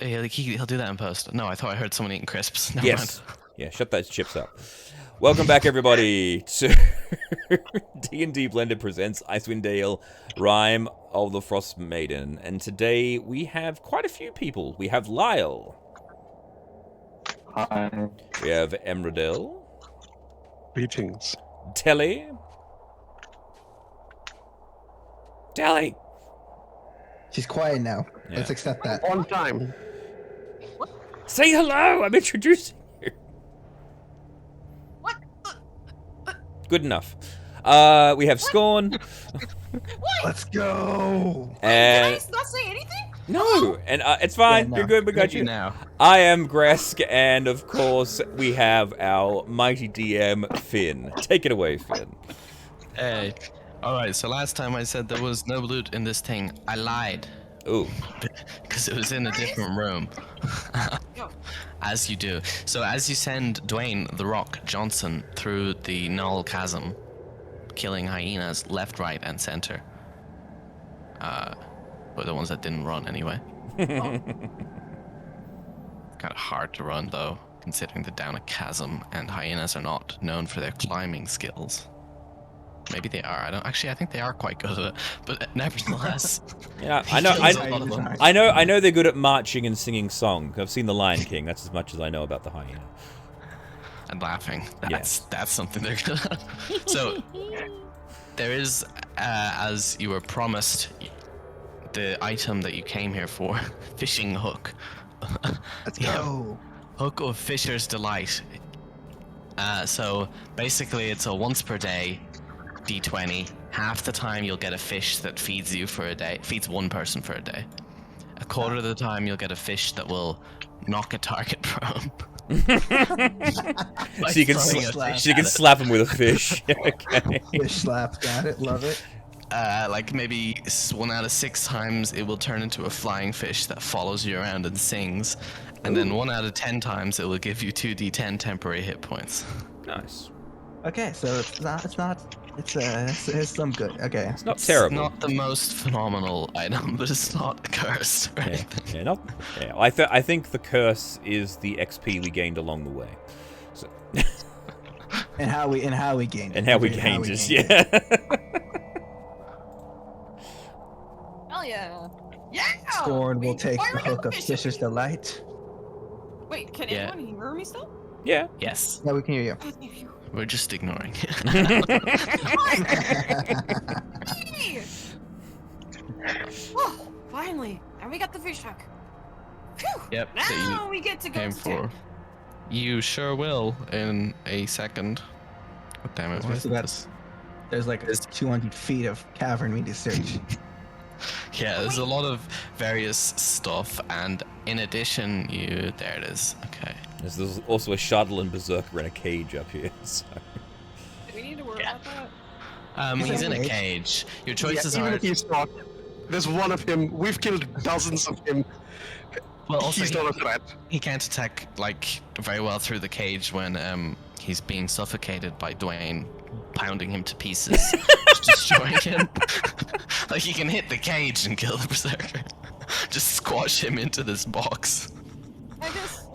he'll do that in post. No, I thought I heard someone eating crisps. Never Yes. mind. Yeah, shut those chips up. Welcome back, everybody, to D&D Blended presents Icewind Dale, Rime of the Frostmaiden. And today we have quite a few people. We have Lyle. Hi. We have Emradil. Greetings. Telly. Telly! She's quiet now. Yeah. Let's accept that. On time. Say hello! I'm introducing you. What? Good enough. We have Scorn. Let's go. And Did I not say anything? no, and it's fine. Yeah, no. You're good. We got Maybe you. now. I am Gresk, and of course we have our mighty DM Finn. Take it away, Finn. Hey. Alright, so last time I said there was no loot in this thing. I lied. Ooh. Because it was in a different room. Go. As you do. So as you send Dwayne the Rock Johnson through the Null Chasm, killing hyenas left, right, and center. But the ones that didn't run anyway. Kind of hard to run though, considering they're down a chasm and hyenas are not known for their climbing skills. Maybe they are. I think they are quite good at it. But nevertheless, Yeah, he I know. kills a lot of them. I know they're good at marching and singing song. I've seen The Lion King. That's as much as I know about the hyena. And laughing. Yes. That's something they're good at. So there is, as you were promised, the item that you came here for, fishing hook. Let's Yeah. go. Hook of Fisher's Delight. So basically it's a once per day D20. Half the time you'll get a fish that feeds you for a day, feeds one person for a day. A quarter of the time you'll get a fish that will knock a target prone. So you can slap him with a fish. Okay. Fish slap. Got it. Love it. Like maybe 1 out of 6 times it will turn into a flying fish that follows you around and sings. And then 1 out of 10 times it will give you 2d10 temporary hit points. Nice. Okay, so it's some good. Okay. It's not terrible. It's not the most phenomenal item, but it's not cursed or anything. Yeah. I think the curse is the XP we gained along the way. So. And how we gained it. And how we gained it. Yeah. Hell yeah. Yeah! Scorn will We take the finally got hook of fish. Fisher's Delight. Wait, can Yeah. anyone hear me still? Yeah. Yes, Yeah, we can hear you. Oh, thank you. we're just ignoring it. Hey! Oh, finally. And we got the fish hook. Phew. Yep, that you Now we get to go came to for. You sure will in a second. Oh, damn it, why So is that's- this? There's like 200 feet of cavern we need to search. Yeah, there's a lot of various stuff, and in addition, there it is. Okay. There's also a shuttle and berserker in a cage up here. So. Do we need to worry about that? He's in a cage. cage. Your choices Even are. if he's not, there's one of him. We've killed dozens of him. Well, also He's not a threat. he can't attack like very well through the cage when he's being suffocated by Dwayne pounding him to pieces, just destroying him. Like he can hit the cage and kill the berserker, just squash him into this box. I guess.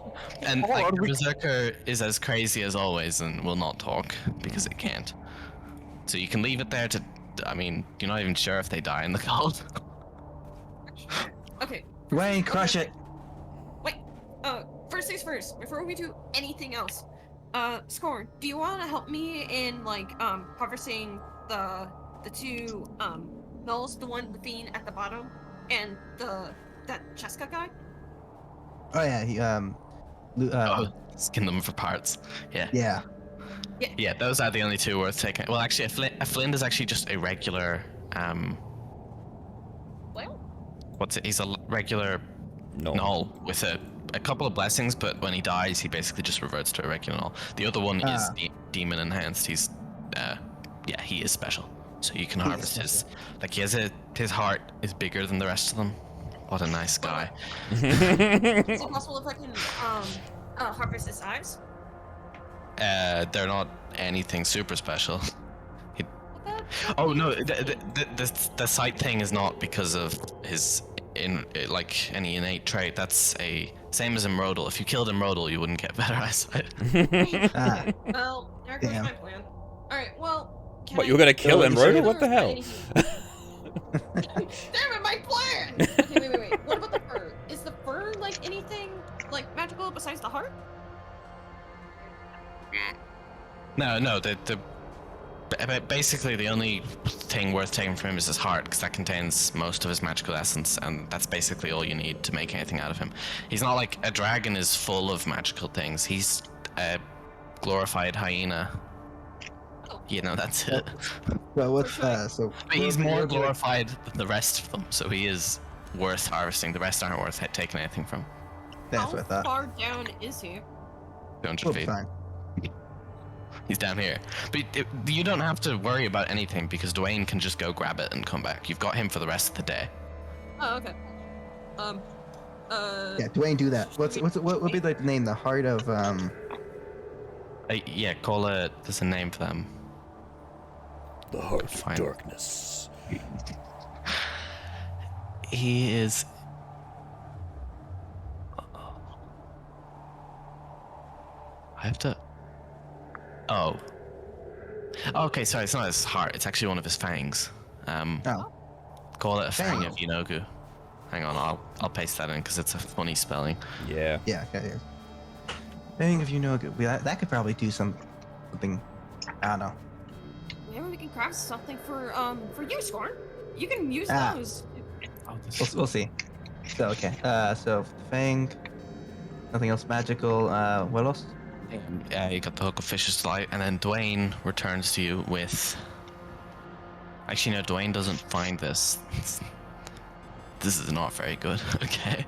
And Hold like on, the we- berserker is as crazy as always and will not talk because it can't. So you can leave it there to. I mean, you're not even sure if they die in the cold. Okay. Dwayne, crush it. Wait. First things first. Before we do anything else, Scorn, do you want to help me in like harvesting the two nulls, the one the fiend at the bottom, and that Cheska guy? Oh yeah, he Skin them for parts. Yeah. yeah. Yeah, those are the only two worth taking. Well, actually, a flint is actually just a regular. Well. What's it? He's a regular No. null with a couple of blessings, but when he dies, he basically just reverts to a regular null. The other one is demon enhanced. He's, yeah, he is special. So you can harvest his. Like his heart is bigger than the rest of them. What a nice guy. Is it possible if I can harvest his eyes? They're not anything super special. What the? Oh no, the sight thing is not because of his like any innate trait. That's a same as Emerald. If you killed Emerald, you wouldn't get better eyesight. Ah, Well, there goes Damn. my plan. Alright, well. can What, I you were gonna kill Oh, Emerald? sorry. What the hell? Damn it, my plan! Okay, wait. What about the fur? Is the fur like anything like magical besides the heart? No. Basically, the only thing worth taking from him is his heart, because that contains most of his magical essence, and that's basically all you need to make anything out of him. He's not like a dragon is full of magical things. He's a glorified hyena. Oh. You know, that's it. so what's so? But he's whoever more you're doing- glorified than the rest of them, so he is worth harvesting. The rest aren't worth taking anything from. That's How what I thought. far down is he? 200 We'll feet. be fine. He's down here. But you don't have to worry about anything, because Dwayne can just go grab it and come back. You've got him for the rest of the day. Oh, okay. Yeah, Dwayne, do that. What would be like the name? The heart of Yeah, call it. There's a name for them. The Heart of Fine. Darkness. He is. I have to. Oh. Okay, sorry, it's not his heart. It's actually one of his fangs. Oh, Call it a fang Fang. of Yenogu. Hang on, I'll paste that in because it's a funny spelling. Yeah. yeah. Okay. Yeah. Fang of that could probably do something. I don't know. Maybe we can craft something for you, Scorn. You can use Ah. those. Oh, We'll see. So okay. So Fang. Nothing else magical. What else? Yeah, you got the Hook of Fish's Delight, and then Dwayne returns to you with. Actually, no, Dwayne doesn't find this. This is not very good. Okay.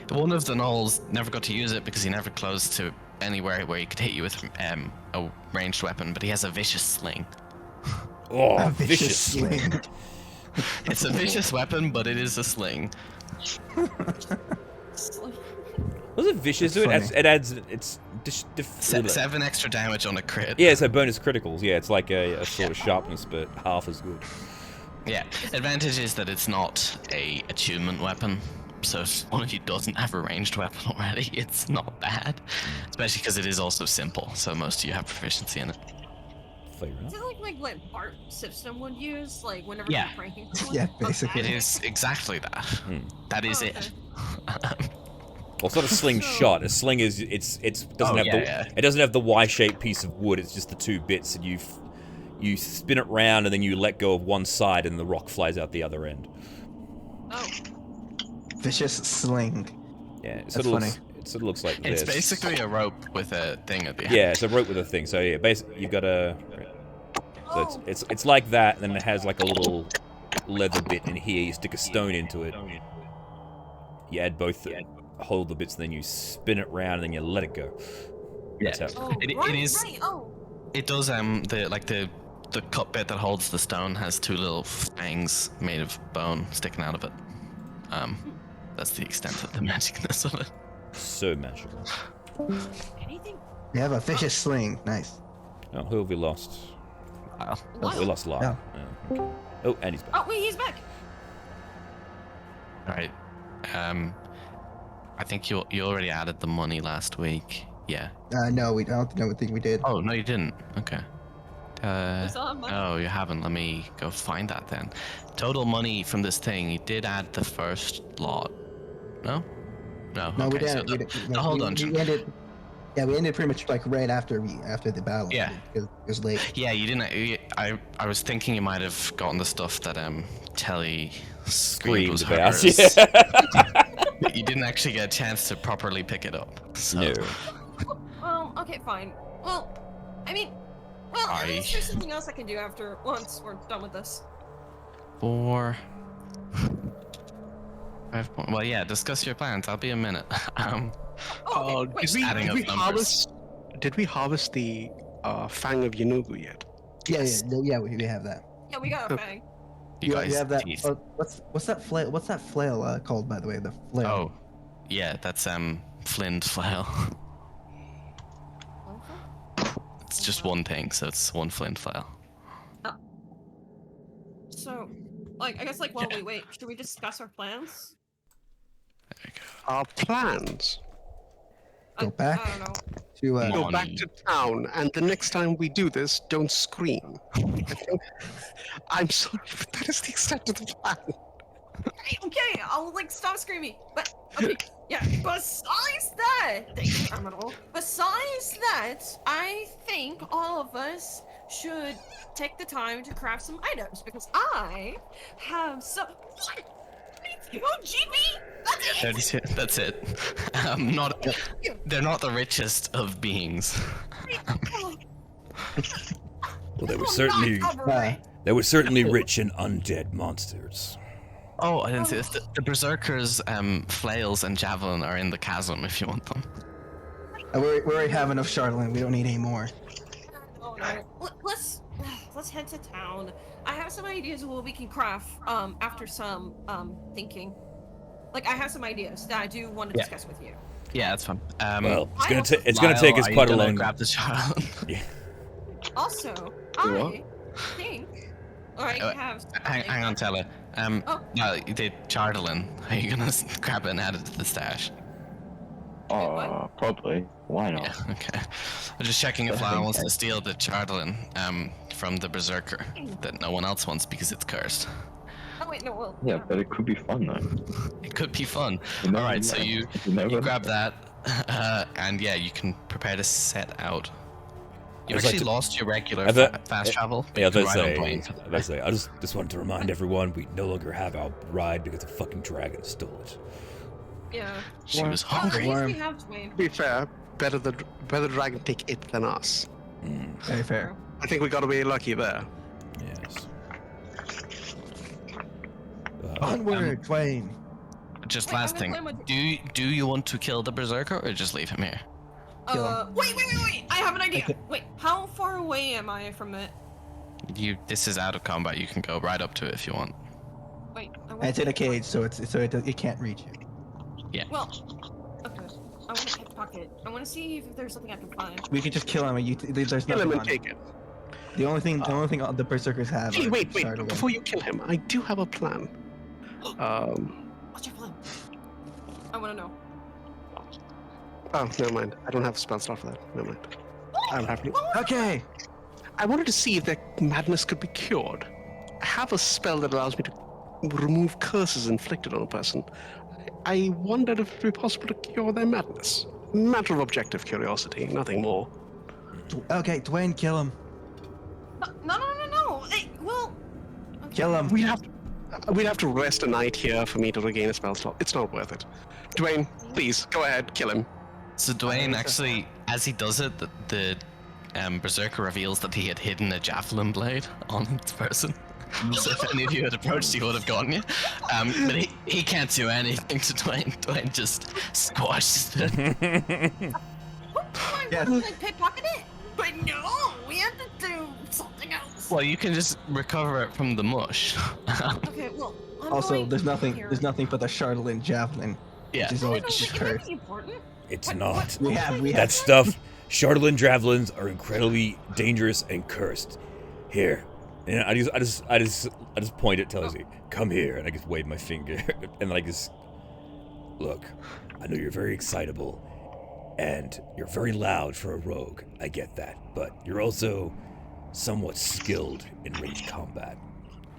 One of the gnolls never got to use it because he never closed to anywhere where he could hit you with a ranged weapon, but he has a vicious sling. Oh, A vicious sling. It's a vicious weapon, but it is a sling. Was it vicious? That's It adds. It's. 7 extra damage on a crit. Yeah, so bonus criticals. Yeah, it's like a sort of sharpness, but half as good. Yeah. Advantage is that it's not a attunement weapon. So if one of you doesn't have a ranged weapon already, it's not bad. Especially because it is also simple, so most of you have proficiency in it. Fair enough. Is it like what Bart system would use, like whenever Yeah. you're pranking someone? Yeah, basically. It is exactly that. That is Oh, it. Well, it's not a slingshot. A sling is it doesn't have it doesn't have the Y-shaped piece of wood. It's just the two bits, and you spin it round, and then you let go of one side, and the rock flies out the other end. Oh, Vicious sling. Yeah, it That's sort of looks. funny. It sort of looks like It's this. basically a rope with a thing at the end. Yeah, it's a rope with a thing. So yeah, basically you've got a. So Oh. it's like that, and then it has like a little leather bit in here. You stick a stone into it. You add both. Hold the bits, and then you spin it round, and then you let it go. Yeah. That's how. oh, It right, is- right. Oh, It does the cup bit that holds the stone has 2 little fangs made of bone sticking out of it. That's the extent of the magicness of it. So magical. anything? We have a vicious sling. Nice. Oh, who have we lost? Wow. What? We lost Lyle. No. Yeah, okay. Oh, and he's back. Oh, wait, he's back. All right. I think you already added the money last week. Yeah. No, I don't think we did. Oh no, you didn't. Okay. We still have money. Oh, you haven't. Let me go find that then. Total money from this thing. You did add the first lot. No. No. No, we okay, so didn't. the No, whole we dungeon. ended. Yeah, we ended pretty much like right after the battle. Yeah. Because it was late. Yeah, you didn't. I was thinking you might have gotten the stuff that Telly screamed was Screamed about. hers. Yeah. You didn't actually get a chance to properly pick it up. So. No. Well, okay, fine. Well, at least there's something else I can do once we're done with this. 4. 5 point. Well, yeah. Discuss your plans. I'll be a minute. Oh, okay, wait. adding up numbers. Did we harvest the Fang of Yenugu yet? Yeah, we have that. Yeah, we got a fang. You guys. have that. teeth. What's that flail? What's that flail called, by the way? The flail. Oh, yeah. That's Flint flail. It's just one thing, so it's one flint flail. So, like, I guess, like, while we wait, should we discuss our plans? Our plans. Go back I don't know. to Come Go on. back to town, and the next time we do this, don't scream. I'm sorry, but that is the extent of the plan. Okay, I'll like stop screaming. But okay, yeah. Besides that, thank you, Armadillo. Besides that, I think all of us should take the time to craft some items because I have some. What? Oh, GB, that's it. That's it. They're not the richest of beings. Oh, Well, they were I'm certainly not covering. they were certainly rich in undead monsters. Oh, I didn't see this. The Berserkers' flails and javelin are in the chasm if you want them. we already have enough Charlatan. We don't need any more. Oh, no. Let's head to town. I have some ideas of what we can craft after some thinking. Like I have some ideas that I do want to discuss with you. Yeah, that's fine. Well, I also- it's gonna take us Lyle, quite are a you gonna long. grab the javelin. Yeah. Also, What? I think or I have hang on, Tella. Oh. No, the Chardalin. Are you gonna grab it and add it to the stash? Probably. Why not? Yeah, okay. I'm just checking if Lyle wants to steal the Chardalin from the Berserker that no one else wants because it's cursed. Oh wait, no, well. Yeah, but it could be fun though. It could be fun. You never Alright, so know. you never grab that, and yeah, you can prepare to set out. You I'd like actually to- lost your regular I thought- fast travel. but Yeah, you can let's ride on say, Dwayne for that. let's say. I just wanted to remind everyone we no longer have our ride because a fucking dragon stole it. Yeah. She was Oh, at hungry. least we have Dwayne. To be fair, better the dragon take it than us. Very fair. I think we got to be lucky there. Yes. Onward, Dwayne. Just Wait, last I'm thing. gonna play Do you want to kill the Berserker or just leave him here? Kill him. Wait! I have an idea. Okay. Wait, how far away am I from it? This is out of combat. You can go right up to it if you want. Wait, And it's in a cage, so it can't reach you. Well, okay. I want to pickpocket. I want to see if there's something I can find. We can just kill him. There's Kill him nothing and on take it. it. The only thing the berserkers have. Hey, are wait. Charlatan. Before you kill him, I do have a plan. What's your plan? I want to know. Oh, never mind. I don't have a spell slot for that. Never mind. I'm happy. Okay. I wanted to see if that madness could be cured. I have a spell that allows me to remove curses inflicted on a person. I wondered if it would be possible to cure their madness. Matter of objective curiosity, nothing more. Okay, Dwayne, kill him. No. Hey, well. Okay. Kill him. We'd have to rest a night here for me to regain a spell slot. It's not worth it. Dwayne, please, go ahead, kill him. So Dwayne actually, as he does it, the Berserker reveals that he had hidden a javelin blade on his person. So if any of you had approached, he would have gotten you. But he can't do anything to Dwayne. Dwayne just squashes it. Yes. Like pickpocket it? But no, we have to do something else. Well, you can just recover it from the mush. Okay, well. I'm Also, going there's nothing. here. There's nothing but the Charlatan javelin, Yeah. which is I all don't think it might cursed. be important. It's What- not. what- We have. That stuff, Charlatan javelins are incredibly dangerous and cursed. Here, and I just point at Telly. Come here, and I just wave my finger, and I just look. I know you're very excitable, and you're very loud for a rogue. I get that, but you're also somewhat skilled in ranged combat.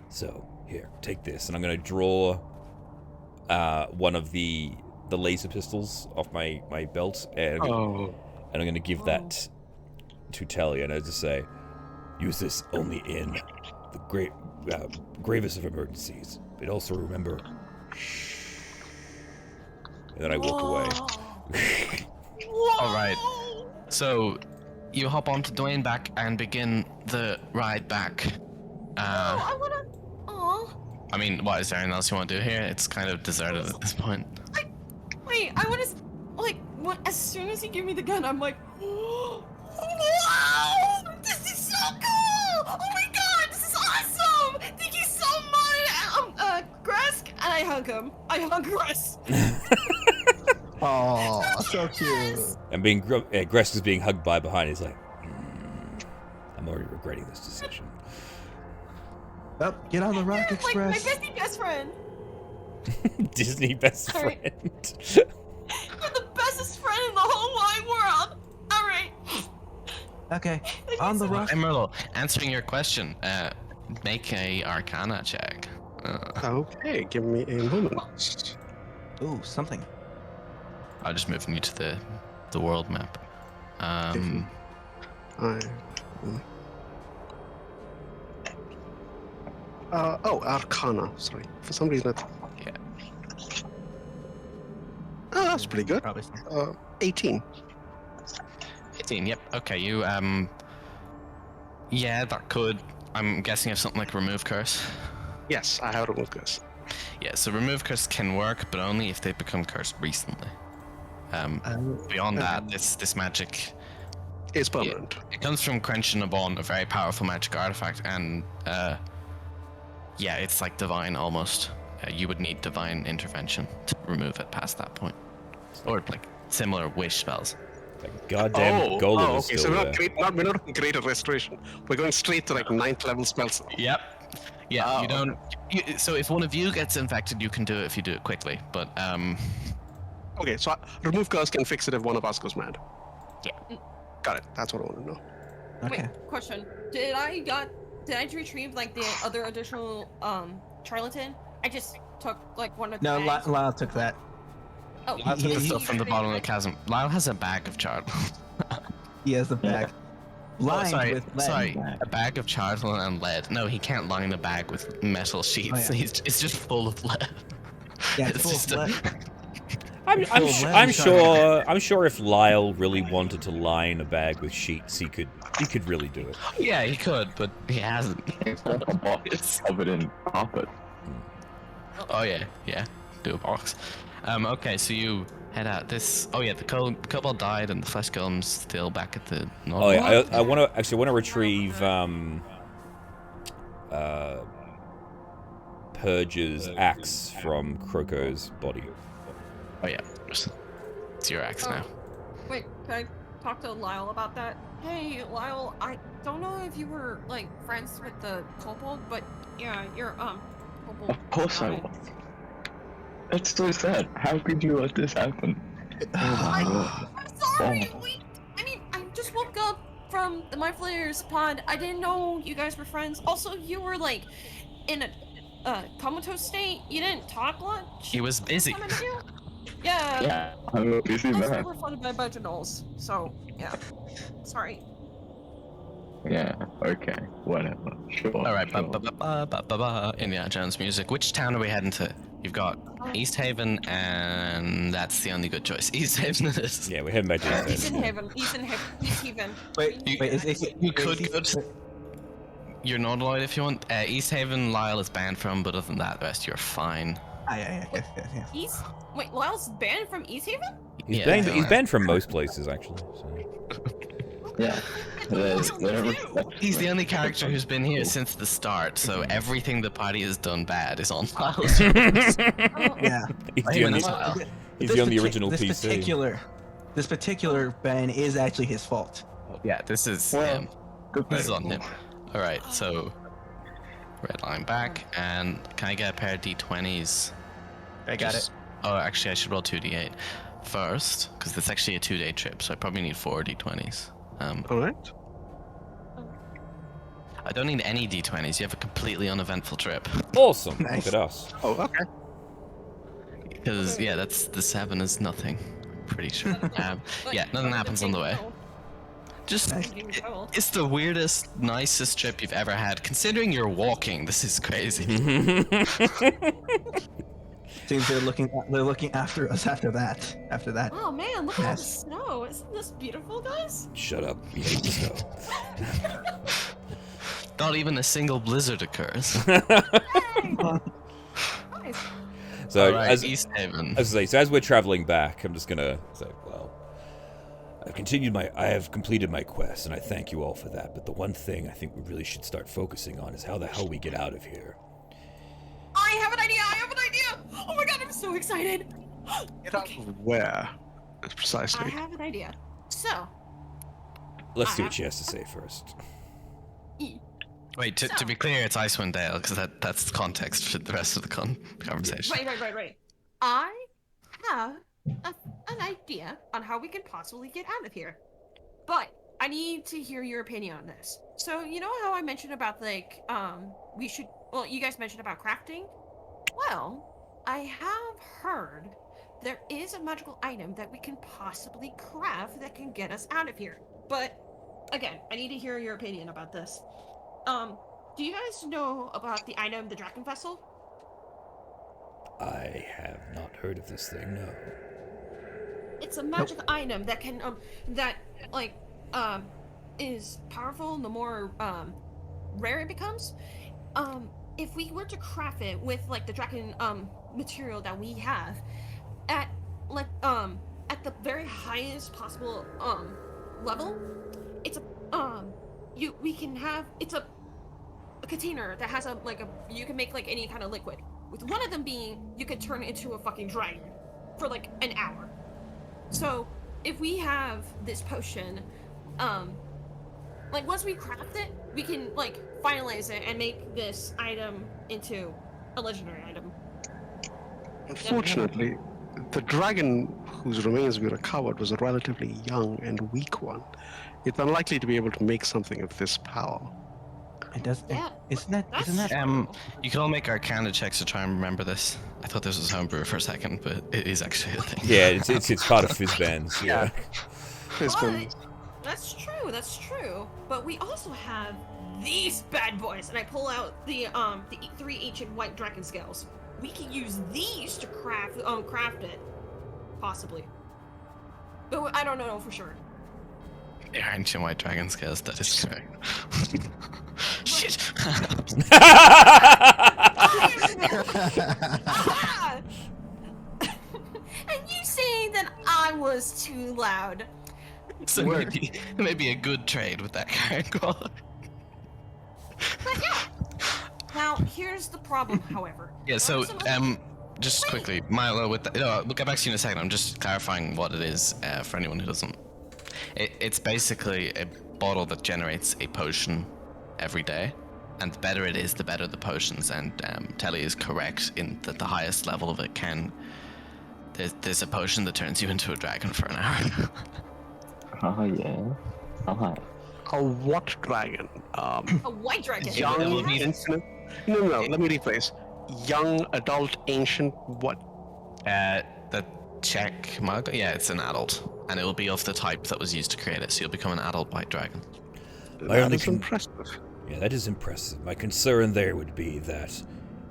So here, take this, and I'm gonna draw one of the laser pistols off my belt, and I'm gonna give that to Telly, and I just say, use this only in the gravest of emergencies. But also remember, shh. And then I walk away. All right. So you hop onto Dwayne back and begin the ride back. I wanna. Aw. I mean, what is there anything else you want to do here? It's kind of deserted at this point. Wait, I wanna. Like, what? As soon as he gave me the gun, I'm like, wow! This is so cool! Oh my god, this is awesome! Thank you so much! Gresk, and I hug him. I hug Gresk. Oh, so cute. And Gress is being hugged by behind. He's like, I'm already regretting this decision. Oh, get on the Rock You're like my Express. Disney best friend. Disney best Sorry. friend. You're the bestest friend in the whole wide world. All right. Okay, on the Rock. Hey Merlo, answering your question, make a Arcana check. Okay, give me a moment. Ooh, something. I'll just move you to the world map. Arcana. Sorry, for some reason. Yeah. Oh, that's pretty good. Probably something. 18. 18. Yep. Okay. You Yeah, that could. I'm guessing you have something like remove curse. Yes, I have removed this. Yeah. So remove curse can work, but only if they become cursed recently. Beyond that, this magic. It's permanent. It comes from Quenching a Bond, a very powerful magic artifact, and yeah, it's like divine almost. You would need divine intervention to remove it past that point, or like similar wish spells. Like goddamn golem is okay. still So there. we're not greater restoration. We're going straight to like 9th level spells. Yep. Yeah. Oh, You don't. So if one of you gets infected, you can do it if you do it quickly. But Okay, so remove curse can fix it if one of us goes mad. Yeah. Got it. That's what I want to know. Okay. Wait, question. Did I retrieve like the other additional charlatan? I just took like one of the No, bags. Lyle took that. Oh, I'll take the he- stuff from the bottom of the chasm. Lyle has a bag of chard. He has the bag. Lined sorry, with lead. sorry, a bag of chardon and lead. No, he can't line the bag with metal sheets. Oh, yeah. It's just full of lead. Yeah, It's it's full just of a- lead. I'm sure if Lyle really wanted to line a bag with sheets, he could really do it. Yeah, he could, but he hasn't. It's like a box covered in carpet. Oh yeah, do a box. Okay, so you head out. Oh yeah, the kobold died, and the flesh golem's still back at the. Oh yeah, I want to retrieve Purge's axe from Croco's body. Oh yeah, it's your axe now. Wait, can I talk to Lyle about that? Hey, Lyle, I don't know if you were like friends with the kobold, but yeah, you're kobold. Of course I died. was. That's so sad. How could you let this happen? Oh my god. I'm sorry. I just woke up from the My Flayer's pod. I didn't know you guys were friends. Also, you were like in a comatose state. You didn't talk much. He was busy. What did you? Yeah. Yeah, I'm a busy Also, man. we were funded by a bunch of gnolls. So yeah. Sorry. Yeah, okay, whatever. Sure. All right, sure. Indiana Jones music. Which town are we heading to? You've got East Haven, and that's the only good choice. East Haven it is. Yeah, we're heading back to East East in Haven. heaven. East in heaven. East heaven. Wait, You- wait, is you could go to- You're Nordloid if you want. East Haven, Lyle is banned from, but other than that, the rest you're fine. Yeah. East. Wait, Lyle's banned from East Haven? He's Yeah, banned. don't He's worry. banned from most places actually. So. Yeah. He's the only character who's been here since the start, so everything the party has done bad is on Lyle's. Yeah. He's Blame the it only, on Lyle. he's the only original this PC. This particular ban is actually his fault. Yeah, this is Well, him. good This is thing. on him. All right, so red line back, and can I get a pair of d20s? I got Just- Oh, actually, I should roll 2d8 first, because it's actually a 2-day trip, so I probably need 4 d20s. All right. I don't need any d20s. You have a completely uneventful trip. Awesome. Nice. Look at us. Oh, okay. Because yeah, that's the 7 is nothing. I'm pretty sure. Yeah, nothing happens on the way. Just Nice. it's the weirdest, nicest trip you've ever had. Considering you're walking, this is crazy. Seems they're looking after us after that. After that. Oh man, look at all the Yes. snow. Isn't this beautiful, guys? Shut up. You hate the snow. Not even a single blizzard occurs. Hey! Nice. So Alright, as East Haven. as we're traveling back, I'm just gonna say, well, I have completed my quest, and I thank you all for that. But the one thing I think we really should start focusing on is how the hell we get out of here. I have an idea! Oh my god, I'm so excited! Get out of where? I Precisely. have an idea. So, Let's see what she has to say first. Wait, to be clear, it's Icewind Dale, because that's the context for the rest of the conversation. Right. I have an idea on how we can possibly get out of here. But I need to hear your opinion on this. So, you know how I mentioned about, like, you guys mentioned about crafting? Well, I have heard there is a magical item that we can possibly craft that can get us out of here. But, again, I need to hear your opinion about this. Do you guys know about the item, the Dragon Vessel? I have not heard of this thing, no. It's a magic item that can, is powerful and the more, rare it becomes. If we were to craft it with, like, the dragon, material that we have, at the very highest possible, level, it's a container that has you can make, like, any kind of liquid. With one of them being, you could turn it into a fucking dragon for, like, an hour. So, if we have this potion, once we craft it, we can, like, finalize it and make this item into a legendary item. Unfortunately, the dragon whose remains we recovered was a relatively young and weak one. It's unlikely to be able to make something of this power. It does. Yeah, Isn't that? You can all make Arcana checks to try and remember this. I thought this was homebrew for a second, but it is actually a thing. Yeah, it's part of Fizzbands. Yeah. Fizzbands. That's true. But we also have these bad boys, and I pull out the 3 ancient white dragon scales. We can use these to craft it, possibly. But I don't know for sure. Yeah, ancient white dragon scales, that is correct. Shit! And you saying that I was too loud. So maybe a good trade with that character. But yeah. Now, here's the problem, however. Yeah, so, just quickly, Milo, we'll get back to you in a second. I'm just clarifying what it is for anyone who doesn't. It's basically a bottle that generates a potion every day, and the better it is, the better the potions. And Telly is correct in that the highest level of it can. There's a potion that turns you into a dragon for an hour. Oh yeah. Uh-huh. A what dragon? A white dragon. Young, It will be- infinite. No. Let me rephrase. Young, adult, ancient. What? The check, Margo? Yeah, it's an adult, and it will be of the type that was used to create it. So you'll become an adult white dragon. That is impressive. Yeah, that is impressive. My concern there would be that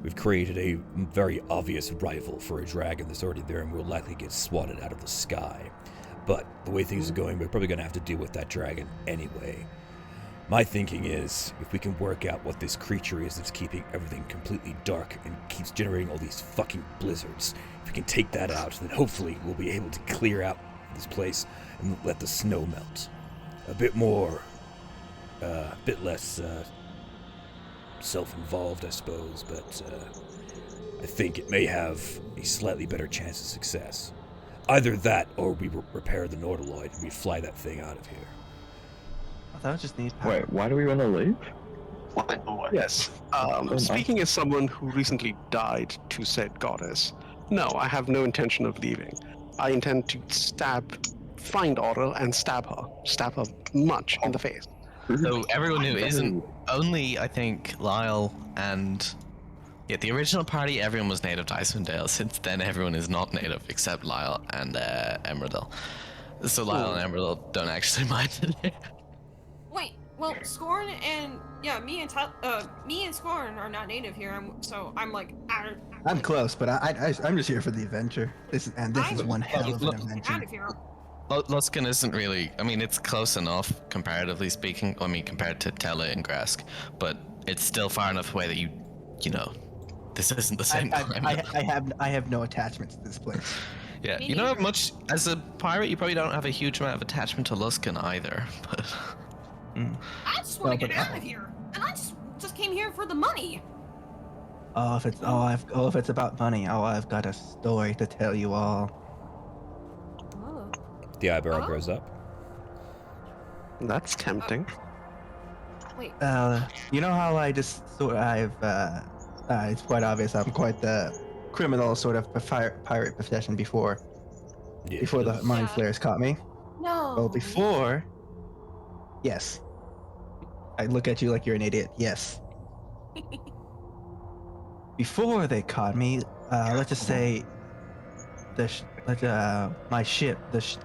we've created a very obvious rival for a dragon that's already there and will likely get swatted out of the sky. But the way things are going, we're probably going to have to deal with that dragon anyway. My thinking is, if we can work out what this creature is that's keeping everything completely dark and keeps generating all these fucking blizzards, if we can take that out, then hopefully we'll be able to clear out this place and let the snow melt. A bit more, a bit less self-involved, I suppose, but I think it may have a slightly better chance of success. Either that, or we repair the Nordaloid and we fly that thing out of here. I thought it just needs power. Wait, why do we want to leave? Yes. Speaking as someone who recently died to said goddess, no, I have no intention of leaving. I intend to find Aurel and stab her much in the face. So everyone who isn't, only I think Lyle and the original party, everyone was native to Icewind Dale. Since then, everyone is not native except Lyle and Emerald. So Lyle and Emerald don't actually mind it. Wait, well, Scorn and me and Scorn are not native here. I'm like I'm close, but I'm just here for the adventure. This is one hell of an adventure. out of here. Luskan isn't really. I mean, it's close enough comparatively speaking. I mean, compared to Tele and Grask, but it's still far enough away that you know, this isn't the same. I have no attachment to this place. Yeah, you don't have much as a pirate. You probably don't have a huge amount of attachment to Luskan either. But I just want to get out of here, and I just came here for the money. If it's about money, I've got a story to tell you all. The eyebrow grows up. That's tempting. Wait. You know how I just it's quite obvious I'm quite the criminal sort of pirate profession before the mind Yeah. flayers caught me. No. Well, before, yes. I look at you like you're an idiot. Yes. Before they caught me, let's just say my ship,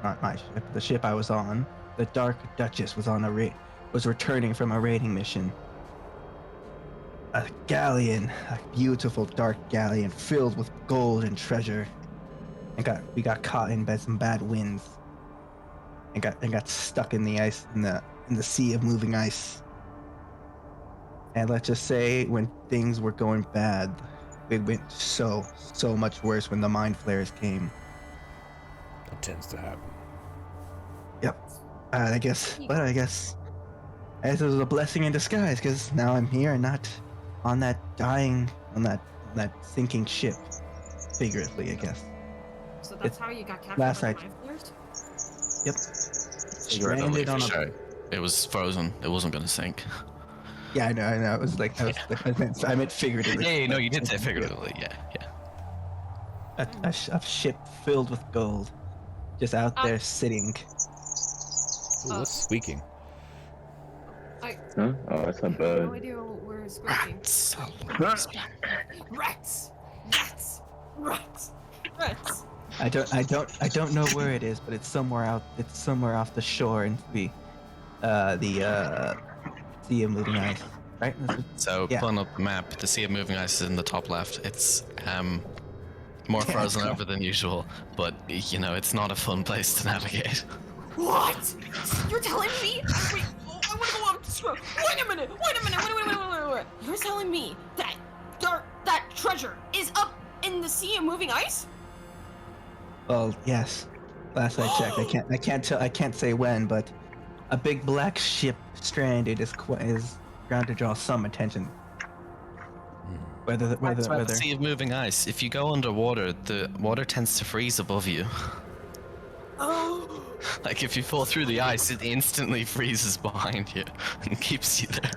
not my ship, the ship I was on, the Dark Duchess was returning from a raiding mission. A galleon, a beautiful dark galleon filled with gold and treasure, and we got caught in by some bad winds, and got stuck in the ice in the sea of moving ice. And let's just say when things were going bad, it went so much worse when the mind flayers came. That tends to happen. Yep. I guess it was a blessing in disguise, because now I'm here and not on that sinking ship, figuratively, I guess. So that's how you got captured last by the night. mind flayers? Yep. You were Stranded on a. sure. It was frozen. It wasn't going to sink. Yeah, I know. It was like I meant figuratively. Yeah, no, you did say figuratively. Yeah. A ship filled with gold, just out there sitting. Ooh, what's squeaking? Huh? Oh, it's a I have no bird. idea where it's squeaking. Rats! I don't know where it is, but it's somewhere off the shore in the Sea of Moving Ice, right? So Yeah. pulling up the map, the Sea of Moving Ice is in the top left. It's more frozen over than usual, but it's not a fun place to navigate. What? You're telling me? Wait, I want to go on scroll. Wait a minute. You're telling me that treasure is up in the Sea of Moving Ice? Well, yes. Last I checked, I can't say when, but a big black ship stranded is bound to draw some attention. Whether The Sea of Moving Ice. If you go underwater, the water tends to freeze above you. Oh. Like if you fall through the ice, it instantly freezes behind you and keeps you there.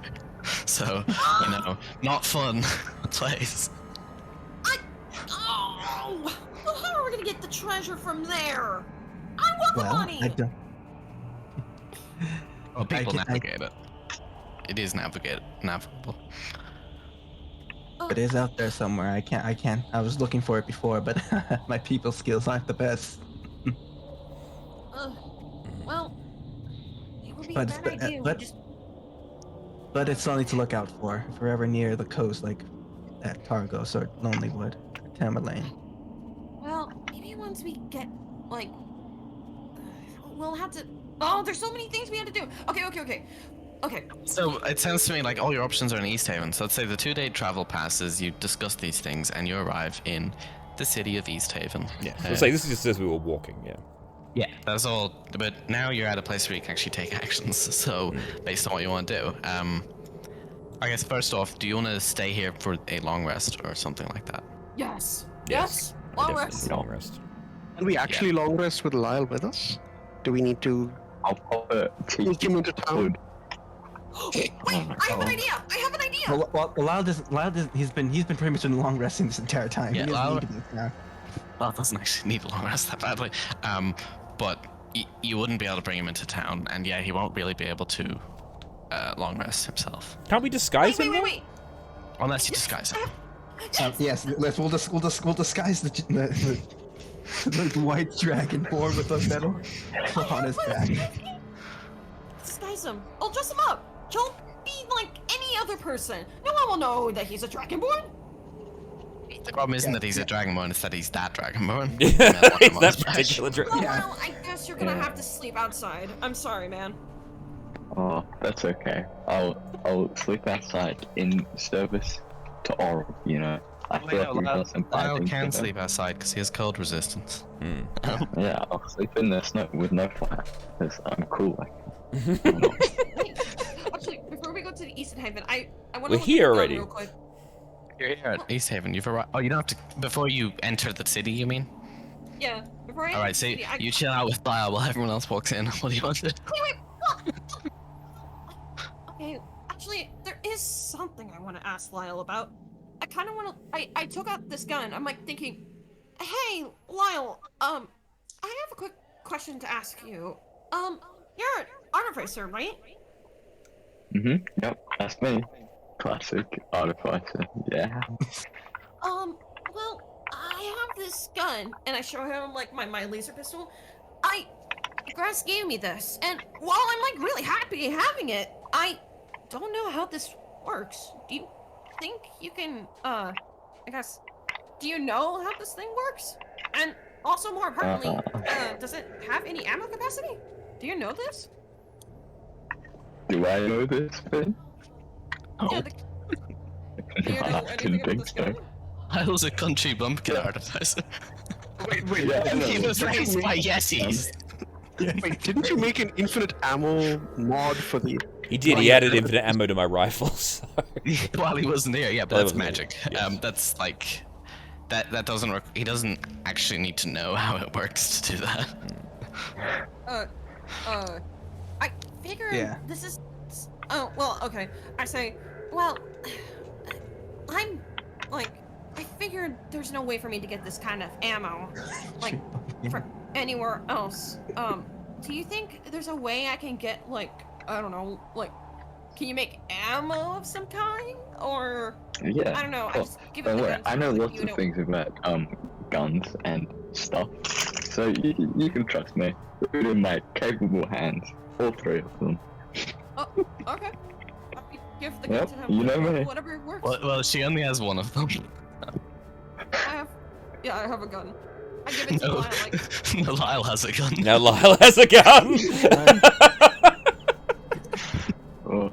So, not fun place. Oh. Well, how are we gonna get the treasure from there? I want the money. I don't. Well, people navigate it. It is navigable. It is out there somewhere. I can't. I was looking for it before, but my people skills aren't the best. Well, it would be But- a bad but- idea. but- We just But it's something to look out for if we're ever near the coast, like at Targos or Lonelywood, or Tamerlane. Well, maybe once we get, we'll have to... Oh, there's so many things we have to do. Okay. So it sounds to me like all your options are in East Haven. So let's say the 2-day travel passes, you discuss these things, and you arrive in the city of East Haven. Yeah. So it's like this is just as we were walking. Yeah. Yeah, that's all. But now you're at a place where you can actually take actions. So based on what you want to do, I guess first off, do you want to stay here for a long rest or something like that? Yes. I Long definitely rest. need a long rest. Can we actually long rest with Lyle with us? Do we need to I'll pop it. sneak him into town? Wait, I have an idea. Well, Lyle doesn't. He's been pretty much in long resting this entire time. Yeah, he doesn't Lyle- need to be now. Well, it doesn't actually need a long rest that badly. But you wouldn't be able to bring him into town, and yeah, he won't really be able to long rest himself Can't we disguise him? Wait. unless you disguise him. Yes, we'll disguise the white dragonborn with the metal on his back. Disguise him. I'll dress him up. Don't be like any other person. No one will know that he's a dragonborn. The problem isn't that he's a dragonborn; it's that he's that dragonborn. It's that particular Oh, Yeah. well, I guess you're gonna have to sleep outside. I'm sorry, man. Oh, that's okay. I'll sleep outside in service to Oral, I feel like we've done some bad Lyle things can to sleep outside because he has cold resistance. him. Yeah, I'll sleep in the snow with no fire, because I'm cool like Actually, before we go to the Eastern Haven, I want to We're look here down already. real quick. You're here at East Haven. You've arrived. Oh, you don't have to before you enter the city. You mean? Yeah, before I. All right. So you chill out with Lyle while everyone else walks in. What do you want to do? Okay, actually, want to ask Lyle about. I kind of want to. I took out this gun. I'm like thinking, hey, Lyle. I have a quick question to ask you. You're an artificer, right? Yep, that's me. Classic artificer. Yeah. Well, I have this gun, and I show him like my laser pistol. Grass gave me this, and while I'm like really happy having it, I don't know how this works. Do you think you can, I guess, do you know how this thing works? And also, more importantly, does it have any ammo capacity? Do you know this? Do I know this, Finn? Yeah, do you know I anything didn't about think this so. gun? I was a country bumpkin artificer. Wait, Yeah, I know. He was raised by yeses. wait, didn't you make an infinite ammo mod for the... He did. He added infinite ammo to my rifle. So. While he wasn't here, yeah, but While he that's wasn't magic. here, yes. That's like that doesn't work. He doesn't actually need to know how it works to do that. I figured Yeah. this is. Oh, well, okay. I say, well, I'm like, I figured there's no way for me to get this kind of ammo, like, from anywhere else. Do you think there's a way I can get, like, I don't know, like, can you make ammo of some kind, or Yeah. I don't know. I Well, just give don't it the worry, gun. I know so lots you of don't- things about guns and stuff, so you can trust me. Put it in my capable hands, all three of them. Oh, okay. I'll give the gun Yep, to him. you know me. Whatever works. Well, she only has one of them. I have a gun. I give it to No, Lyle, like, no, Lyle has a gun. Now Lyle has a gun. Oh,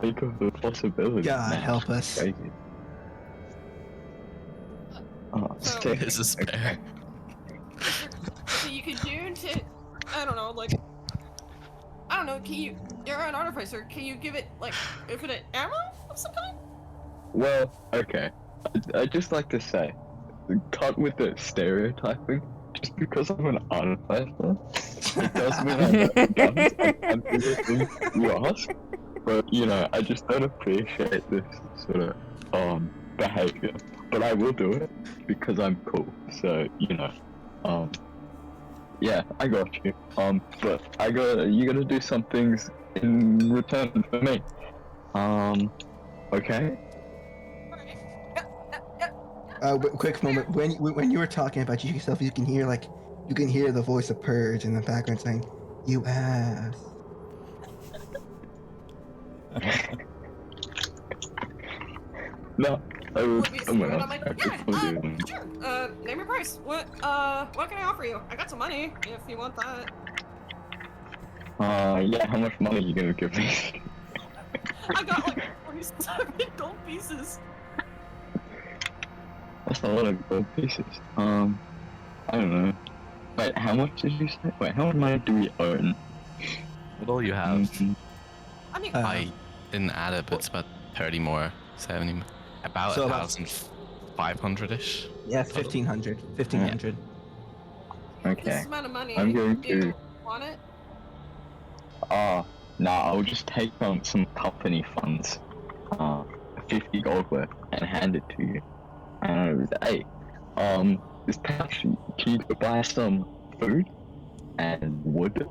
think of the possibilities. God man. help us. Crazy. Oh, So- sick. There's a spare. so you could do to, I don't know, like, I don't know, you're an artificer, can you give it, like, infinite ammo of some kind? Well, okay. I'd just like to say, cut with the stereotyping. Just because I'm an artificer, it doesn't mean I have guns and do the things you ask. But, you know, I just don't appreciate this sort of, behavior. But I will do it, because I'm cool. So, you know, yeah, I got you. But you gotta do some things in return for me. Okay? Quick moment. When you were talking about yourself, you can hear the voice of Purge in the background saying, "You ass." No, I was Would be a someone secret, else. I'm like, I yeah, told you. sure, name your price. What can I offer you? I got some money, if you want that. Yeah, how much money are you gonna give me? I got, like, 47 gold pieces. That's a lot of gold pieces. I don't know. Wait, how much did you say? Wait, how much money do we own? What all you have? Mhm. I mean, I didn't add it, but it's about 30 more, 70, about So about- 1,500-ish. Yeah, 1,500. 1,500. Okay. this amount of money, I'm going do you to- want it? Nah, I'll just take some company funds, 50 gold worth, and hand it to you. And hey, this pouch, can you go buy some food and wood,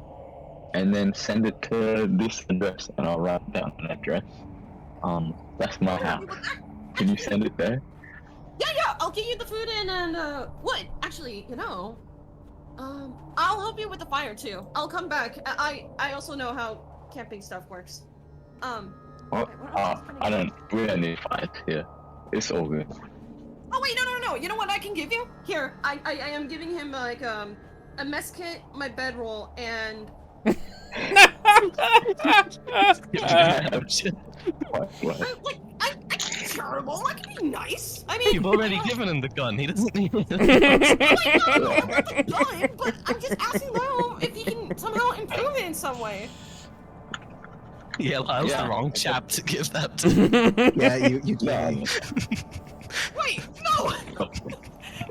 and then send it to this address, and I'll write down an address. That's my house. Can you send it there? Yeah, I'll get you the food and wood. Actually, you know, I'll help you with the fire too. I'll come back. I also know how camping stuff works. Oh, wait, what else can I get? we don't need fights here. It's all good. Oh wait, no. You know what I can give you? Here, I am giving him like a mess kit, my bedroll, and What? I'm terrible. I can be nice. I mean, You've already I know- given him the gun. He doesn't need it. I know, I'm not the gun, but I'm just asking Lyle if he can somehow improve it in some way. Yeah, Lyle's Yeah. the wrong chap to give that to. Yeah, you No. Wait, no!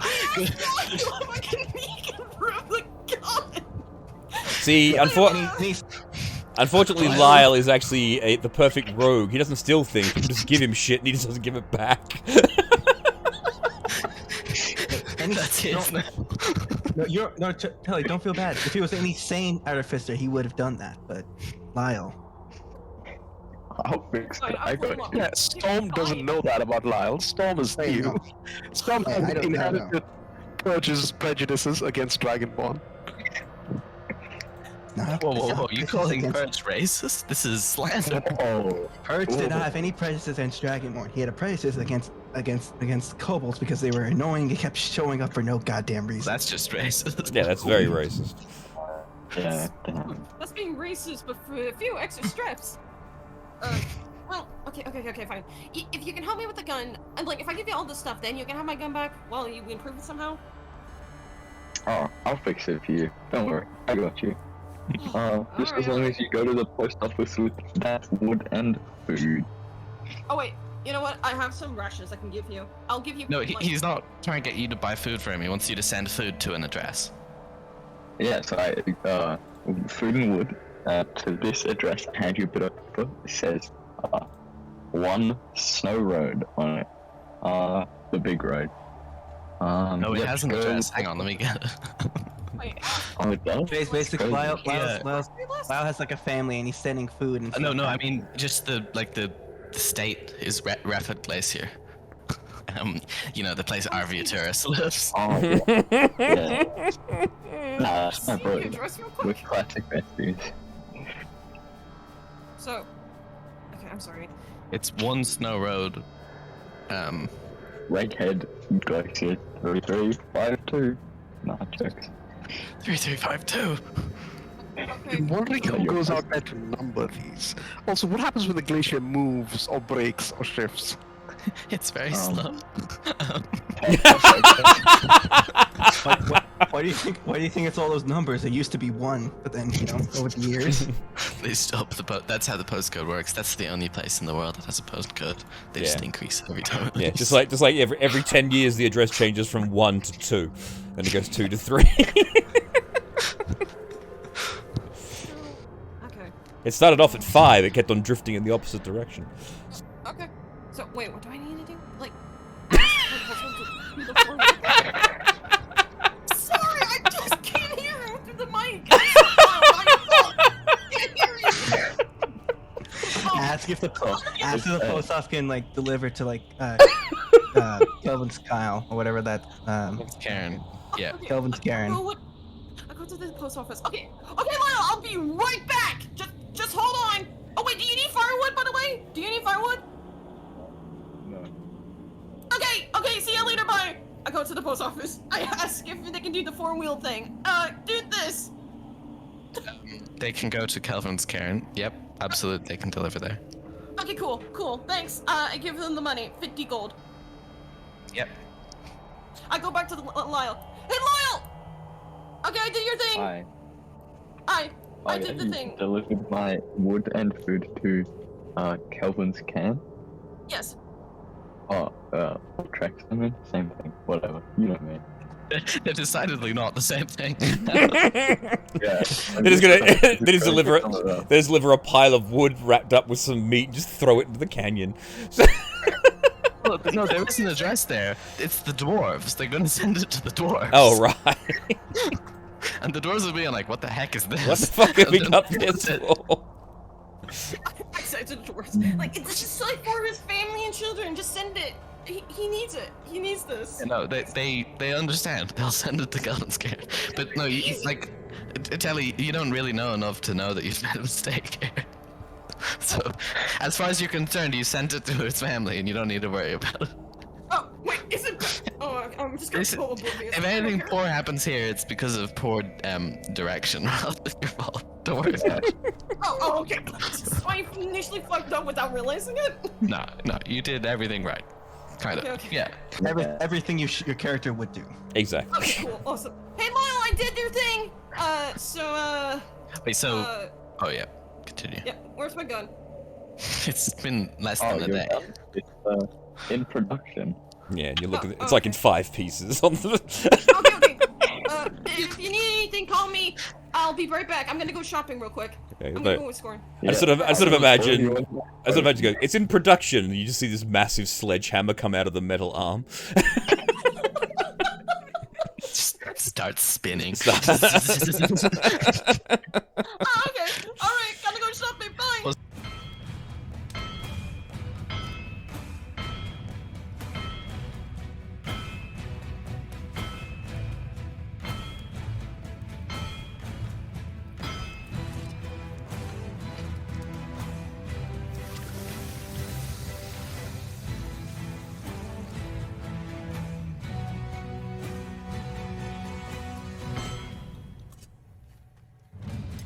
I asked Lyle if I can improve the gun. See, Unfortunately, Lyle is actually the perfect rogue. He doesn't steal things. People just give him shit, and he just doesn't give it back. That's it. Telly, don't feel bad. If he was any sane artificer, he would have done that. But Lyle, I'll fix it. I got you. Yeah, Storm doesn't know that about Lyle. Storm is Wait, new. no. Storm I has don't know. inherited Purge's prejudices against Dragonborn. You calling Purge racist? This is slander. Oh, Purge did not have any prejudice against Dragonborn. He had a prejudice against kobolds because they were annoying and kept showing up for no goddamn reason. That's just racist. Yeah, that's very racist. yeah, damn. That's being racist, but for a few extra straps. Well, okay, fine. If you can help me with the gun, and like, if I give you all this stuff, then you can have my gun back while you improve it somehow. Oh, I'll fix it for you. Don't worry, I got you. Just as long as you go to the post office with that wood and food. Oh wait, you know what? I have some rations I can give you. I'll give you. No, like, he's not trying to get you to buy food for him. He wants you to send food to an address. Yeah, so food and wood to this address. I hand you a bit of paper. It says 1 Snow Road on it. The big road. No, it yep, has an go- address. Hang on, let me get it. Wait. Oh, it does? Basically, Lyle Yeah. has like a family and he's sending food and No, stuff. I mean just the state is Rapid Glacier. You know, the place Arveiaturace lives. Oh, yeah. Nah, that's my See bro. the address real We're quick. classic besties. So, okay, I'm sorry. It's 1 Snow Road. Redhead Glacier 3352. Nah, jokes. 3352. Okay. I'm wondering who You're goes right. out there to number these. Also, what happens when the glacier moves or breaks or shifts? It's very slow. Why do you think it's all those numbers? It used to be 1, but then over the years. They stop the that's how the postcode works. That's the only place in the world that has a postcode. They just Yeah. increase every time. Yeah, just like every 10 years the address changes from 1 to 2, then it goes 2 to 3. Okay. It started off at 5. It kept on drifting in the opposite direction. Okay. So wait, what do I need to do? Like, ask my husband to do the forward. Sorry, I just can't hear him through the mic. I'm so loud, my fault. I can't hear you. Ask if the post office can like deliver to like Kelvin's Kyle or whatever that Karen. Yeah. Okay, Kelvin's okay, Karen. I go to the post office. Okay, Lyle, I'll be right back. Just hold on. Oh wait, do you need firewood, by the way? Do you need firewood? No. Okay, see you later, bye. I go to the post office. I ask if they can do the 4-wheel thing. Do this. They can go to Kelvin's Karen. Yep, absolutely. They can deliver there. Okay, cool. Thanks. I give them the money, 50 gold. Yep. I go back to Lyle. Hey, Lyle! Okay, I did your thing. Hi. I did the you thing. Delivered my wood and food to Kelvin's Can. Yes. Tracks them in? Same thing. Whatever. You know me. They're decidedly not the same thing. Yeah. They just deliver a pile of wood wrapped up with some meat and just throw it into the canyon. Look, no, there is an address there. It's the dwarves. They're gonna send it to the dwarves. Oh, right. And the dwarves will be like, what the heck is this? What the fuck have we And then got that's this it. for? I said to the dwarves, like, it's just like for his family and children. Just send it. He needs it. He needs this. No, they understand. They'll send it to Kelvin's Karen. But no, it's like, Telly, you don't really know enough to know that you've made a mistake here. So, as far as you're concerned, you sent it to his family, and you don't need to worry about it. Oh, wait, is it? Oh, I'm just gonna go oblivious. If anything poor happens here, it's because of poor direction rather than your fault. Don't worry about it. Oh, okay. So I initially fucked up without realizing it? No, you did everything right. Kind of. Okay. Yeah. Everything your character would do. Exactly. Okay, cool, awesome. Hey, Lyle, I did your thing! Wait, so... oh, yeah. Continue. Yeah, where's my gun? It's been less Oh, than a you're day. done? It's in production. Yeah, and you look at it. It's like in 5 pieces on the. Okay. If you need anything, call me. I'll be right back. I'm gonna go shopping real quick. Okay, I'm but- gonna go with Scorn. I sort of imagine go, it's in production, and you just see this massive sledgehammer come out of the metal arm. Start spinning. Oh, okay. Alright, gotta go shopping. Bye. Well,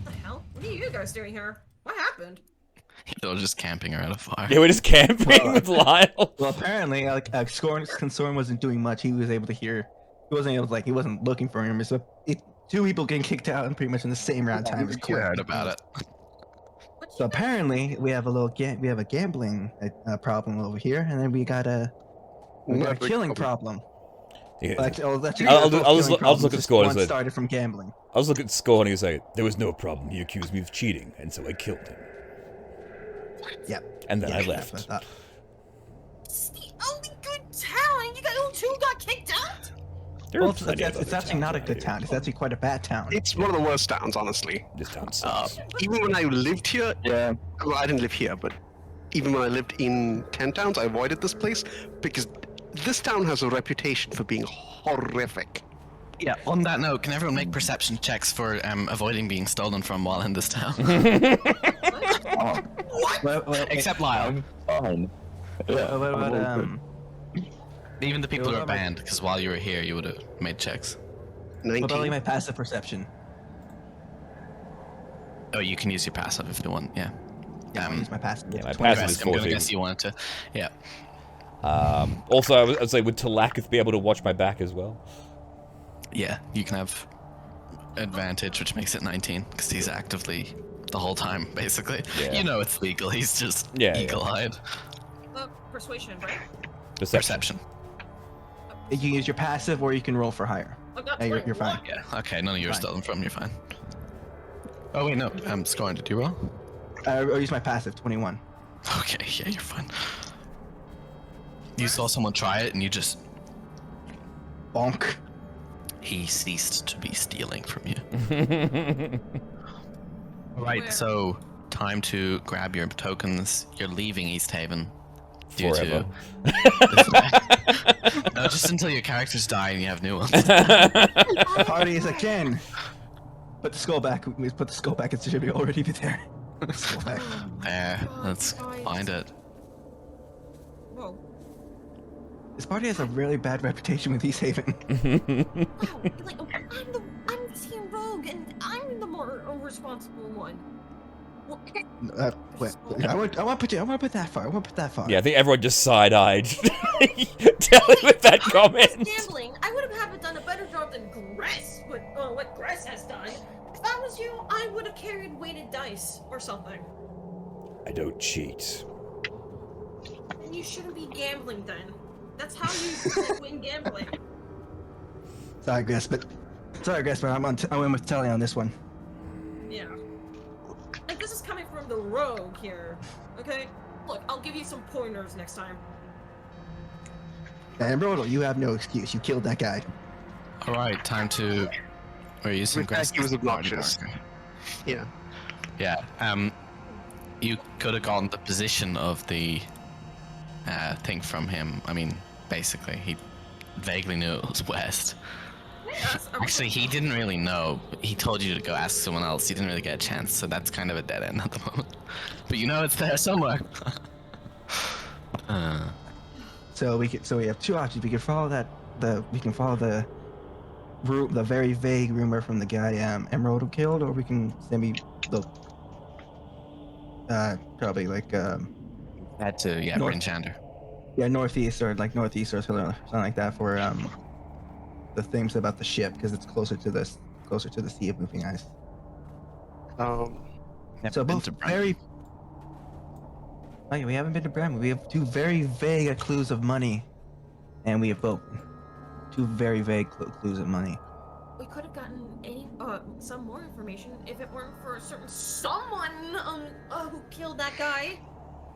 What the hell? What are you guys doing here? What happened? They're just camping around a fire. Yeah, we're just camping with Lyle. Well, apparently, Scorn wasn't doing much. He was able to hear. He wasn't looking for him. So two people getting kicked out and pretty much in the same round time as I Corn. heard about it. What So apparently, we have a gambling problem over here, and then we got a killing problem. Yeah. I'll just look at Scorn and say, started from gambling. I was looking at Scorn and he was like, there was no problem. He accused me of cheating, and so I killed him. Yep. And then I Yeah, left. that's what I thought. It's the only good town, and you guys two got kicked out? There are Well, plenty of it's other actually not a towns good around town. here. It's actually quite a bad town. It's one of the worst towns, honestly. This town sucks. Even when I lived here, Yeah. well, I didn't live here, but even when I lived in 10 towns, I avoided this place because this town has a reputation for being horrific. Yeah, on that note, can everyone make perception checks for avoiding being stolen from while in this town? Oh, Well, Except Lyle. I'm fine. Yeah, what about I'm all good. Even the people who what are about- banned, because while you were here, you would have made checks. 19. what about like my passive perception? Oh, you can use your passive if you want, yeah. Yeah, I'll use my passive. Yeah, my 20. passive is I'm gonna 14. guess you wanted to. Yeah. Also, I would say, would Talakith be able to watch my back as well? Yeah, you can have advantage, which makes it 19, because he's actively the whole time, basically. Yeah. You know it's legal, he's just Yeah, eagle-eyed. Persuasion, right? Perception. You can use your passive, or you can roll for higher. I got Hey, you're fine. Yeah, okay, none of you are Fine. stolen from, you're fine. Oh wait, no, I'm scoring, did you roll? I'll use my passive, 21. Okay, yeah, you're fine. You saw someone try it and you just... Bonk. He ceased to be stealing from you. Yeah. Right, Where? so time to grab your tokens. You're leaving East Haven. Due Forever. to... No, just until your characters die and you have new ones. Party is again. Put the skull back. We put the skull back. It should be already be there. Skull back. There, let's Guys. find it. Whoa. This party has a really bad reputation with East Haven. Wow, like, I'm Team Rogue, and I'm the more irresponsible one. Well, Wait, I want to put that far. I want to put that far. Yeah, I think everyone just side-eyed telling with that comment. Gambling. I would have done a better job than Gress. What Gress has done. If I was you, I would have carried weighted dice or something. I don't cheat. And you shouldn't be gambling then. That's how you win gambling. Sorry, Gress, but I'm with Telly on this one. Yeah. Like, this is coming from the rogue here. Okay? Look, I'll give you some pointers next time. And Rodel, you have no excuse. You killed that guy. Alright, time to... We're using With that, he was obnoxious. Yeah. Yeah, you could have gotten the position of the thing from him. I mean, basically, he vaguely knew it was west. Yes, Actually, he didn't really know. He told you to go ask someone else. You didn't really get a chance, so that's kind of a dead end at the moment. But you know it's there somewhere. So we have two options. We can follow the very vague rumor from the guy Emerald killed, or we can look probably like Had to, yeah, North- Bryn Shander. northeast or something like that for the things about the ship, because it's closer to the Sea of Moving Ice. Never So been both to Bryn. very. Oh yeah, we haven't been to Bremen. We have two very vague clues of money, and we have both two very vague clues of money. we could have gotten some more information if it weren't for a certain someone who killed that guy.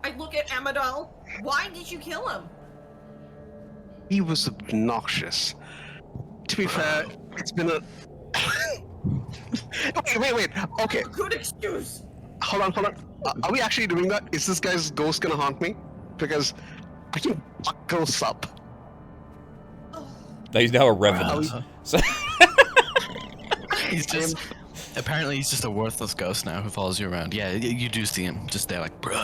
I look at Amadal. Why did you kill him? He was obnoxious. To be fair, it's been a. Wait. Okay, Good excuse. hold on. Are we actually doing that? Is this guy's ghost gonna haunt me? Because I can fuck ghosts up. No, he's now a revenant. So He's just apparently he's just a worthless ghost now who follows you around. Yeah, you do see him just there, like, bro.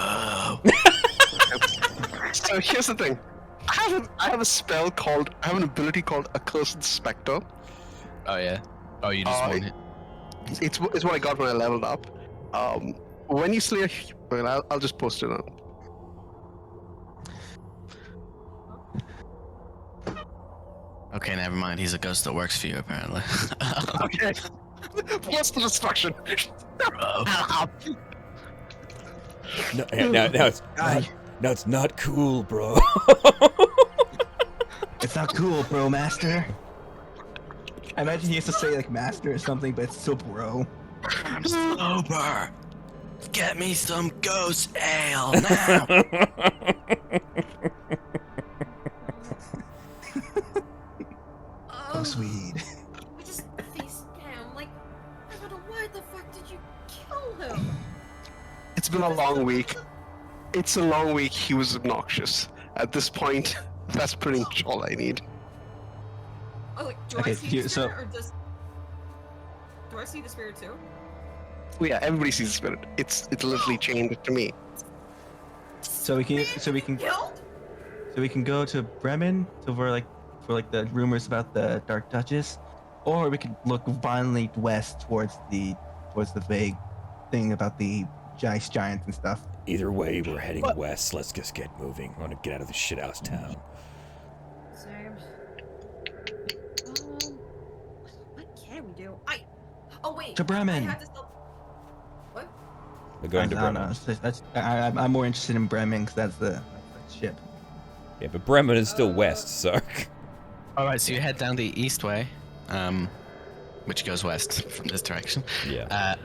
So here's the thing. I have a spell called. I have an ability called Accursed Spectre. Oh yeah. Oh, you just won it. It's what I got when I leveled up. When you slay a. Well, I'll just post it on. Okay, never mind. He's a ghost that works for you, apparently. Okay. Plus the destruction. no, it's not cool, bro. It's not cool, bro, master. I imagine he used to say like master or something, but it's still bro. I'm sober. Get me some ghost ale now. Oh, sweet. I just face down. Like, I don't know why the fuck did you kill him? It's been a long week. It's a long week. He was obnoxious. At this point, that's pretty much all I need. Oh, like, do Okay, I see the spirit or does? Do I see the spirit too? Well, yeah, everybody sees the spirit. It's literally chained to me. So we can go to Bremen for the rumors about the Dark Duchess, or we could look violently west towards the vague thing about the ice giants and stuff. Either way, we're heading west. Let's just get moving. I want to get out of this shithouse town. Same. What can we do? Oh wait. To Bremen. I have to still. What? We're going to Bremen. No, I'm more interested in Bremen because that's the ship. Yeah, but Bremen is still west, so. All right, so you head down the east way, which goes west from this direction. Yeah.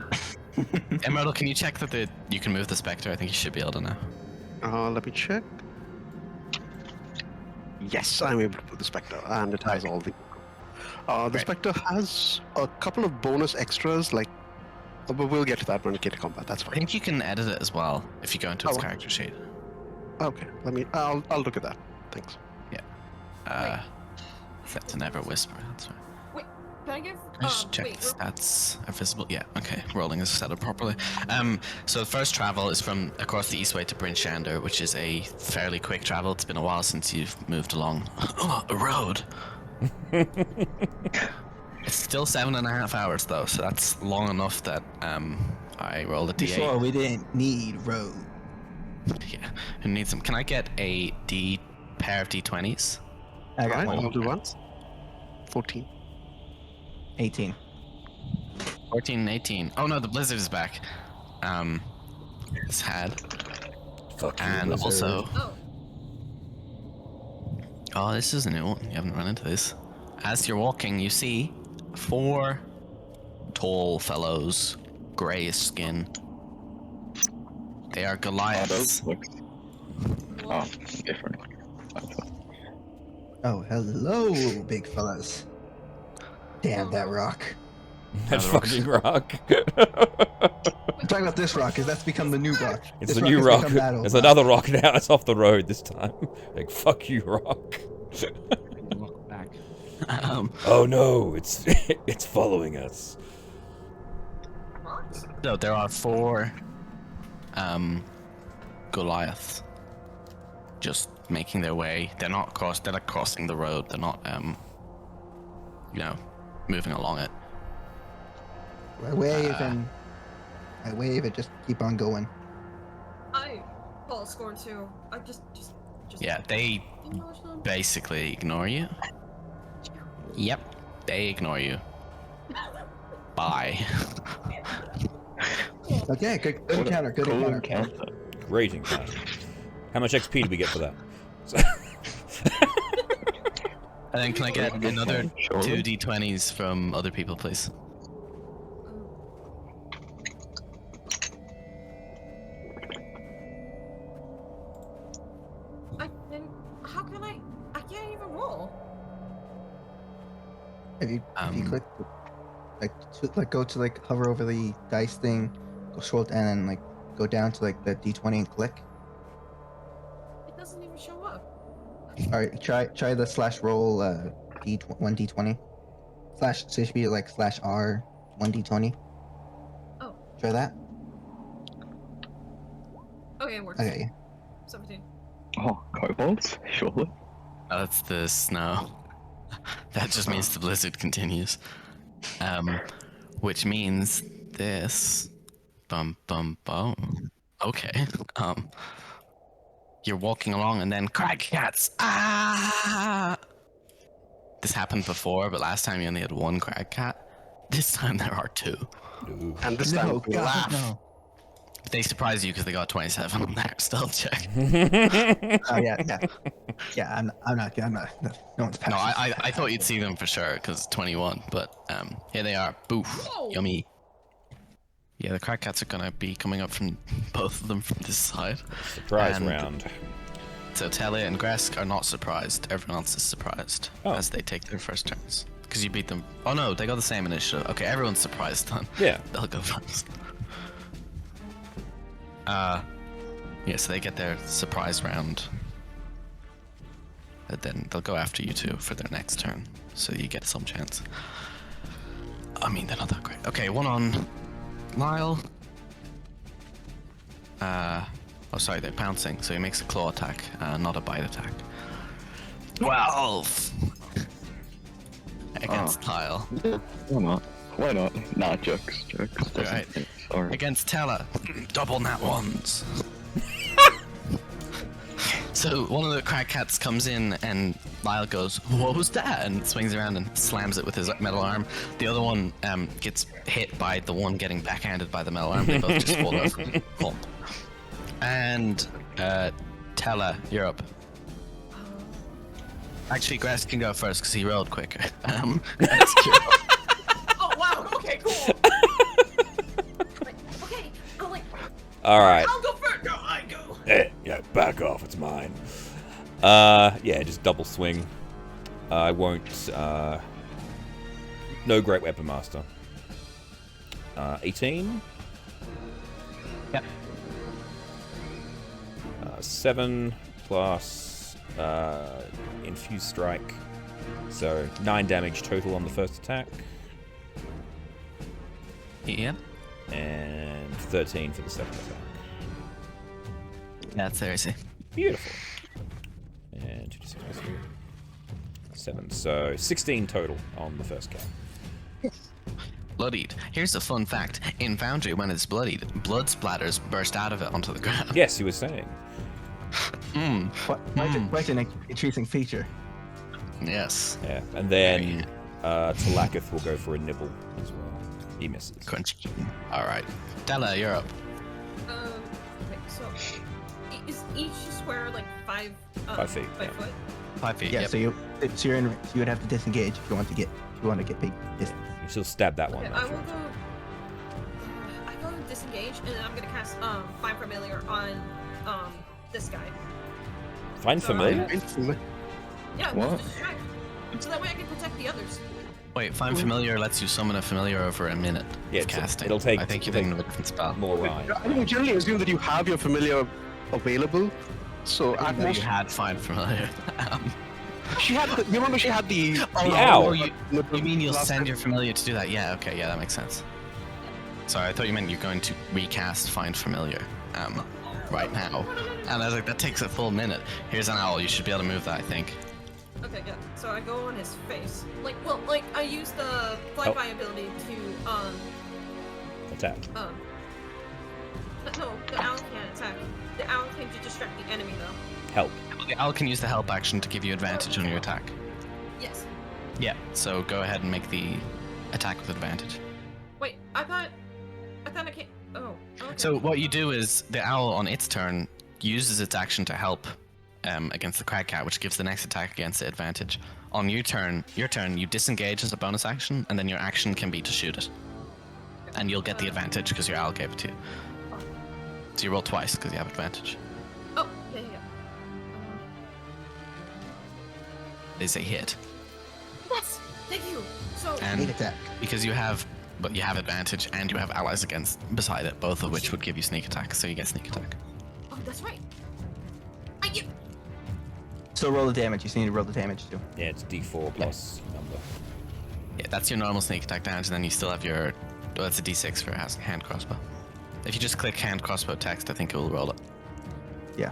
Emerald, can you check that you can move the Spectre? I think you should be able to now. Let me check. Yes, I'm able to put the Spectre, and it has all the. The Great. Spectre has a couple of bonus extras, like. But we'll get to that when we get to combat. That's I fine. think you can edit it as well if you go into its Oh. character sheet. Okay, I'll look at that. Thanks. Set to never whisper. That's right. Wait. Can I give? I just check the stats are visible. Yeah, okay. Rolling is set up properly. So the first travel is from across the eastway to Bryn Shander, which is a fairly quick travel. It's been a while since you've moved along a road. It's still 7.5 hours though, so that's long enough that I rolled a D8. Before we didn't need road. Yeah, who needs them? Can I get a pair of D20s? I got Alright, one. I'll do once. 14. 18. 14 and 18. Oh no, the blizzard is back. It's had. Fuck you, And Blizzard. also, Oh. oh, this is a new one. You haven't run into this. As you're walking, you see 4 tall fellows, greyish skin. They are Goliaths. Different. Oh, hello, big fellas. Damn that rock. That fucking rock. I'm talking about this rock, because that's become the new rock. It's This the new has rock. become that old It's rock. another rock now. It's off the road this time. Like, fuck you, rock. Walk back. Oh no, it's it's following us. So there are 4 Goliaths just making their way. They're not crossing the road. They're not moving along it. I wave and just keep on going. I follow Scorn too. I just. Yeah, they acknowledge them. basically ignore you. Yep, they ignore you. Bye. Okay, good encounter, good Cool encounter. encounter. Great encounter. How much XP did we get for that? And then can I get another Surely. 2 d20s from other people, please? How can I? I can't even roll. If you click go to like hover over the dice thing, go scroll down and like go down to like the d20 and click. It doesn't even show up. All right, try the slash roll d1d20 slash, so it should be like slash r 1d20. Oh. Try that. Okay, it works. Okay. 17. Oh, kobolds? Surely. Oh, that's the snow. That just means the blizzard continues. Which means this. Bum bum bum. Okay. You're walking along and then crag cats. Ah! This happened before, but last time you only had 1 crag cat. This time there are 2. Ooh. And this time No, we God, laugh. no. They surprise you because they got 27 on their stealth check. Oh yeah. I'm not. No one's passing. No, I thought you'd see them for sure because 21, but here they are. Boof. Whoa. Yummy. Yeah, the crag cats are gonna be coming up from both of them from this side. Surprise And round. So Talia and Gresk are not surprised. Everyone else is surprised Oh. as they take their first turns. Because you beat them. Oh no, they got the same initiative. Okay, everyone's surprised then. Yeah. They'll go first. Yeah, so they get their surprise round. And then they'll go after you two for their next turn. So you get some chance. I mean, they're not that great. Okay, one on Lyle. Oh, sorry, they're pouncing, so he makes a claw attack, not a bite attack. 12! Against Lyle. Yeah, why not? Why not? Nah, jokes. Alright. Sorry. Against Tella, double nat ones. So one of the crag cats comes in and Lyle goes, "What was that?" and swings around and slams it with his metal arm. The other one gets hit by the one getting backhanded by the metal arm. They both just fall over. Cool. And Tella, you're up. Actually, Grass can go first because he rolled quicker. Grass, you're up. Oh wow. Okay, cool. Okay. I'm like, Alright. I'll go first. No, I go. Yeah, back off, it's mine. Yeah, just double swing. I won't, no Great Weapon Master. 18? Yep. 7 plus, Infused Strike. So, 9 damage total on the first attack. Yep. And 13 for the second attack. That's very easy. Beautiful. And 2d6 plus 3. 7. So 16 total on the first cat. Bloodied. Here's a fun fact. In Foundry, when it's bloodied, blood splatters burst out of it onto the ground. Yes, he was saying. Quite an intriguing feature. Yes. Yeah. And then Talakith will go for a nibble as well. He misses. Crunchy. Alright. Della, you're up. Okay, so is each square like 5 5 feet, 5 yeah. foot? 5 feet. Yeah. Yep. So you would have to disengage if you want to get big distance. You still stab that one. Okay, that's I will right. go. I go disengage, and then I'm gonna cast Find Familiar on this guy. Find So familiar? Yeah, What? just distract. So that way I can protect the others. Wait, Find Familiar lets you summon a familiar over a minute Yeah, of casting. it'll take- I think you're it'll thinking of a different spell. More Rime. I think generally assume that you have your familiar available. So at No, you most, had Find Familiar. she had. You remember she had the owl. Oh, you mean you'll send your familiar to do that? Yeah, okay, yeah, that makes sense. Sorry, I thought you meant you're going to recast Find Familiar right now. And I was like, that takes a full minute. Here's an owl, you should be able to move that, I think. Okay, yeah. So I go on his face. Like I use the fly by ability to Attack. no, the owl can't attack. The owl can just distract the enemy though. Help. The owl can use the help action to give you advantage on your attack. Yes. Yeah, so go ahead and make the attack with advantage. Wait, I thought I can't. Oh. Okay. So what you do is the owl on its turn uses its action to help against the crag cat, which gives the next attack against it advantage. On your turn, you disengage as a bonus action, and then your action can be to shoot it. And you'll get the advantage because your owl gave it to you. So you roll twice because you have advantage. Oh, yeah. Is a hit. Yes, thank you. So, And Sneak attack. because you have advantage and you have allies against beside it, both of which would give you sneak attack, so you get sneak attack. oh, that's right. I get. So roll the damage. You just need to roll the damage too. Yeah, it's D4 plus number. Yeah, that's your normal sneak attack damage, and then you still have your. Well, that's a D6 for hand crossbow. If you just click hand crossbow text, I think it will roll it. Yeah.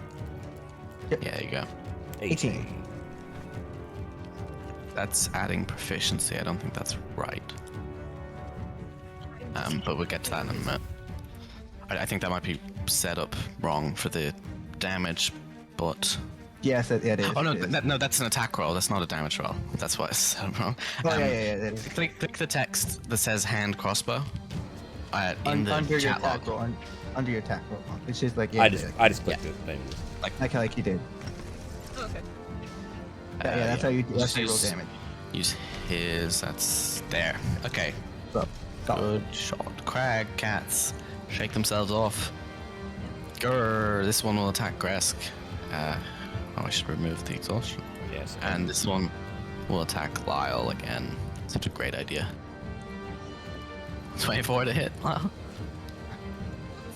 Yeah, there you go. 18. That's adding proficiency. I don't think that's right. But we'll get to that in a minute. I think that might be set up wrong for the damage, but. Yes, it is. Oh no, it is. no, that's an attack roll. That's not a damage roll. That's why it's set up wrong. Oh yeah, that is. Click the text that says hand crossbow. In the Under your chat attack log. roll. Under your attack roll. It's just like I just clicked it. Maybe. like you did. Okay. Yeah, that's how you Just roll use- damage. Use his. That's there. Okay. So, Good shot. Crag cats shake themselves off. Grrr. This one will attack Gresk. I should remove the exhaustion. Yes. And this one will attack Lyle again. Such a great idea. 24 to hit. Wow.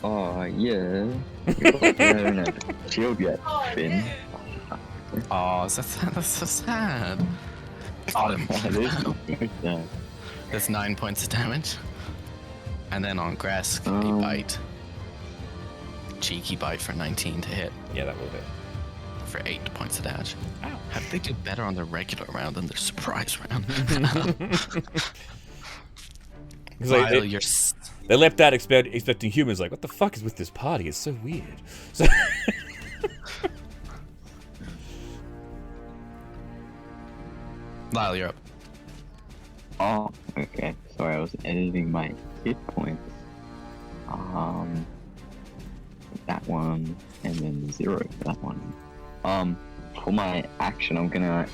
Oh, yeah. You don't have shield yet, Finn. Oh, that's so sad. Got him. That is yeah. That's 9 points of damage. And then on Gresk, a bite. Cheeky bite for 19 to hit Yeah, that will hit. for 8 points of damage. How did they do better on their regular round than their surprise round? Lyle, you're They left out expecting humans like, what the fuck is with this party? It's so weird. So Lyle, you're up. Oh, okay. Sorry, I was editing my hit points. That one, and then 0 for that one. For my action, I'm gonna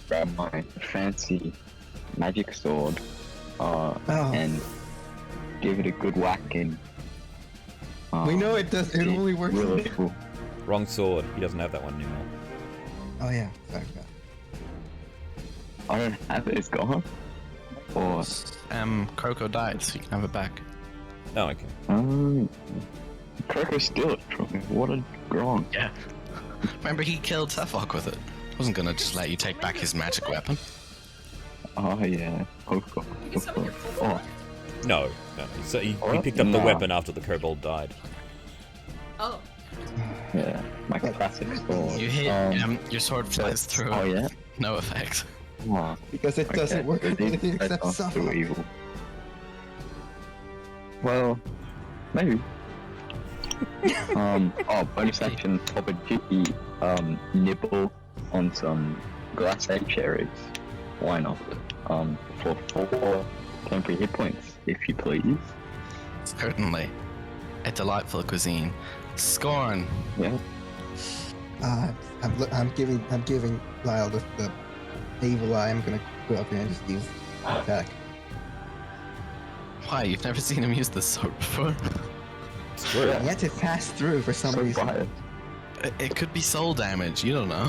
grab my fancy magic sword, and give it a good whacking. we know it does. It only works. Really cool. wrong sword. He doesn't have that one anymore. Oh yeah. Sorry. I don't have it. It's gone. Or Croco died, so you can have it back. Oh, okay. Croco stole it from me. What a gronk. Yeah. Remember, he killed Savoie with it. Wasn't gonna just let you take back his magic weapon. Oh yeah. Coco. You can summon your full Oh. No. So he What? picked up the Nah. weapon after the kobold died. Oh. Yeah. My classic sword. You hit, your sword flies through. Oh yeah. No effect. Oh, Because it doesn't work with anything except That's not too Savoie. evil. Well, maybe. Bonus action, pop a cheeky nibble on some glacé cherries. Why not? For 4 temporary hit points, if you please. Certainly. A delightful cuisine. Scorn. Yeah. I'm giving Lyle the evil eye. I'm gonna go up here and just use attack. Why? You've never seen him use the sword before? It's true. Yeah. Yet it passed through for some So reason. biased. It could be soul damage. You don't know.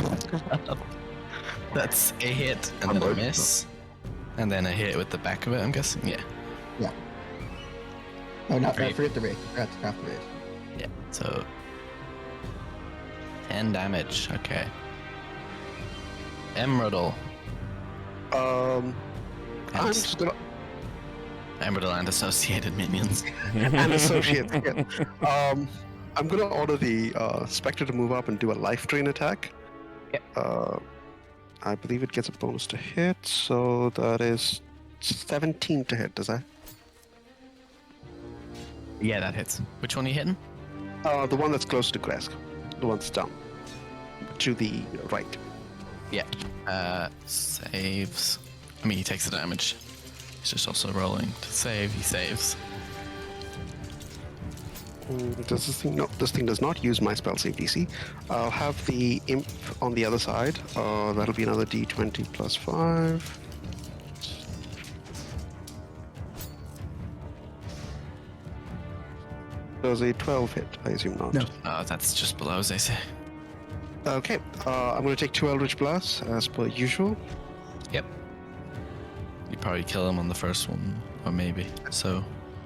That's a hit and then a miss, and then a hit with the back of it. I'm guessing. Yeah. Oh, not Great. forget the rage. Forgot to craft the rage. Yeah. So 10 damage. Okay. Emerald. I'm And just gonna Emerald and associated minions. and associate. Yeah. I'm gonna order the Spectre to move up and do a life drain attack. I believe it gets a bonus to hit, so that is 17 to hit. Does that? Yeah, that hits. Which one are you hitting? The one that's close to Gresk. The one that's down. To the right. Yeah. Saves. I mean, he takes the damage. He's just also rolling to save. He saves. Does this thing? No, this thing does not use my spell save DC. I'll have the imp on the other side. That'll be another D20 plus 5. Does a 12 hit? I assume not. No. That's just below, as they say. Okay, I'm going to take 2 Eldritch Blasts as per usual. Yep. You probably kill him on the first one, or maybe. So,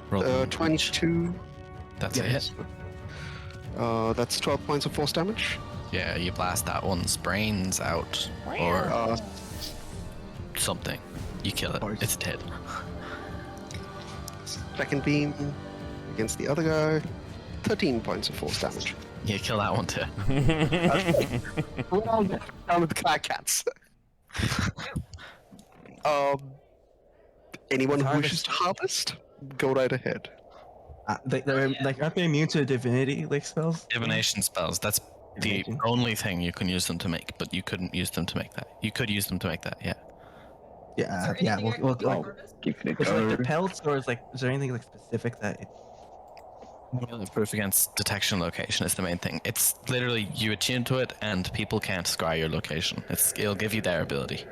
roll. 22. That's a Yes. hit. That's 12 points of force damage. Yeah, you blast that one's brains out, or Uh, something. You kill it. It's dead. second beam against the other guy. 13 points of force damage. You kill that one too. Well, down with the cats. Anyone who wishes to harvest, go right ahead. They're like, aren't they immune to divinity like spells? Divination spells. That's the Divination. only thing you can use them to make, but you couldn't use them to make that. You could use them to make that, yeah. Yeah, yeah. Well, like, Give it a is it like go. the pelts, or is there anything like specific that? The proof against detection location is the main thing. It's literally you attune to it, and people can't scry your location. It'll give you their ability.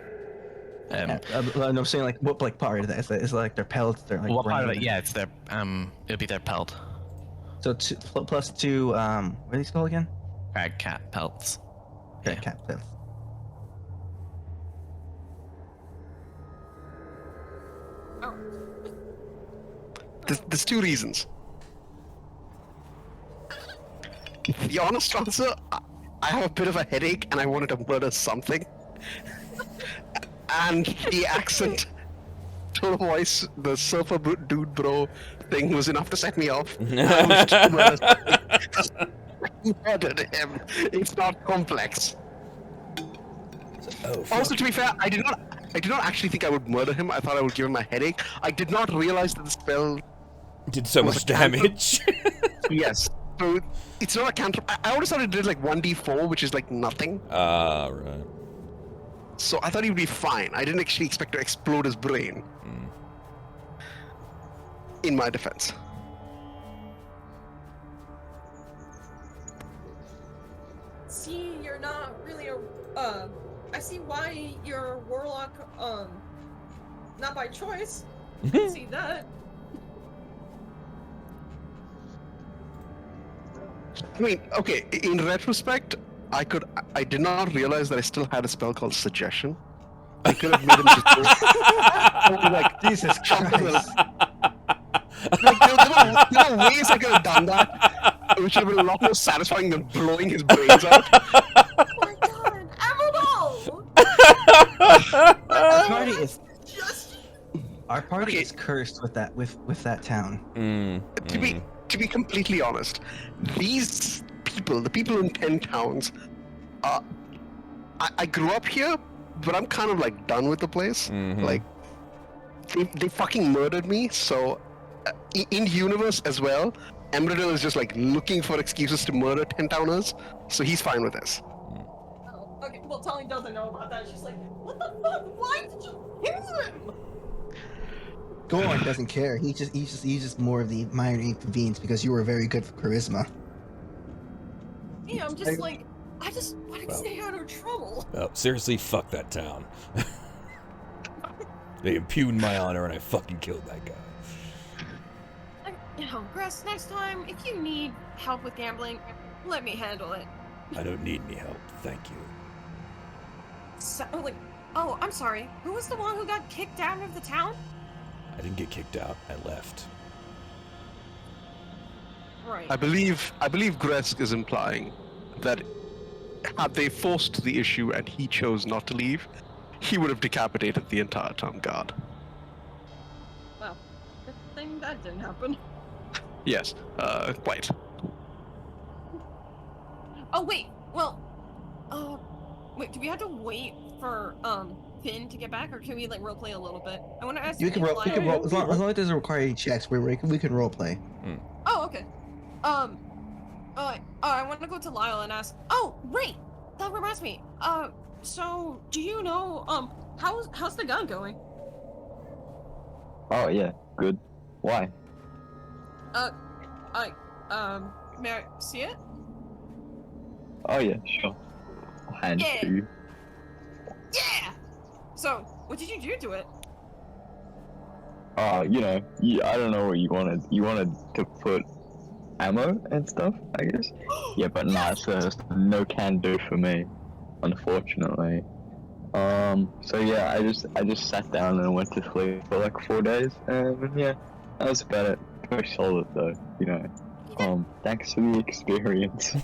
I'm saying like what like part of that is it like their pelts? They're like What part of it? branded? Yeah, it's their it'll be their pelt. So plus 2. What are these called again? Crag cat pelts. Okay, Yeah. cat pelts. Oh. There's 2 reasons. The honest answer, I have a bit of a headache and I wanted to murder something. And the accent, tone of voice, the surfer dude bro thing was enough to set me off. I was just murdered him. It's not complex. Oh, Also, to be fair, I did not actually think I would murder him. I thought I would give him a headache. I did not realize that the spell. did so was much a cantrip. damage. Yes. So it's not a cantrip. I always thought it did like 1d4, which is like nothing. Right. So I thought he would be fine. I didn't actually expect to explode his brain. In my defense. See, you're not really a. I see why you're a warlock. Not by choice. I see that. I mean, okay, in retrospect, I did not realize that I still had a spell called Suggestion. I could have made him just go, like, Jesus Christ! like, there were ways I could have done that, which would have been a lot more satisfying than blowing his brains out. Oh my god, Our party is just our party Okay. is cursed with that town. To be completely honest, these people, the people in 10 towns, I grew up here, but I'm kind of like done with the place. Like, they fucking murdered me, so in universe as well, Emredil is just like looking for excuses to murder 10 towners, so he's fine with this. Oh, okay, well, Tolly doesn't know about that. She's like, what the fuck? Why did you kill him? Gorn doesn't care. He's just more of the minor inconvenience because you were very good for charisma. Yeah, I'm just like, I just want to stay out of trouble. Oh, seriously, fuck that town. They impugned my honor and I fucking killed that guy. You know, Grass, next time, if you need help with gambling, let me handle it. I don't need any help, thank you. So, like, oh, I'm sorry. Who was the one who got kicked out of the town? I didn't get kicked out, I left. Right. I believe Gresk is implying that had they forced the issue and he chose not to leave, he would have decapitated the entire town guard. Well, good thing that didn't happen. Yes, quite. Oh, wait. Well, wait, do we have to wait for, Finn to get back, or can we, like, roleplay a little bit? I want to ask We can roll. As long as it doesn't require any checks, we can roleplay. Oh, okay. I want to go to Lyle and ask. Oh, wait, that reminds me. So do you know, how's the gun going? Oh yeah, good. Why? May I see it? Oh yeah, sure. I'll hand it to you. Yeah! So, what did you do to it? You know, I don't know what you wanted. You wanted to put ammo and stuff, I guess? Yeah, but nah, it's no can do for me, unfortunately. So yeah, I just sat down and went to sleep for like 4 days, and yeah, that was about it. Very solid though, you know. Thanks for the experience.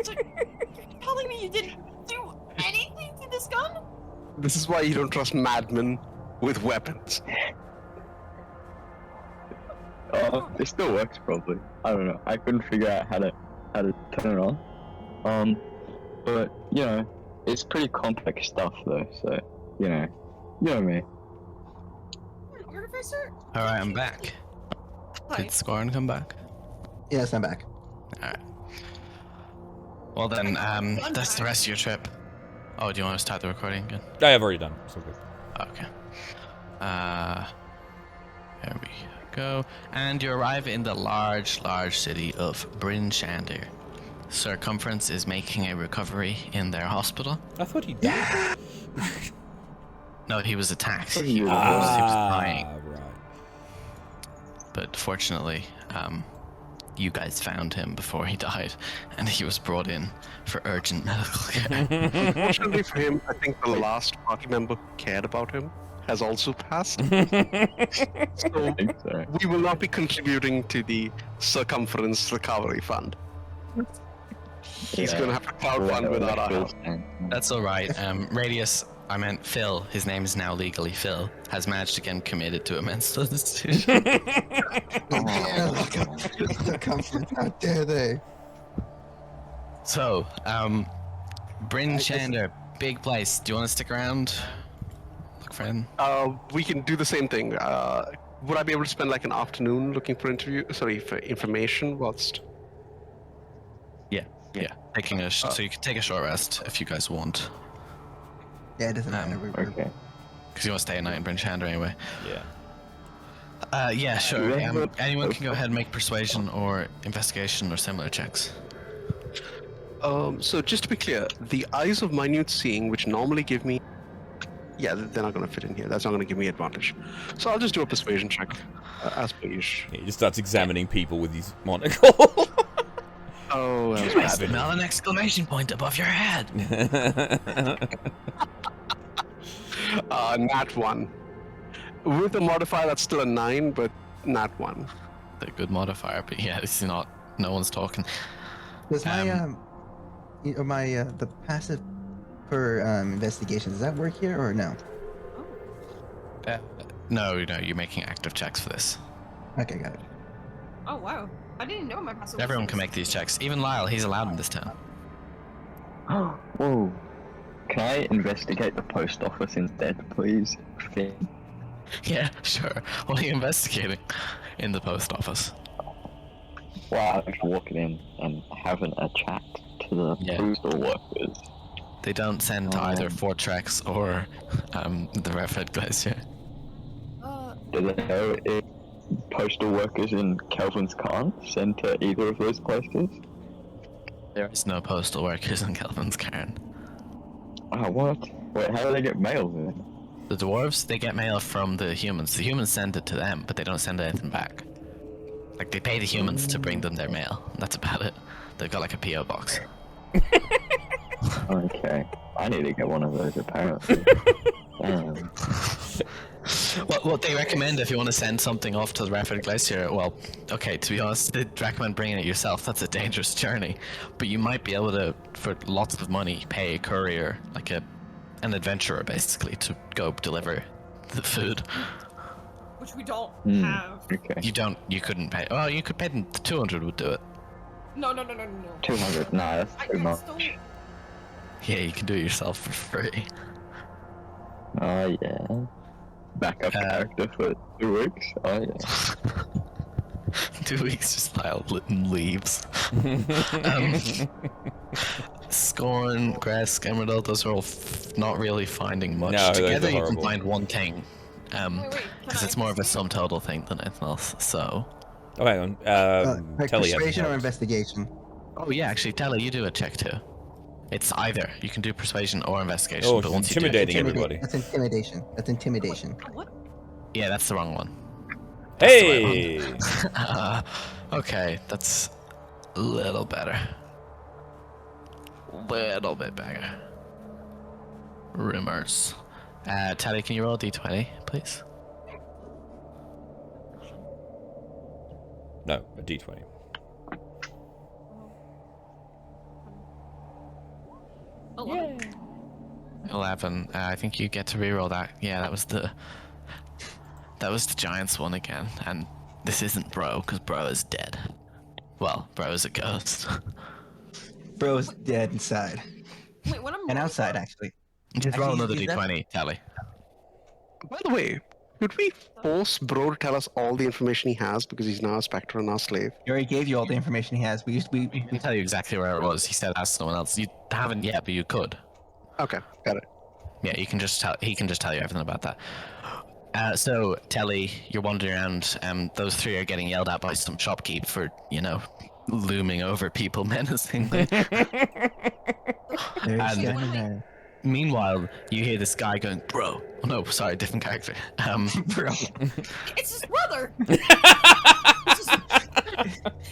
So, you're telling me you didn't do anything to this gun? This is why you don't trust madmen with weapons. It still works probably. I don't know. I couldn't figure out how to turn it on. But you know, it's pretty complex stuff though. So you know me. Artificer? Alright, I'm back. Hi. Did Scorn come back? Yes, I'm back. Alright. Well then, that's the rest of your trip. Oh, do you want to start the recording again? I have already done. So good. Okay. There we go. And you arrive in the large city of Bryn Shander. Circumference is making a recovery in their hospital. I thought he died. No, he was attacked. He He was dying. Right. But fortunately, you guys found him before he died, and he was brought in for urgent medical care. Fortunately for him, I think the last party member who cared about him has also passed. So I think so. we will not be contributing to the Circumference Recovery Fund. He's Yeah. going to have to crowdfund without our help. That's alright. Phil, his name is now legally Phil, has managed to get committed to a mental institution. Circumference, how dare they? So, Bryn Shander, big place. Do you want to stick around? Look, friend. We can do the same thing. Would I be able to spend like an afternoon looking for for information whilst... Yeah, taking so you can take a short rest if you guys want. Yeah, it doesn't matter. Okay. Because you want to stay a night in Bryn Shander anyway. Yeah. Yeah, sure. Yeah. Anyone can go ahead and make persuasion or investigation or similar checks. So just to be clear, the Eyes of Minute Seeing, which normally give me... Yeah, they're not going to fit in here. That's not going to give me advantage. So I'll just do a persuasion check, as per usual. He just starts examining people with his monocle. Oh, I smell an exclamation point above your head. Nat 1. With the modifier, that's still a 9, but Nat 1. The good modifier, but yeah, it's not. No one's talking. Does my the passive for investigation, does that work here or no? No, you're making active checks for this. Okay, got it. Oh wow. I didn't know my passive. Everyone can make these checks. Even Lyle, he's allowed in this town. Whoa. Can I investigate the post office instead, please? Yeah, sure. What are you investigating in the post office? Well, I'm just walking in and having a chat to the postal workers. They don't send to either Fortrex or the Red Glacier. Do they know if postal workers in Kelvin's Cairn send to either of those places? There is no postal workers in Kelvin's Cairn. Oh, what? Wait, how do they get mail then? The dwarves, they get mail from the humans. The humans send it to them, but they don't send anything back. Like, they pay the humans to bring them their mail. That's about it. They've got like a P.O. box. Okay. I need to get one of those, apparently. Damn. What they recommend if you want to send something off to the Red Glacier, well, okay, to be honest, they'd recommend bringing it yourself. That's a dangerous journey. But you might be able to, for lots of money, pay a courier, like an adventurer, basically, to go deliver the food. Which we don't have. Okay. You couldn't pay. Well, you could pay them. 200 would do it. No. 200. Nah, that's too much. Yeah, you can do it yourself for free. Oh, yeah. Backup character for 2 weeks? Oh, yeah. 2 weeks, just Lyle leaves. Scorn, Gresk, Emerald, those are all not really finding much. No, those Together are you can horrible. find one thing. Wait, Because it's more of a sum total thing than anything else, so... Oh, hang on. Like Telly hasn't persuasion or helped. investigation? Oh yeah, actually, Tella, you do a check too. It's either you can do persuasion or investigation. Oh, but she's once you do it, intimidating everybody. That's intimidation. That's intimidation. What? yeah, that's the wrong one. Hey! Okay, that's a little better. Little bit better. Rumors. Tally, can you roll a d20, please? No, a d20. Oh, 11. I think you get to reroll that. Yeah, that was the Giants one again. And this isn't Bro, because Bro is dead. Well, Bro is a ghost. Bro's dead inside. Wait, what am I? And outside, actually. Just roll another he's dead. d20, Tally. By the way, could we force Bro to tell us all the information he has because he's now a Spectre and our slave? He already gave you all the information he has. I can tell you exactly where it was. He said ask someone else. You haven't yet, but you could. Okay, got it. Yeah, you can just tell. He can just tell you everything about that. So, Telly, you're wandering around. Those three are getting yelled at by some shopkeep for, looming over people menacingly. There's And- standing there. Meanwhile, you hear this guy going, "Bro." Oh, no, sorry, different character. Bro. It's his brother.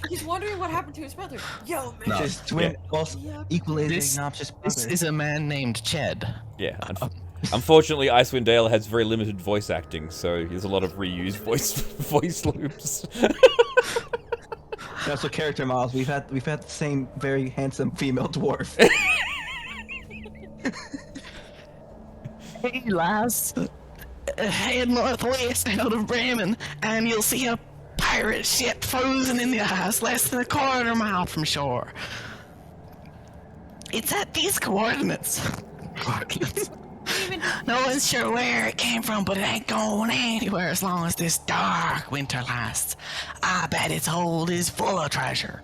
He's wondering what happened to his brother. Yo, man. No. Just twin, also Yeah. equally This- obnoxious This brother. is a man named Ched. Yeah. Unfortunately, Icewind Dale has very limited voice acting, so there's a lot of reused voice loops. Also, character models. We've had the same very handsome female dwarf. Hey, lass. Head northwest out of Bremen, and you'll see a pirate ship frozen in the ice less than a quarter mile from shore. It's at these coordinates. No one's sure where it came from, but it ain't going anywhere as long as this dark winter lasts. I bet its hold is full of treasure.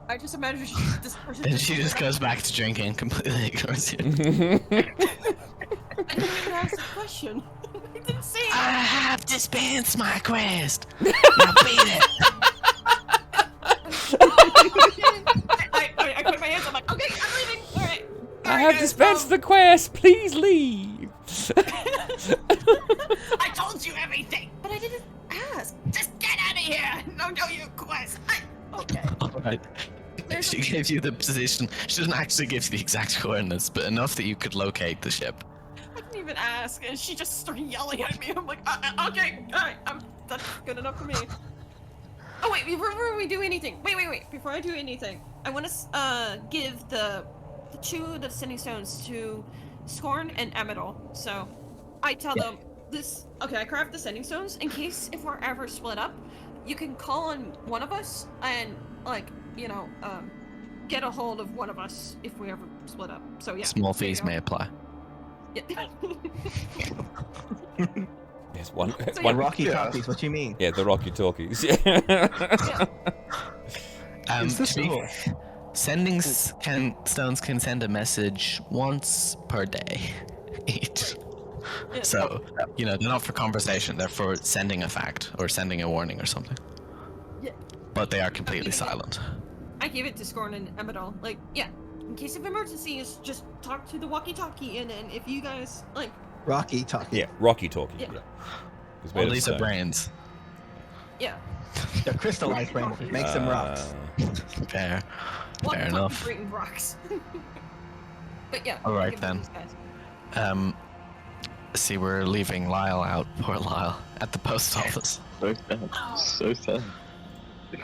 I just imagine this person. And she just goes back to drinking, completely ignores you. I didn't even ask the question. I didn't say it. I have dispensed my quest. Now beat it. I put my hands. I'm like, okay, I'm leaving. All right. I have dispensed the quest. Please leave. I told you everything, but I didn't ask. Just get out of here. No, you quest. Okay. Alright. She gave you the position. She doesn't actually give you the exact coordinates, but enough that you could locate the ship. I didn't even ask, and she just started yelling at me. I'm like, okay, all right, that's good enough for me. Oh wait, before we do anything, wait. Before I do anything, I want to give the two of the sending stones to Scorn and Emidal. So I tell them this. Okay, I craft the sending stones in case if we're ever split up. You can call on one of us and get a hold of one of us if we ever split up. So yeah. Small there you fees go. may apply. Yeah. Yes, one. So one. yeah. Rocky talkies. What you mean? Yeah, the Rocky Talkies. Yeah. Is this to be- cool? stones can send a message once per day each. Yeah. So, they're not for conversation, they're for sending a fact or sending a warning or something. Yeah. But they are completely Okay, yeah. silent. I gave it to Scorn and Emidal. Like, yeah, in case of emergencies, just talk to the walkie-talkie, and then if you guys Rocky talkie. Yeah, Rocky Talkie. Yeah. Yeah. It's made Well, of these are stone. brains. yeah, They're crystallized brains. It makes them rocks. Fair. walkie-talkie enough. brain rocks. But yeah. All I'll right, give it to then. these guys. See, we're leaving Lyle out. Poor Lyle. At the post office. So sad. So sad.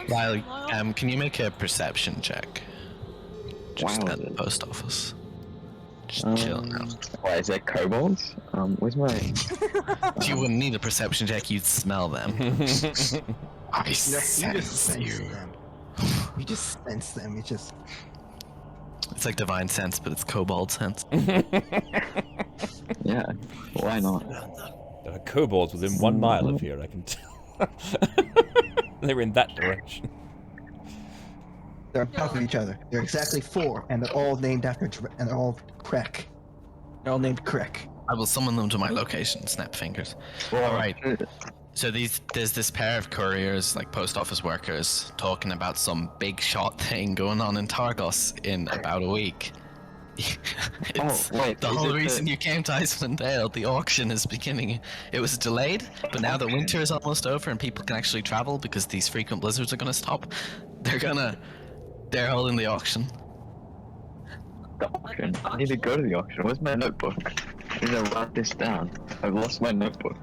Lyle, can you make a perception check? Just Wow. at the post office. Just chilling out. Why is there kobolds? Where's my? You wouldn't need a perception check, you'd smell them. I You just sense sense you. them. You just sense them. You just. It's like divine sense, but it's kobold sense. Yeah. Why not? There are kobolds within 1 mile of here, I can tell. They're in that direction. They're on top of each other. They're exactly 4, and they're all named after. And they're all Krek. They're all named Krek. I will summon them to my location, snap fingers. Alright. So there's this pair of couriers, like post office workers, talking about some big shot thing going on in Targos in about a week. It's wait, the is whole it reason you came to Icewind Dale. The auction is beginning. It was delayed, but now that winter is almost over and people can actually travel because these frequent blizzards are going to stop, they're holding the auction. The auction? I need to go to the auction. Where's my notebook? I need to write this down. I've lost my notebook.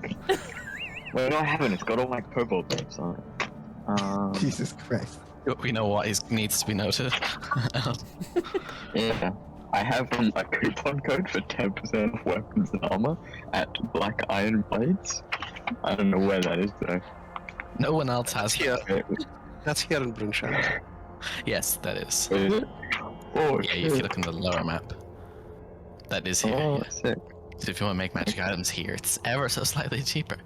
Where do I have it? It's got all my kobold names on it. Jesus Christ. We know what needs to be noted. Yeah. I have a coupon code for 10% off weapons and armor at Black Iron Blades. I don't know where that is though. No one else has Here. Okay. That's here in Brunshire. Yes, that is. Is it? Oh, Yeah, if you shit. look in the lower map. That is here. Oh, Yeah. sick. So if you want to make magic items here, it's ever so slightly cheaper.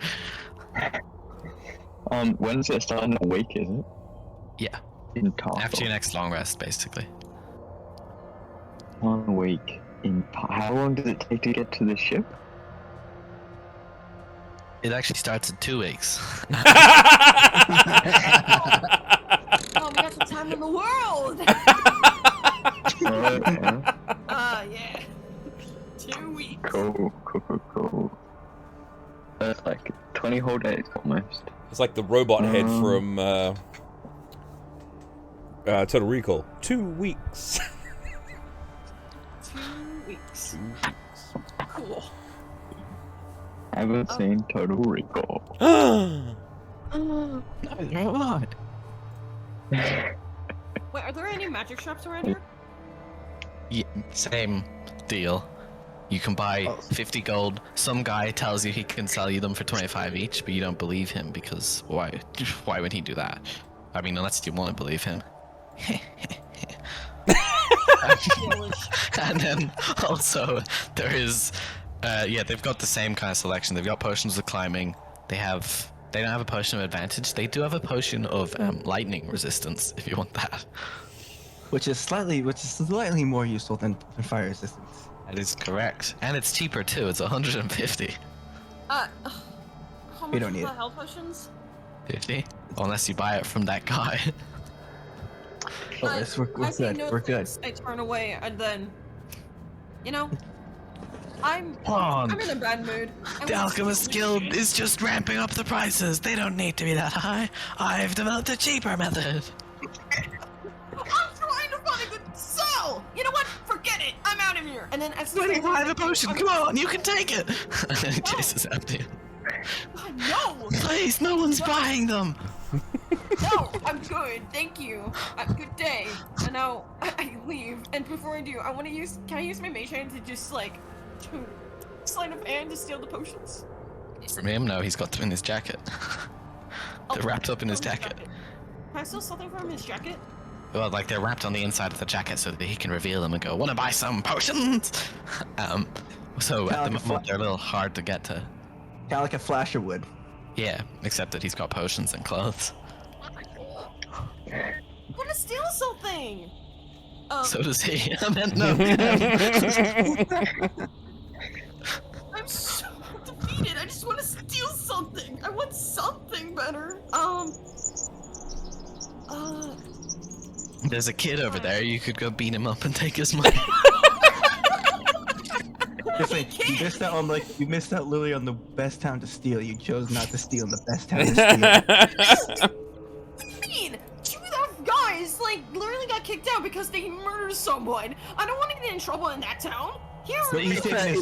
When does it start in a week, is it? Yeah, In Tarkov. after your next long rest, basically. 1 week. How long does it take to get to the ship? It actually starts in 2 weeks. Oh, we got the time in the world! Yeah. 2 weeks. Cool. That's like 20 whole days almost. It's like the robot head from Total Recall. 2 weeks. 2 weeks. Cool. Haven't seen Total Recall. No, you're not. Wait, are there any magic shops around here? Yeah, same deal. You can buy 50 gold. Some guy tells you he can sell you them for 25 each, but you don't believe him because why? Why would he do that? I mean, unless you want to believe him. And then also there is, they've got the same kind of selection. They've got potions of climbing. They don't have a potion of advantage. They do have a potion of lightning resistance if you want that. Which is slightly more useful than fire resistance. That is correct, and it's cheaper too. It's 150. How much don't is need the it. health potions? 50, unless you buy it from that guy. Oh, yes, we're I say good. no We're good. thanks. I turn away, and then, you know, I'm On. in a bad mood. The Alchemist Guild is just ramping up the prices. They don't need to be that high. I've developed a cheaper method. I'm trying to find a good sell. You know what? Forget it. I'm out of here. And then as Let me buy the potion. Come on, you can take it. And then he chases after you. No, Please, no one's buying them. no, I'm good. Thank you. Good day. And now I leave. And before I do, can I use my mage hand to just like to sleight of hand to steal the potions? From him, no, he's got them in his jacket. They're wrapped up in his jacket. Can I steal something from his jacket? Well, like they're wrapped on the inside of the jacket so that he can reveal them and go, "Want to buy some potions?" So at the moment they're a little hard to get to. Kind of like a flasher would. Yeah, except that he's got potions and clothes. I want to steal something. So does he. I meant no. I'm so defeated. I just want to steal something. I want something better. There's a kid over there. You could go beat him up and take his money. Listen, you missed out literally on the best town to steal. You chose not to steal in the best town to steal. What do you mean? 2 guys like literally got kicked out because they murdered someone. I don't want to get in trouble in that town. Here, But you said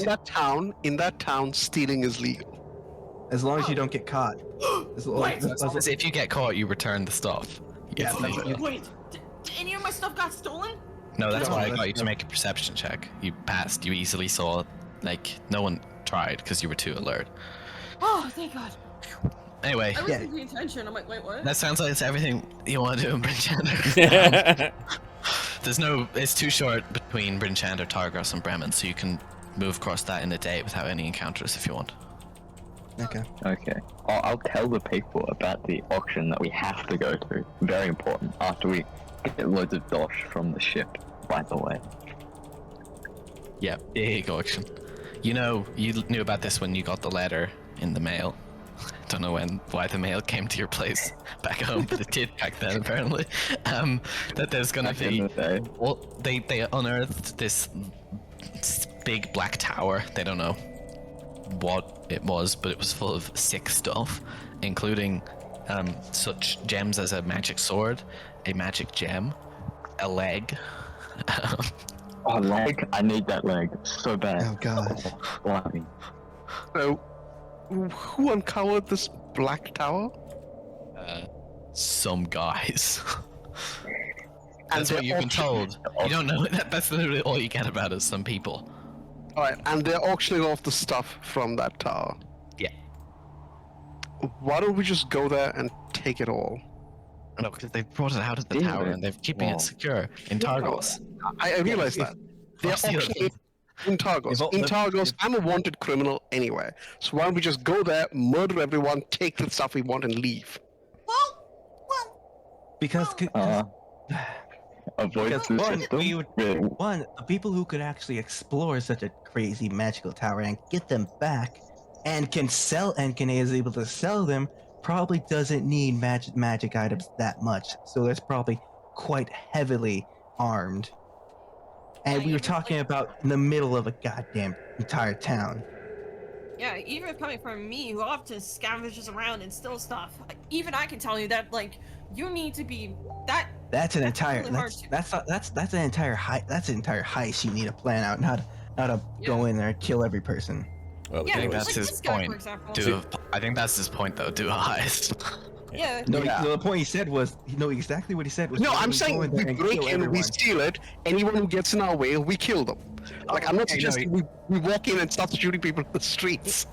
In that town, stealing is legal. as long as you don't get caught. As if you get caught, you return the stuff. Yeah, It's that's legal. Wait, did any of my stuff got stolen? No, that's No, why I that's- got you to make a perception check. You passed. You easily saw. Like no one tried because you were too alert. Oh, thank God. Anyway, I wasn't paying attention. I'm like, wait, what? that sounds like it's everything you want to do in Brinchander. It's too short between Brinchander, Targos, and Bremen, so you can move across that in a day without any encounters if you want. Okay. Okay. I'll tell the people about the auction that we have to go to. Very important. After we get loads of dosh from the ship, by the way. Yeah, big auction. You know, you knew about this when you got the letter in the mail. Don't know why the mail came to your place back home, but it did back then apparently. That there's gonna Back in be. the day. Well, they unearthed this big black tower. They don't know what it was, but it was full of sick stuff, including such gems as a magic sword, a magic gem, a leg. Oh, leg! I need that leg so bad. Oh god. Oh, blimey. So, who uncovered this black tower? Some guys. That's And what they're you've been auctioning- told. You don't know that. That's literally all you get about it. Some people. Alright, and they're auctioning off the stuff from that tower. Yeah. Why don't we just go there and take it all? No, because they brought it out of the Steal tower it. and they're keeping Wow. it secure in Targos. I realize that. They're Steal it. auctioning in Targos. They've all- In they've- Targos, I'm a wanted criminal anyway. So why don't we just go there, murder everyone, take the stuff we want, and leave? Well, Because Avoid Because the one, system. we would- Yeah. one, the people who could actually explore such a crazy magical tower and get them back, and can sell and is able to sell them, probably doesn't need magic items that much. So it's probably quite heavily armed. And we were talking about in the middle of a goddamn entire town. yeah, even coming from me, who often scavenges around and steals stuff, even I can tell you that, like, you need to be that. That's an That's entire really hard that's an entire heist you need to plan out, not to go in there and kill every person. Well, Yeah, I think anyways. that's like his this guy, for point. example. I think that's his point, though. Do a heist. Yeah. No, Yeah. the point he said was, exactly what he said was. No, that I'm we saying go in we there and break kill in, we everyone. steal it. Anyone who gets in our way, we kill them. Like, I'm not okay, no, suggesting we walk in and start shooting people in the streets.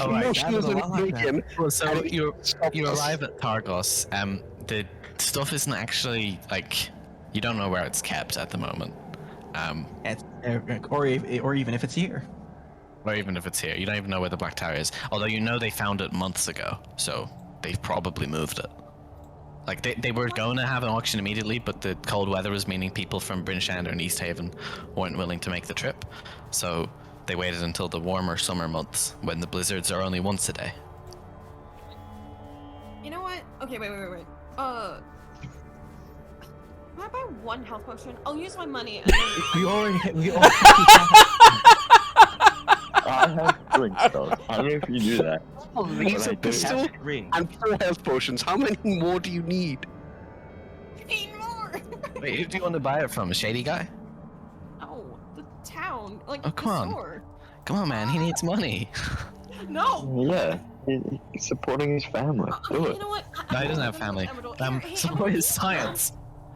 All right, Emotionalism that was a lot like break in. Well, so and you stop us. arrive at Targos. The stuff isn't actually like you don't know where it's kept at the moment. Or even if it's here. Or even if it's here, you don't even know where the Black Tower is. Although you know they found it months ago, so they've probably moved it. Like they were going to have an auction immediately, but the cold weather was meaning people from Bryn Shander and East Haven weren't willing to make the trip, so they waited until the warmer summer months when the blizzards are only once a day. You know what? Okay, wait. Can I buy one health potion? I'll use my money. And then... We already I have drinks though. I don't know if you knew that. Laser pistol ring. and 4 health potions. How many more do you need? 15 more! Wait, who do you want to buy it from? A shady guy? Oh, the town. Like, Oh, come the on. store. Come on, man, he needs money. No! Yeah, he's supporting his family. Do Okay, it. you know what? No, he doesn't have family. Hey, Support his science.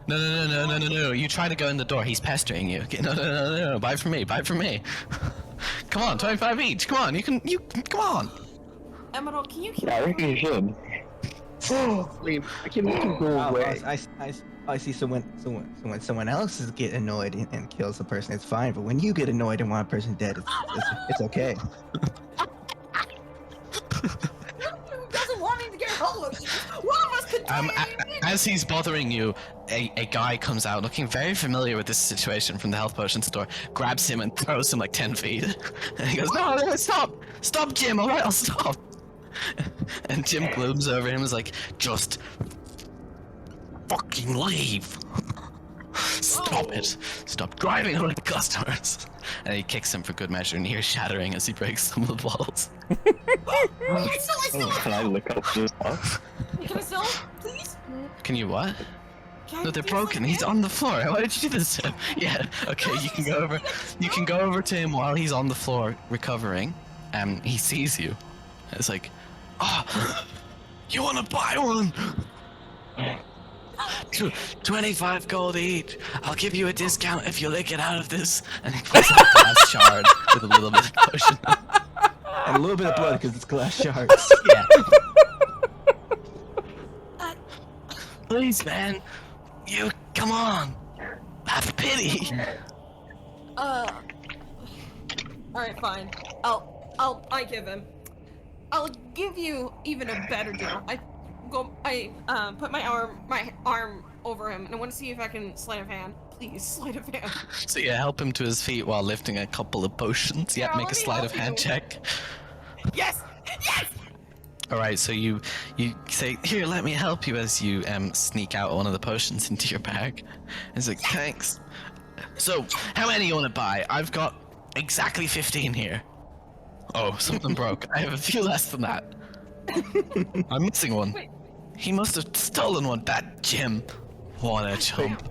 No. You try to go in the door. He's pestering you. Okay, no. Buy from me. Come on, 25 each. Come on, come on. Emerald, can you keep Yeah, I reckon you should. I mean, I can make him go away. I see. So when someone else is get annoyed and kills the person, it's fine. But when you get annoyed and want a person dead, it's okay. Who doesn't want me to get a hold of you? One of us could die. As he's bothering you, a guy comes out looking very familiar with this situation from the health potion store, grabs him and throws him like 10 feet. And he goes, no, stop, Jim, all right, I'll stop. And Jim glooms over him and is like, just fucking leave. Stop it. Stop driving away the customers. And he kicks him for good measure, and ears shattering as he breaks some of the bottles. I still. Can I look up this stuff? Can I still? Please? Can you what? Can I No, they're please, broken. like, He's on the floor. Why did you do this to him? Yeah. Okay, you can go over. You can go over to him while he's on the floor recovering. He sees you. It's like, you want to buy one? 25 gold each. I'll give you a discount if you lick it out of this. And he pulls out a glass shard with a little bit of potion. And a little bit of blood because it's glass shards. Yeah. Please, man. You come on. Have pity. Alright, fine. I give him. I'll give you even a better deal. I put my arm over him, and I want to see if I can sleight of hand. Please, sleight of hand. So you help him to his feet while lifting a couple of potions. Yeah, Yeah, make let a me sleight of help hand you. check. Yes! Yes! All right, so you say, "Here, let me help you," as you sneak out one of the potions into your bag. He's like, "Thanks." So, how many you want to buy? I've got exactly 15 here. Oh, something broke. I have a few less than that. I'm missing one. Wait. He must have stolen one. That Jim. What a chump.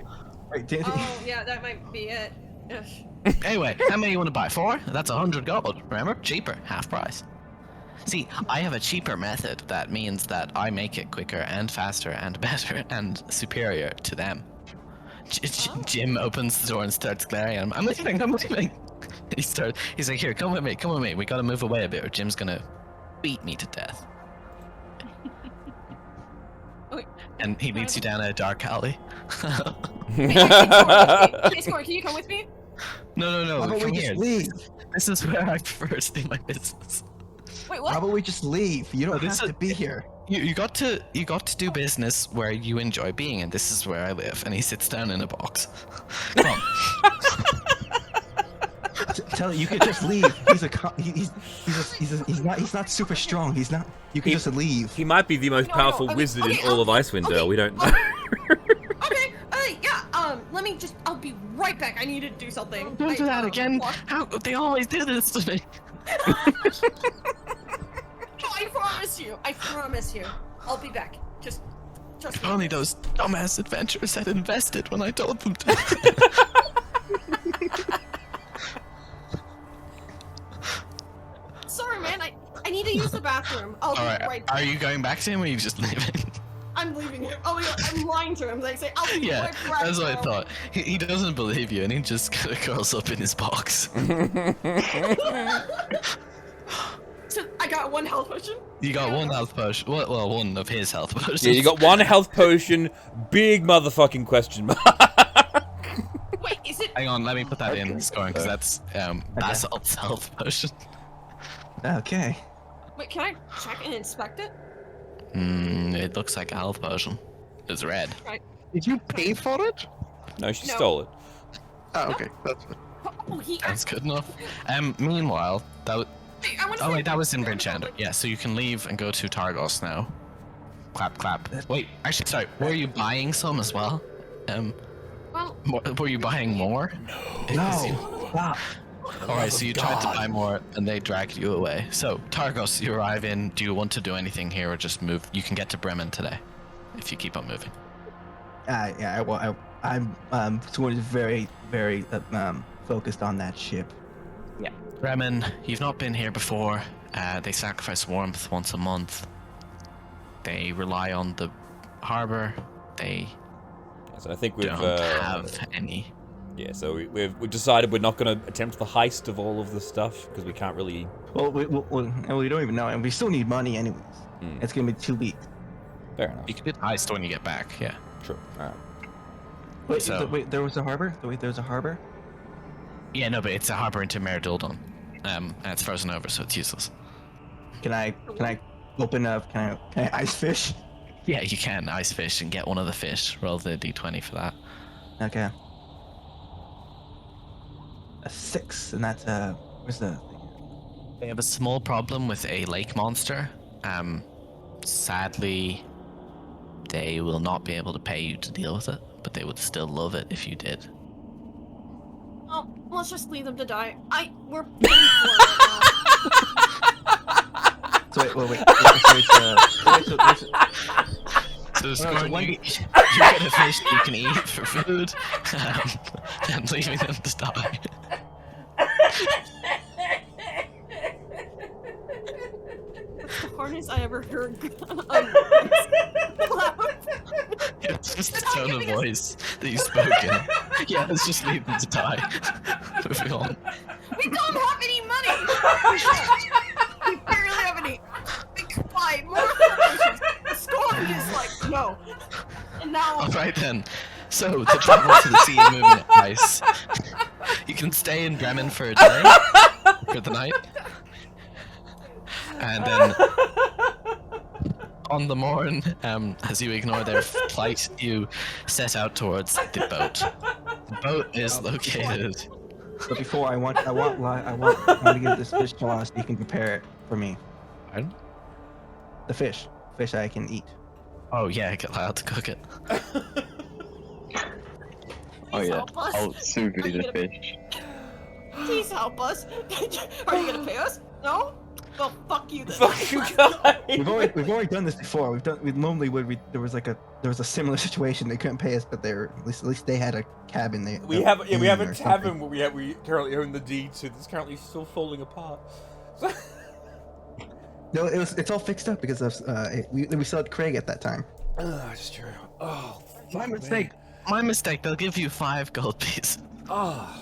Wait, did he? Oh, yeah, that might be it. Ugh. Anyway, how many you want to buy? 4? That's 100 gold. Remember? Cheaper. Half price. See, I have a cheaper method that means that I make it quicker and faster and better and superior to them. Jim opens the door and starts glaring at him. I'm leaving. He's like, "Here, come with me. We gotta move away a bit or Jim's gonna beat me to death." Okay. And he leads you down a dark alley. Hey, Scorn, can you come with me? No, How about come we here. just leave? This is where I prefer to do my business. Wait, How what? about we just leave? You don't this have is- to be here. You got to do business where you enjoy being, and this is where I live. And he sits down in a box. Come on. Tell you could just leave. He's not super strong. He's not. You can just leave. He might be the most No, powerful okay, wizard okay, in all of Icewind Dale. We don't know. Okay, yeah, let me just, I'll be right back. I need to do something. Don't do that again. What? How they always do this to me. No, I promise you. I'll be back. Just If me. only those dumbass adventurers had invested when I told them to. Sorry, man, I need to use the bathroom. I'll be All right. right back. Are you going back to him, or are you just leaving? I'm leaving him. Oh, yeah, I'm lying to him. Like, say, I'll be Yeah, right back. that's what I now. thought. He doesn't believe you, and he just kind of curls up in his box. So, I got 1 health potion. You got 1 health potion. Well, 1 of his health potions. Yeah, you got 1 health potion. Big motherfucking question mark. Wait, is it? Hang on, let me put that in scoring because that's Basalt's health potion. Okay. Wait, can I check and inspect it? It looks like a health potion. It's red. Did you pay for it? No, she No. stole it. Oh, okay. That's Oh, he. That's good enough. Meanwhile, that was. Wait, I want to. Oh wait, that was in Bridgehander. Yeah, so you can leave and go to Targos now. Clap, clap. Wait, actually, sorry. Were you buying some as well? Well, Were you buying more? No. Stop. All right, so you tried to buy more, and they dragged you away. So Targos, you arrive in. Do you want to do anything here, or just move? You can get to Bremen today, if you keep on moving. Yeah. I'm sort of very focused on that ship. Bremen, you've not been here before. They sacrifice warmth once a month. They rely on the harbor. They So I think we've don't have any. yeah. So we've decided we're not going to attempt the heist of all of the stuff because we can't really. Well, we don't even know, and we still need money anyways. It's gonna be 2 weeks. Fair enough. You can do the heist when you get back. Yeah. True. All right. Wait, So- wait, there was a harbor? Wait, there's a harbor? Yeah, no, but it's a harbor into Mare Duldon. And it's frozen over, so it's useless. Can I open up? Can I ice fish? Yeah, you can ice fish and get one of the fish. Roll the d20 for that. Okay. A 6, and that's where's the? They have a small problem with a lake monster. Sadly, they will not be able to pay you to deal with it, but they would still love it if you did. oh, let's just leave them to die. We're paying for it now. So wait. So, so Scorn, one- you get a fish that you can eat for food, and leaving them to die. That's the hardest I ever heard. It's just the tone of voice that you've spoken. Yeah, let's just leave them to die. Moving on. We don't have any money. We barely have any. Why? More potions. The Scorn is like no. And now. Alright then. So, to travel to the sea and moving at ice, you can stay in Bremen for a day, for the night. And then, on the morn, as you ignore their plight, you set out towards the boat. The boat is located. But before I want to give this fish to us so you can prepare it. for me. Pardon? The fish. Fish I can eat. Oh yeah, I get allowed to cook it. Oh Please yeah, help us. I'll sous Are vide you the gonna- fish. Please help us. Are you gonna pay us? No? Well, fuck you then. Fuck you guys. We've already done this before. We normally there was a similar situation. They couldn't pay us, but at least they had a cabin. We have a tavern where we currently own the deed to. It's currently still falling apart. No, it's all fixed up because of we still had Craig at that time. That's true. Oh, My mistake. My mistake. They'll give you 5 gold pieces. Oh,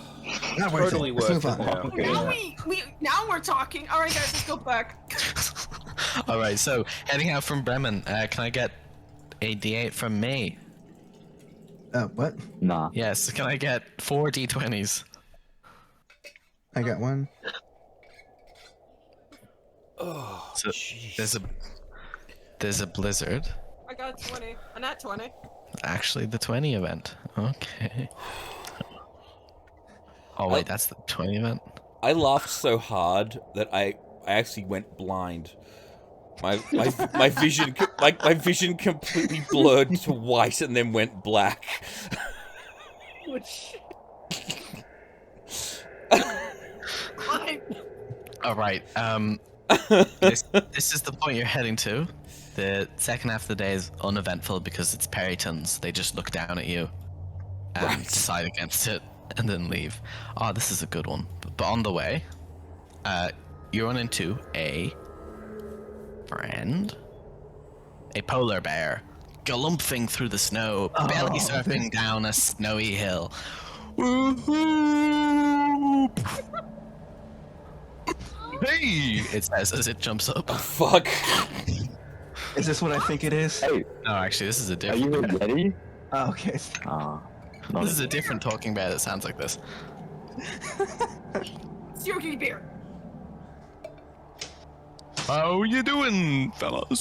Not worth totally it. Let's worth move it on. now. Okay, Now yeah. now we're talking. All right, guys, let's go back. All right. So heading out from Bremen, can I get a D8 from me? What? Nah. Yes. Can I get 4 D20s? I got one. Oh, So jeez. there's a blizzard. I got 20. A nat 20. Actually, the 20 event. Okay. Oh wait, that's the 20 event. I laughed so hard that I actually went blind. My vision my vision completely blurred to white and then went black. All right. This is the point you're heading to. The second half of the day is uneventful because it's Perytons. They just look down at you and Right. decide against it and then leave. Oh, this is a good one. But on the way, you run into a friend, a polar bear, galumphing through the snow, belly surfing down a snowy hill. Woohoo! Hey! It says as it jumps up. Fuck. Is this what I think it is? Hey, No, actually, this is a are you different. ready? Oh, okay. This is a different talking bear that sounds like this. It's Yogi Bear. How you doing, fellas?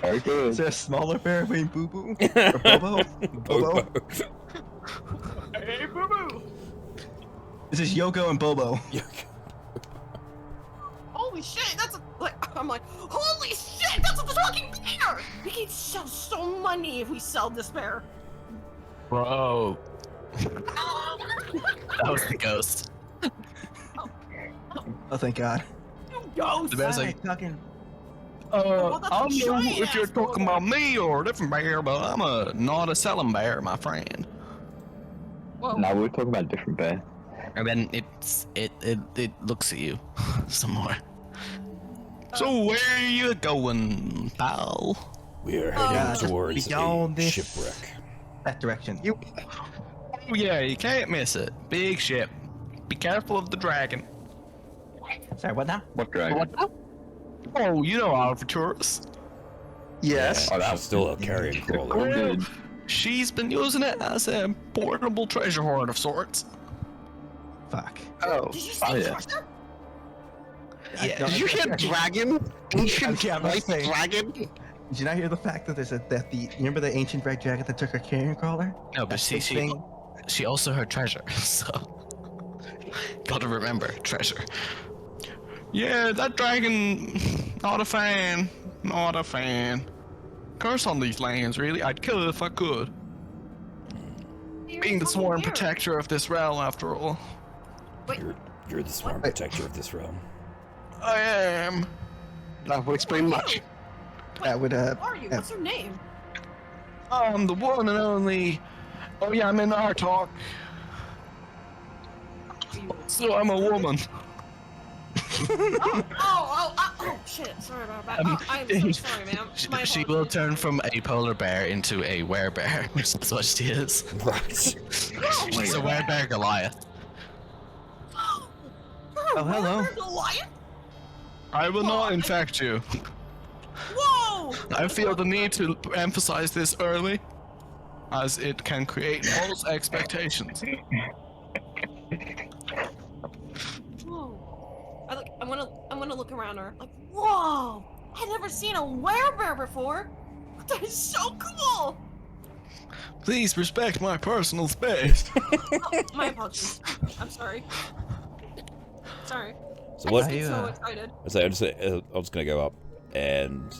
Very Is good. there a smaller bear named Boo Boo? Or Bobo? Bobo? Hey, boo boo. This is Yoko and Bobo. Holy shit, that's a, I'm like, holy shit, that's a fucking bear! We can sell so money if we sell this bear. Bro. That was the ghost. Oh, thank God. Ghost. The bear's Hi, like, talking. Well, that's I a don't know giant if you're ass talking bear. about me or a different bear, but I'm not a selling bear, my friend. Whoa. Now we're talking about different bear. And then it looks at you some more. So where are you going, pal? We're Yeah, heading just towards beyond a this- shipwreck. That direction. Oh yeah, you can't miss it. Big ship. Be careful of the dragon. Sorry, what now? What dragon? Oh, you know Arveiaturace. Yes. Oh, She's still a carrion crawler. Oh, dude. She's been using it as a portable treasure hoard of sorts. Fuck. Oh, Did you say Oh, yeah. treasure? yeah. Did you hear dragon? dragon? Did you not hear the fact that you remember the ancient red dragon that took her carrion crawler? No, but That see, big thing? she also heard treasure, so gotta remember treasure. Yeah, that dragon, not a fan, not a fan. Curse on these lands, really. I'd kill it if I could. Being the sworn protector of this realm, after all. You're the sworn protector of this realm. I am. That would explain much. That would Who are you? What's your name? I'm the one and only. Oh yeah, I'm in our talk. So I'm a woman. Oh, shit. Sorry about that. I'm so sorry, ma'am. My She will apologies. turn from a polar bear into a werebear, which is what she is. Right. She's a werebear Goliath. Oh, hello. We're Goliath? I will not infect you. Whoa! I feel the need to emphasize this early, as it can create false expectations. Whoa! I'm gonna look around her. Like, whoa! I've never seen a werebear before. That is so cool. Please respect my personal space. My apologies. I'm sorry. Sorry. So I what? just get so I, excited. I'm just gonna go up and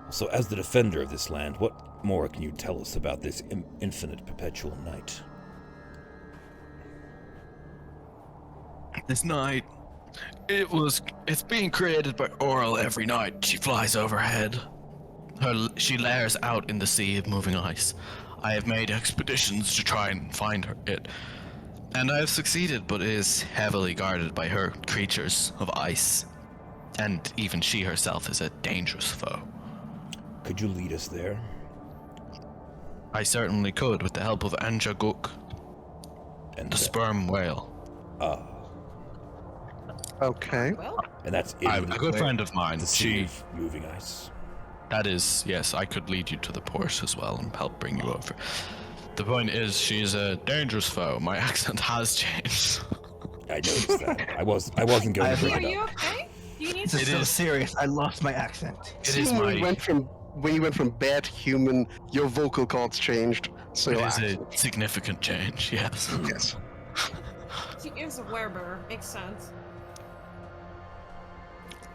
so as the defender of this land, what more can you tell us about this infinite perpetual night? This night, it's being created by Oral every night. She flies overhead. She lairs out in the sea of moving ice. I have made expeditions to try and find it. And I have succeeded, but it is heavily guarded by her creatures of ice. And even she herself is a dangerous foe. Could you lead us there? I certainly could, with the help of Anja Guk, And the sperm whale. Okay. Well, and that's in A good friend of mine. the sea of moving ice. That is, yes, I could lead you to the port as well and help bring you over. The point is, she's a dangerous foe. My accent has changed. I noticed that. I wasn't going to Vicky, bring are it you up. okay? Do you need This to is so serious. I lost my accent. It is When you my. went from bear to human, your vocal cords changed. So It your is a accent- significant change, yes. yes. She is a werebear. Makes sense.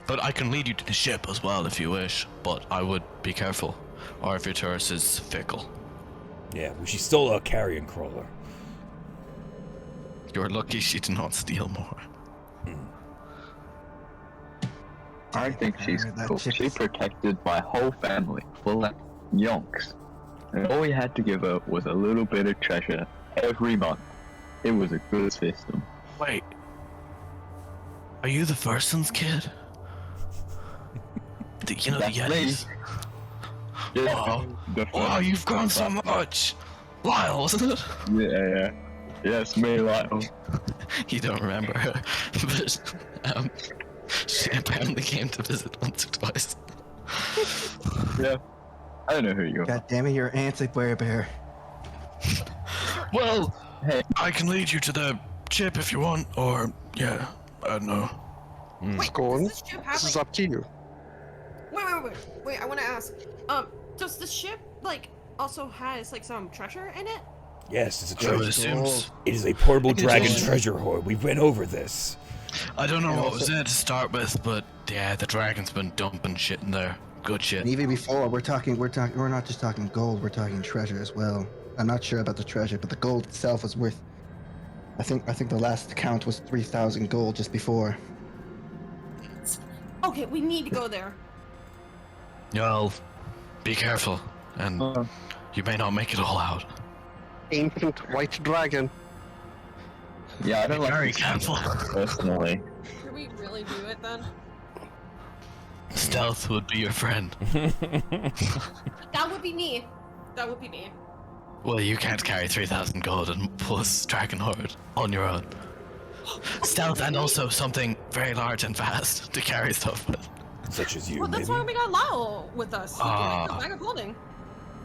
But I can lead you to the ship as well if you wish. But I would be careful. Arveiaturace is fickle. Yeah, well, she stole a carrion crawler. You're lucky she did not steal more. I think she's that cool. chick She is- protected my whole family full of yonks. And all we had to give her was a little bit of treasure every month. It was a good system. Wait. Are you the Furson's kid? You know the That's me. Yetis? Yeah, Oh. the Wow, first- you've grown so much! Lyle, wasn't it? Yeah. Yes, me, Lyle. You don't remember her, but she apparently came to visit once or twice. Yeah. I don't know who you are. God damn it, you're anti-bear. Well, Hey. I can lead you to the ship if you want, or yeah, I don't know. Wait, Scorn, does this ship have This is like... up to you. Wait, I want to ask. Does the ship, like, also has, like, some treasure in it? Yes, it's a So it treasure. assumes. It is a portable It dragon is. treasure hoard. We went over this. I don't know And what was also- in it to start with, but yeah, the dragon's been dumping shit in there. Good shit. And even before, we're not just talking gold, we're talking treasure as well. I'm not sure about the treasure, but the gold itself was worth, I think the last count was 3,000 gold just before. Okay, we need to go there. Y'all, be careful, and you may not make it all out. Ancient white dragon. Yeah, I don't Be like very this careful. personally. Should we really do it then? Stealth would be your friend. That would be me. That would be me. Well, you can't carry 3,000 gold and plus Dragon Horde on your own. Stealth and also something very large and fast to carry stuff with. Such as you, Well, that's maybe. why we got Lyle with us. He Ah. carried the bag of holding.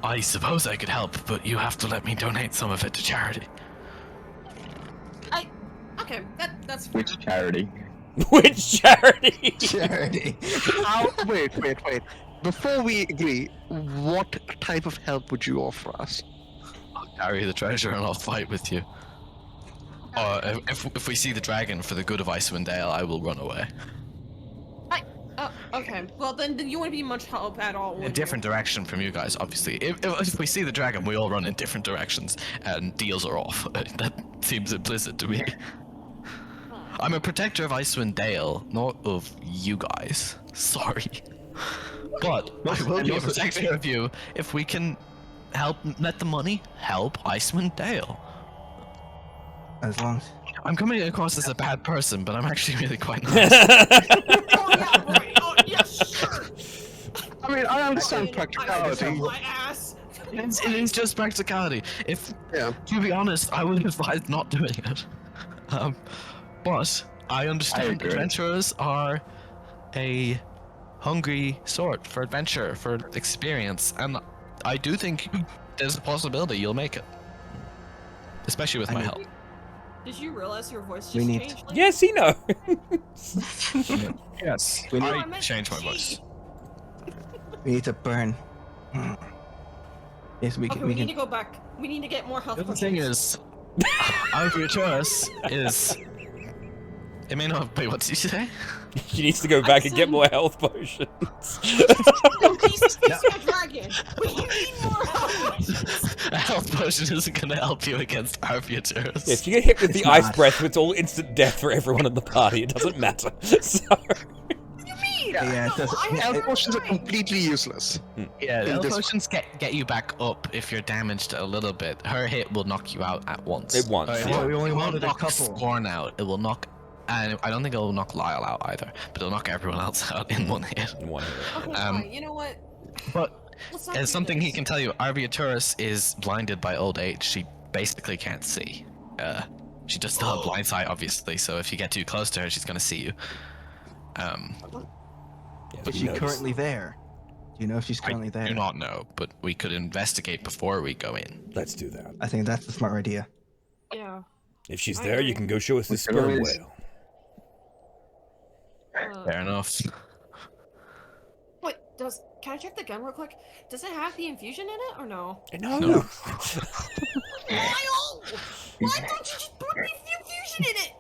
I suppose I could help, but you have to let me donate some of it to charity. Okay, that's fair. Which charity? Which charity? Charity. Wait. Before we agree, what type of help would you offer us? I'll carry the treasure and I'll fight with you. Or if we see the dragon for the good of Icewind Dale, I will run away. Okay. Well, then you wouldn't be much help at all. In a would different direction from you guys, obviously. If we see the dragon, we all run in different directions, and deals are off. That seems implicit to me. I'm a protector of Icewind Dale, not of you guys. Sorry. But I will be a protector of you if we can help let the money help Icewind Dale. As long as I'm coming across as a bad person, but I'm actually really quite nice. Oh yeah, right. Oh yeah, sure. I mean, I understand I practicality. my ass. It is just practicality. If, Yeah. to be honest, I would advise not doing it. But I understand agree. adventurers are a hungry sort for adventure, for experience, and I do think there's a possibility you'll make it. Especially with my help. Did you realize your voice just We need- changed? Like, Yes, he knows. Yes. I I meant changed my G. voice. we need to burn. Yes, we Okay, can. we We need to can. go back. We need to get more health. The other thing potions. is, Arveiaturace is It may not. Wait, what did you say? She needs to go back and get more health potions. No, Jesus, face your dragon. We need more help. A health potion isn't going to help you against Arveiaturace. If you get hit with the It's ice not. breath, it's all instant death for everyone in the party. It doesn't matter. So, Yeah, it does. Health potions are completely useless. Yeah, In health this- potions get you back up if you're damaged a little bit. Her hit will knock you out at once. It won't. Yeah, we only It won't wanted a knock couple. Scorn out. It will knock. And I don't think it will knock Lyle out either, but it'll knock everyone else out in one hit. in one hit. Okay, Um, fine. You know what? But Let's not there's do something he this. can tell you. Arveiaturace is blinded by old age. She basically can't see. She does still have blind sight, obviously. So if you get too close to her, she's gonna see you. Yeah, Is she currently there? Do you know if she's currently I there? do not know, but we could investigate before we go in. Let's do that. I think that's the smart idea. Yeah. If she's I there, you agree. can go show us the We can sperm always- whale. Fair enough. Wait, can I check the gun real quick? Does it have the infusion in it or no? No. No. Lyle! Why don't you just put the infusion in it?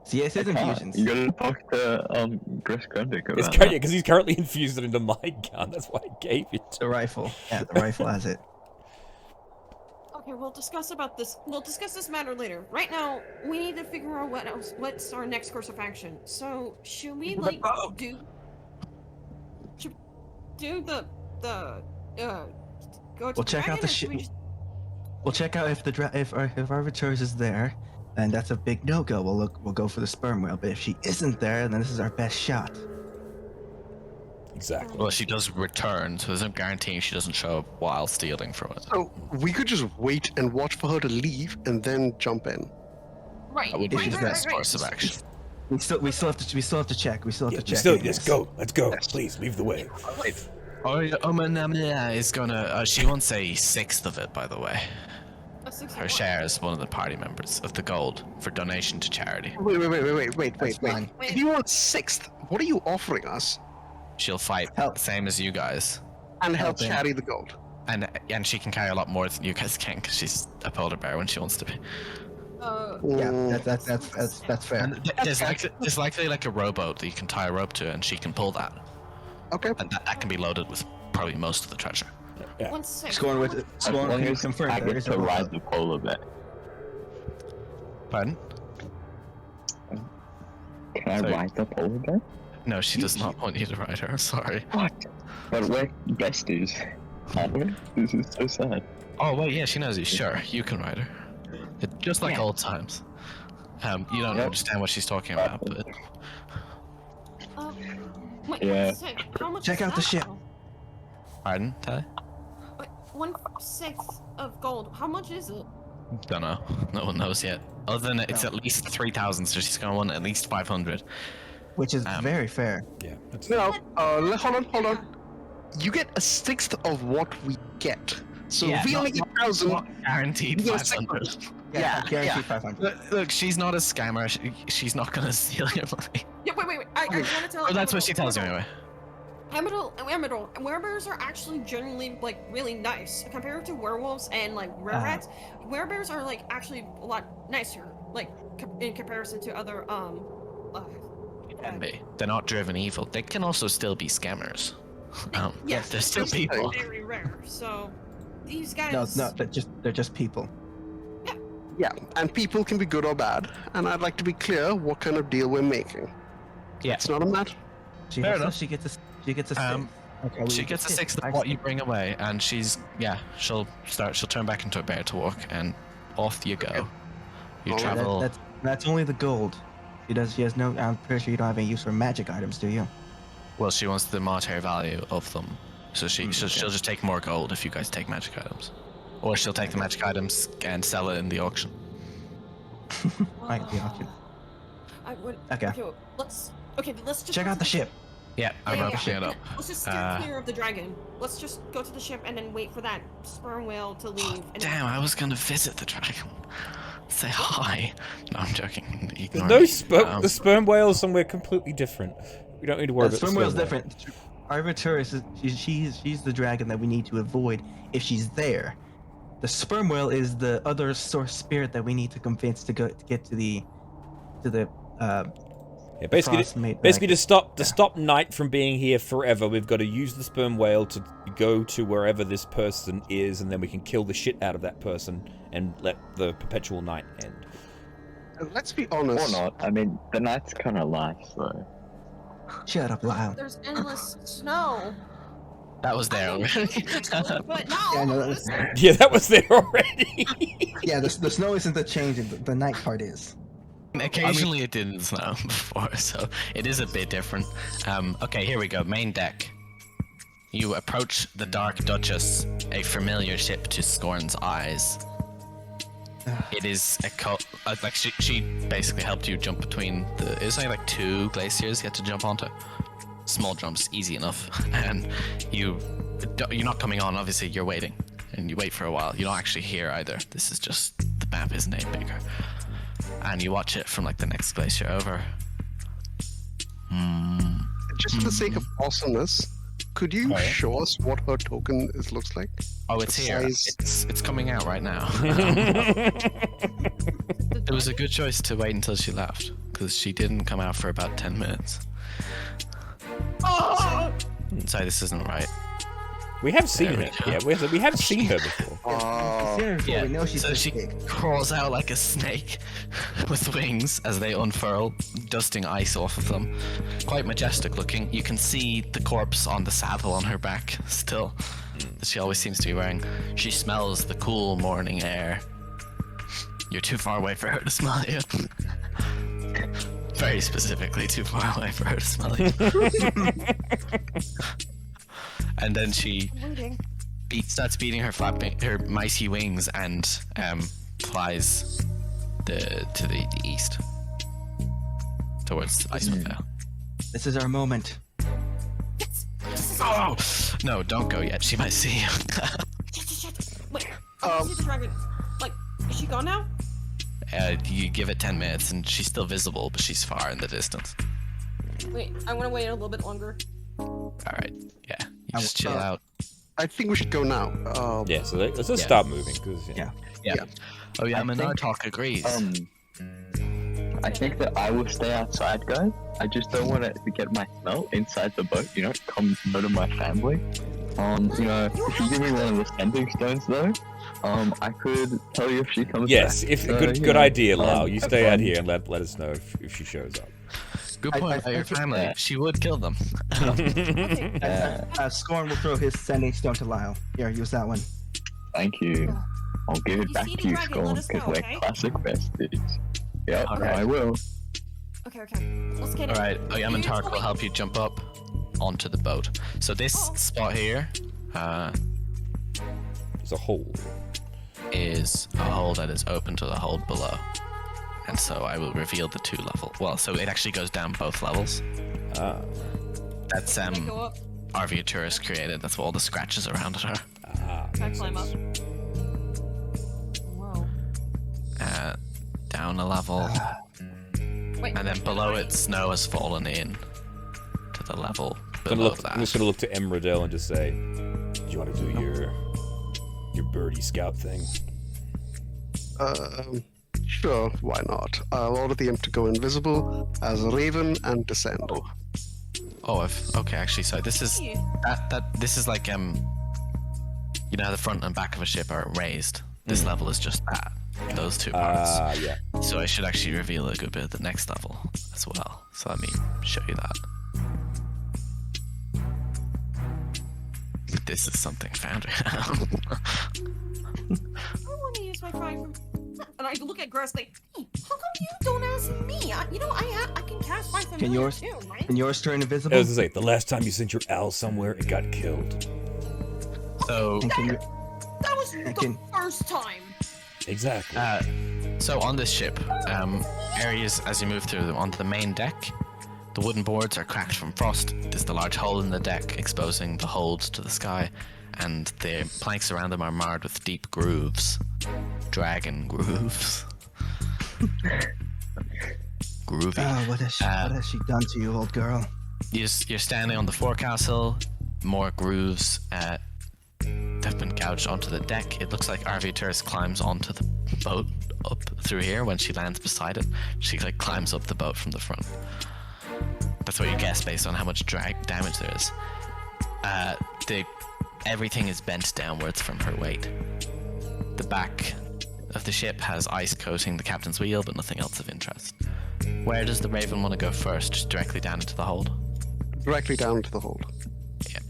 See, it says infusions. You gotta talk to Chris Grundig It's about that. because he's currently infused it into my gun. That's why I gave it. The rifle. Yeah, the rifle has it. Okay, we'll discuss about this. We'll discuss this matter later. Right now, we need to figure out what's our next course of action. So, should we like do the go to We'll check out dragon, the or should ship. we just- We'll check out if if Arveiaturace is there, and that's a big no-go. We'll go for the sperm whale. But if she isn't there, then this is our best shot. Exactly. Well, she does return, so there's no guarantee she doesn't show up while stealing from it. So we could just wait and watch for her to leave and then jump in. Right. That would be If she's the there. best course of action. We still have to check. We still have to check. Still, in let's this. go. Let's go. Please leave the way. Manamia is gonna. She wants a sixth of it, by the way. A 61. Her share as one of the party members of the gold for donation to charity. Wait. That's fine. If you want sixth, what are you offering us? She'll fight Help. the same as you guys, And help Helping. carry the gold. and she can carry a lot more than you guys can because she's a polar bear when she wants to be. Yeah, that's fair. And there's likely like a rowboat that you can tie a rope to, and she can pull that, Okay. and that can be loaded with probably most of the treasure. Yeah. 1/6. Scoring with As scoring long can you as confirm I there get is a to ride rowboat? the polar bear. Pardon? Can I Sorry. ride the polar bear? No, she does not want you to ride her. Sorry. What? But we're besties, aren't we? This is so sad. Oh wait, yeah, she knows you. Sure, you can ride her. Just like old times. You don't Yep. understand what she's talking about, but Wait, Yeah. 1/6. How much Check is out the that, ship. though? pardon, Ty? Wait, 1/6 of gold. How much is it? Don't know. No one knows yet. Other than it's at least 3,000, so she's gonna want at least 500. Which is very fair. Yeah. That's, No, hold on. You get a sixth of what we get. So Yeah, if we not- only get 1,000. Guaranteed You get a 500. Yeah, guaranteed 500. Look, she's not a scammer. She's not gonna steal your money. Yeah, wait. I want to tell. Oh, that's what she tells you anyway. Emerald, werebears are actually generally like really nice compared to werewolves and like rats. Werebears are like actually a lot nicer, like in comparison to other Can be. They're not driven evil. They can also still be scammers. Yes, they're still just people. very rare. So these guys. No, they're just people. Yeah, and people can be good or bad. And I'd like to be clear what kind of deal we're making. Yeah. It's not a matter. She Fair gets enough. She gets a six. Okay, She gets a sixth of what you bring away, and she'll turn back into a bear to walk, and off you go. You Oh, travel. That's only the gold. She has no. I'm pretty sure you don't have any use for magic items, do you? Well, she wants the monetary value of them, so she'll just take more gold if you guys take magic items, or she'll take the magic items and sell it in the auction. Might be auction. I would. Okay. Let's just Check go out to the ship. Yeah, I'm wrapping it up. Let's just steer clear of the dragon. Let's just go to the ship and then wait for that sperm whale to leave. And Damn, I was gonna visit the dragon. Say hi. No, I'm joking. Ignore no me. the sperm whale is somewhere completely different. We don't need to worry The about sperm the whale's whale. different. Arveiaturace is she's the dragon that we need to avoid if she's there. The sperm whale is the other source spirit that we need to convince to get to the Yeah, basically, Frostmaiden, basically to stop night from being here forever, we've got to use the sperm whale to go to wherever this person is, and then we can kill the shit out of that person and let the perpetual night end. Let's be honest. Or not. I mean, the night's kind of light, so. Shut up, Lyle. There's endless snow. That was there already. But no. Yeah, no, that's, Yeah, that was there already. yeah, the snow isn't the change, the night part is. Occasionally it didn't snow before, so it is a bit different. Okay, here we go. Main deck. You approach the Dark Duchess, a familiar ship to Scorn's eyes. It is like she basically helped you jump between the. It's like 2 glaciers you had to jump onto. Small jumps, easy enough, and you're not coming on. Obviously, you're waiting, and you wait for a while. You don't actually hear either. This is just the map isn't any bigger, and you watch it from like the next glacier over. Just for the sake of awesomeness, could you show us what her token looks like? Oh, it's here. It's coming out right now. It was a good choice to wait until she left, because she didn't come out for about 10 minutes. Sorry, this isn't right. We have seen her. Yeah, we have seen her before. Yeah, we know she's so she big. crawls out like a snake with wings as they unfurl, dusting ice off of them. Quite majestic looking. You can see the corpse on the saddle on her back still, that she always seems to be wearing. She smells the cool morning air. You're too far away for her to smell you. Very specifically too far away for her to smell you. And then she starts beating her micey wings and flies to the east towards Icewind Vale. This is our moment. Oh no! Don't go yet. She might see you. Wait, I see the dragon. Like, is she gone now? You give it 10 minutes and she's still visible, but she's far in the distance. Wait, I want to wait a little bit longer. Alright, yeah. You just chill out. I think we should go now. Yeah, so let's just stop moving, because Yeah. Yeah. Oh yeah, Manartok agrees. I think that I will stay outside, guys. I just don't want to get my smell inside the boat, come murder my family. If you give me one of the sending stones, though, I could tell you if she comes yes, back. if good idea, Lau. You stay out here and let us know if she shows up. Good point about your family. She would kill them. Scorn will throw his sending stone to Lyle. Here, use that one. Thank you. I'll give it You back see the to you, dragon, Scorn, let us because know, we're okay? classic besties. Yep, Alright. I will. Okay. Let's get it. Alright, You Manartok told will me- help you jump up onto the boat. So this spot here It's a hole. is a hole that is open to the hold below. And so I will reveal the 2 level. Well, so it actually goes down both levels. Ah. That's Can I go up? Arveiaturace created. That's what all the scratches around it are. Can I climb up? Whoa. Down a level. Wait. And then below it, snow has fallen in to the level below that. I'm just gonna look to Emradel and just say, "Do you want to do your birdie scout thing?" Sure, why not? I'll order the imp to go invisible as a raven and descend. Okay, actually, sorry. This is this is like how the front and back of a ship are raised. This level is just that. Those 2 parts. Yeah. So I should actually reveal a good bit at the next level as well. So let me show you that. This is something Foundry. I want to use my fire. And I look at Grass like, hey, how come you don't ask me? I can cast my familiar too, right? Can yours turn I invisible? was gonna say, the last time you sent your owl somewhere, it got killed. So And can you, That was the can- first time. Exactly. So on this ship, areas as you move through them onto the main deck, the wooden boards are cracked from frost. There's the large hole in the deck exposing the holds to the sky, and the planks around them are marred with deep grooves. Dragon grooves. Groovy. oh, what has she done to you, old girl? You're standing on the forecastle. More grooves have been gouged onto the deck. It looks like Arveiaturace climbs onto the boat up through here. When she lands beside it, she like climbs up the boat from the front. That's what you guess based on how much drag damage there is. Everything is bent downwards from her weight. The back of the ship has ice coating the captain's wheel, but nothing else of interest. Where does the Raven want to go first? Just directly down into the hold? Directly down to the hold. Yeah.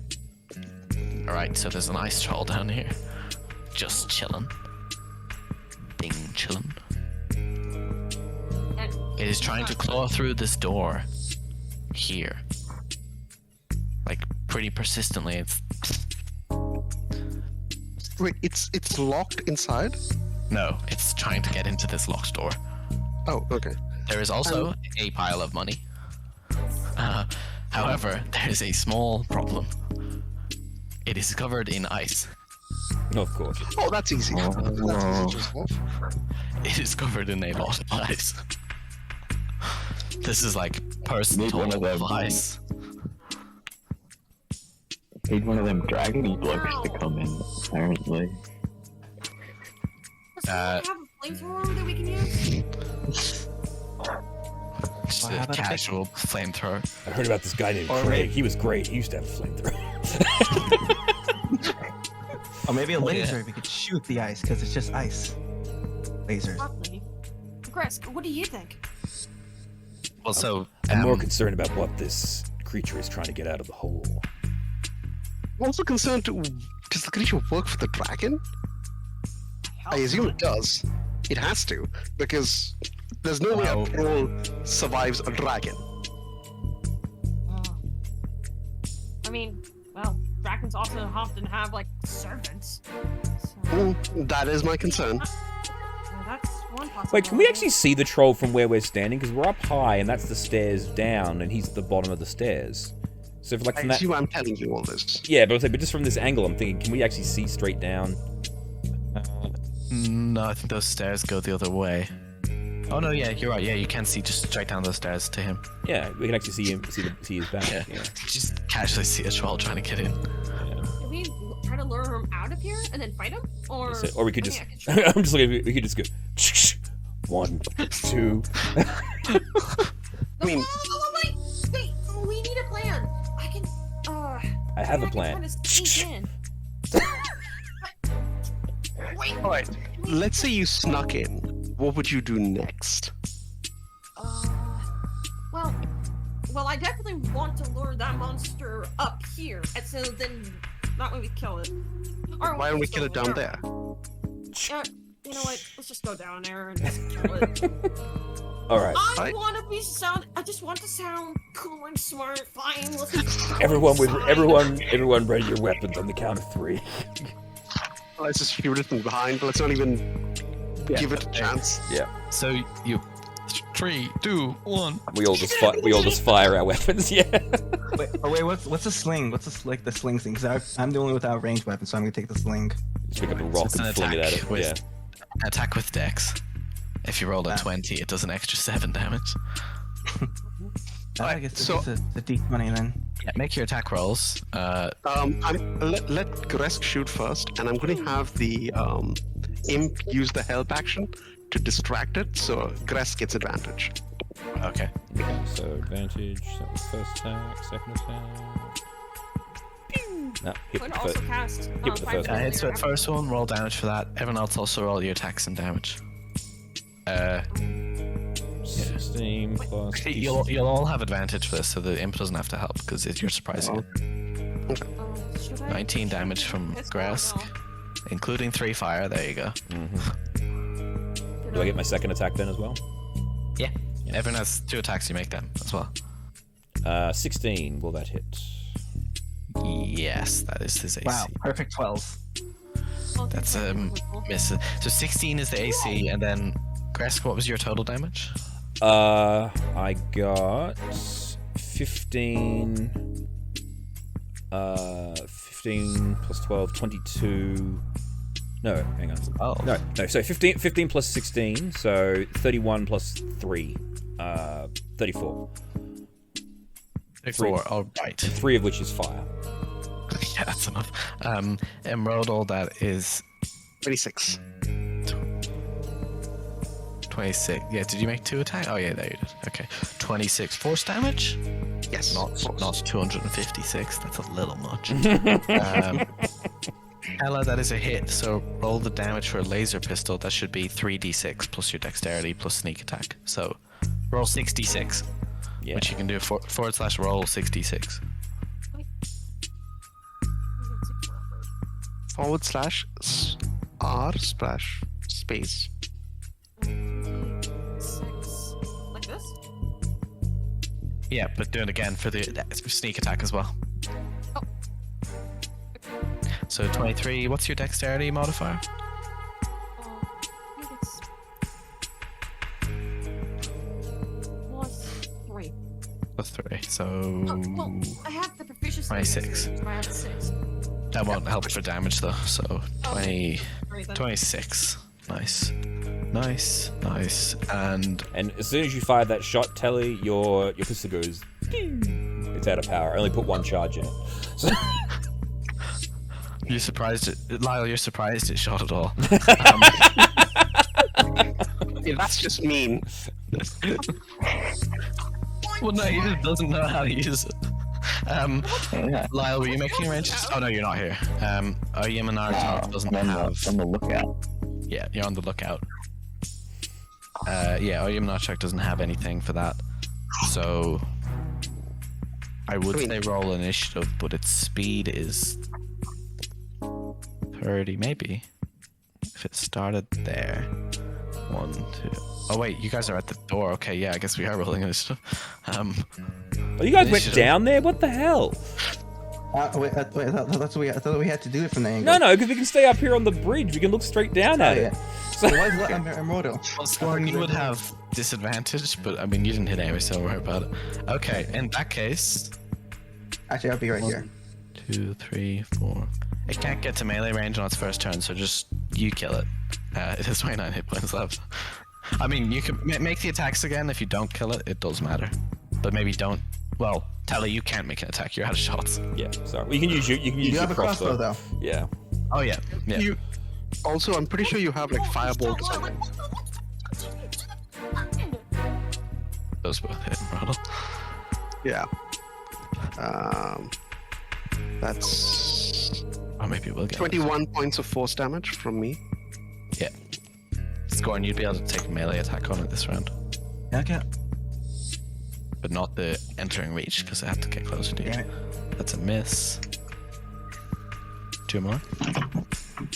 Alright, so there's an ice troll down here. Just chilling. Bing chilling. It is trying to claw through this door. Here. Like, pretty persistently. It's... Wait, it's locked inside? No, it's trying to get into this locked door. Oh, okay. There is also a pile of money. However, there is a small problem. It is covered in ice. Of course. Oh, that's easy. That's easy to solve. It is covered in a lot of ice. This is like Need one of them. ice. Need one of them dragony blokes to come in, apparently. Does someone have a flamethrower that we can use? Just Well, how a about a casual flamethrower. I heard about this guy named Or Craig. maybe- He was great. He used to have a flamethrower. Or maybe a Oh, laser. yeah. We could shoot the ice because it's just ice. Lasers. Lovely. Chris, what do you think? Well, so I'm more concerned about what this creature is trying to get out of the hole. I'm also concerned, does the creature work for the dragon? I assume it does. It has to, because there's no way a troll survives a dragon. I mean, well, dragons also often have, like, servants. So, That is my concern. well, that's one possibility. Wait, can we actually see the troll from where we're standing? Because we're up high, and that's the stairs down, and he's at the bottom of the stairs. So, if, like, I from that... assume I'm telling you all this. Yeah, but just from this angle, I'm thinking, can we actually see straight down? no, I think those stairs go the other way. Oh no, yeah, you're right. Yeah, you can see just straight down those stairs to him. Yeah, we can actually see him, see his back. Yeah. Yeah. Just casually see a troll trying to get in. Do we try to lure him out of here and then fight him? Or, So- or we could I just... mean, I could try. I'm just looking, we could just go... 1, 2... I mean- Wait, we need a plan. I can, I have a can plan. try to sneak in. Wait, Alright, let's say you snuck in. What would you do next? well, I definitely want to lure that monster up here, and so then that way we kill it. Or Why don't we just kill it go down there? there? You know what? Let's just go down there and just kill it. Alright. I want to be I just want to sound cool and smart. Fine. Let's just Everyone ready your weapons on the count of 3. Let's just shoot it from behind. Let's not even give it a chance. Yeah. So you, 3, 2, 1. We all just fire our weapons, yeah. Wait, what's a sling? What's the sling thing? Because I'm the only without ranged weapon, so I'm gonna take the sling. Just pick up a rock It's an and fling it at attack it. with Yeah. attack with Dex. If you roll a 20, it does an extra 7 damage. I guess so- it's a D20 then. Yeah, make your attack rolls. Let Gresk shoot first, and I'm going to have the imp use the help action to distract it, so Gresk gets advantage. Okay. Okay, so advantage, that was first attack, second attack. No, hit Could with the also first. cast. hit with the fire first Yeah, one. hits the first one, roll damage for that. Everyone else also roll your attacks and damage. 16 plus... You'll all have advantage for this, so the imp doesn't have to help because you're surprising. Should I? 19 damage from It's Gresk, going including 3 fire. There you go. Mhm. Do I get my second attack then as well? Yeah. Everyone has 2 attacks. You make them as well. 16, will that hit? Yes, that is his AC. Wow, perfect 12. well. That's miss. So 16 is the AC, and then Gresk, what was your total damage? I got 15. 15 plus 12, 22. No, hang on. Oh. No. So 15 plus 16, so 31 plus 3, 34. 4. All right. 3 of which is fire. Yeah, that's enough. Emerald, all that is 26. 26. Yeah, did you make 2 attacks? Oh yeah, there you did. Okay. 26 force damage? Yes. Not 256. That's a little much. Ella, that is a hit. So roll the damage for a laser pistol. That should be 3d6 plus your dexterity plus sneak attack. So roll 66. Yeah. Which you can do /roll 66. /r/space. 6. Like this? Yeah, but do it again for the sneak attack as well. Oh. So 23. What's your dexterity modifier? I think it's +3. +3. So Oh, well, I have the proficiency. 26. So I have 6. that won't help for damage though. So 20, Right then. 26. Nice. And And as soon as you fire that shot, Telly, your pistol goes. It's out of power. I only put 1 charge in it. So you're surprised Lyle, you're surprised it shot at all. Yeah, that's just mean. Well, no, he just doesn't know how to use it. Lyle, were you making a range? Oh no, you're not here. Yemenar doesn't have. on the lookout. Yeah, you're on the lookout. Yeah, Yemenar doesn't have anything for that. So I would say roll initiative, but its speed is 30, maybe. If it started there. 1, 2. Oh wait, you guys are at the door. Okay, yeah, I guess we are rolling initiative. Oh, you guys went Initiative. down there? What the hell? Wait, I thought we had to do it from the angle. No, because we can stay up here on the bridge. We can look straight down at it. So why is Emeraldo? Well, Scorn, you would have disadvantage, but I mean, you didn't hit anyway, so don't worry about it. Okay, in that case, Actually, I'll be right here. 2, 3, 4. It can't get to melee range on its first turn, so just you kill it. It has 29 hit points left. I mean, you can make the attacks again. If you don't kill it, it does matter. But maybe don't. Well, Tally, you can't make an attack. You're out of shots. Yeah, sorry. You can use your You have a crossbow though. Yeah. Oh yeah. Yeah. You also, I'm pretty sure you have like firebolt or something. Those both hit. Ronald. Yeah. That's Or maybe we'll get 21 points of force damage from me. Yeah. Scorn, you'd be able to take a melee attack on it this round, Okay. but not the entering reach because I have to get closer to you. Damn it. That's a miss. 2 more.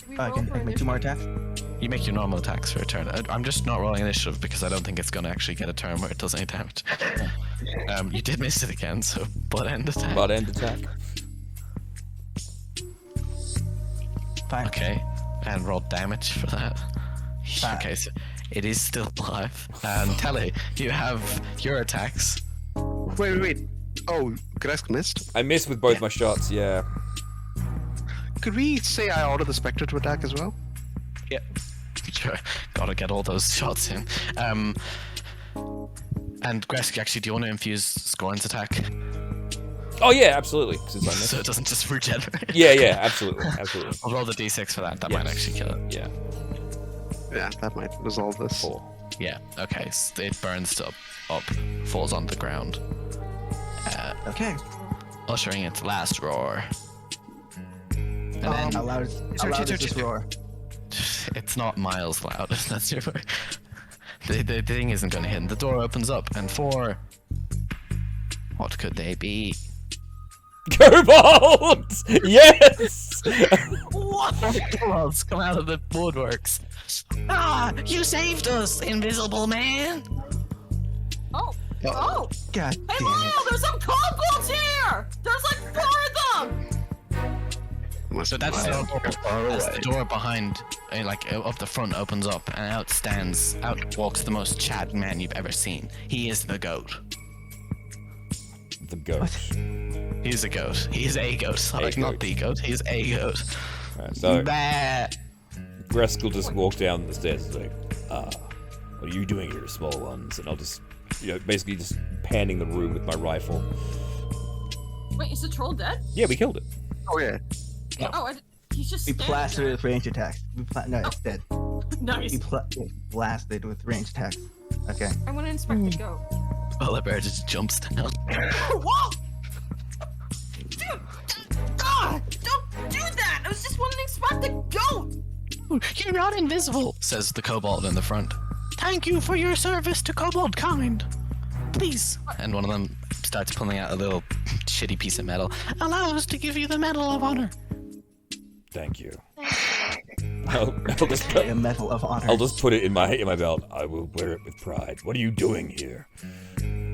We I roll can for make 2 more initiative. attacks. You make your normal attacks for a turn. I'm just not rolling initiative because I don't think it's going to actually get a turn where it does any damage. You did miss it again, so butt end attack. Butt end attack. Fine. Okay, and roll damage for that. Five. Okay, so it is still alive. And Telly, you have your attacks. Wait. Oh, Gresk missed. I missed with both my shots, yeah. Could we say I order the Spectre to attack as well? Yep. Sure. Gotta get all those shots in. And Gresk, actually, do you want to infuse Scorn's attack? Oh yeah, absolutely. Since I missed So it. it doesn't just regenerate? Yeah, absolutely. I'll roll the d6 for that. That might Yes. actually kill it. Yeah. Yeah, that might resolve this. 4. Yeah, okay. So it burns up, falls on the ground. Okay. Ushering its last roar. And then How loud is this roar? it's not miles loud. That's your the thing isn't going to hit. And the door opens up, and 4. What could they be? Cobalt! Yes! What else come out of the woodworks? Ah! You saved us, invisible man! Oh. Oh. God Hey, damn Lyle, it. there's some kobolds here! There's like 4 of them! So that's the door behind, up the front opens up, and out walks the most Chad man you've ever seen. He is the goat. The goat. He's a goat. He's a goat. Sorry, not the goat. He's a goat. Alright, so Bah. Gresk will just walk down the stairs and like, what are you doing here, small ones? And I'll just, basically just panning the room with my rifle. Wait, is the troll dead? Yeah, we killed it. Oh yeah. Oh, he's just We standing plastered there. it with range attacks. No, it's dead. Nice. Blasted with ranged attacks. Okay. I want to inspect the goat. Well, the bear just jumps down. Whoa! Dude! God! Don't do that! I was just wanting to inspect the goat! You're not invisible, says the kobold in the front. Thank you for your service to kobold kind. Please. And one of them starts pulling out a little shitty piece of metal. Allow us to give you the Medal of Honor. Thank you. I'll just A medal of honor. I'll just put it in my belt. I will wear it with pride. What are you doing here?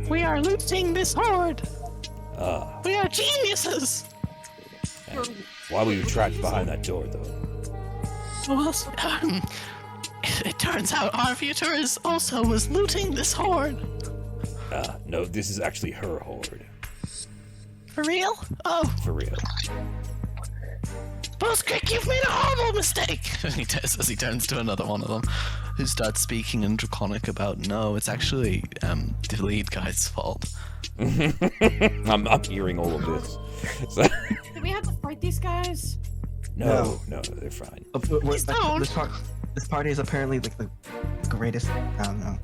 We are looting this horde. Ah, We are geniuses. why were you trapped behind that door, though? Well, it turns out Arveiaturace also was looting this horde. Ah, no, this is actually her horde. For real? Oh, For real. Buskrick, you've made a horrible mistake! He says as he turns to another one of them, who starts speaking in Draconic about, no, it's actually the lead guy's fault. I'm hearing all of this. So, Do we have to fight these guys? no, they're fine. This party is apparently like the greatest. I don't know.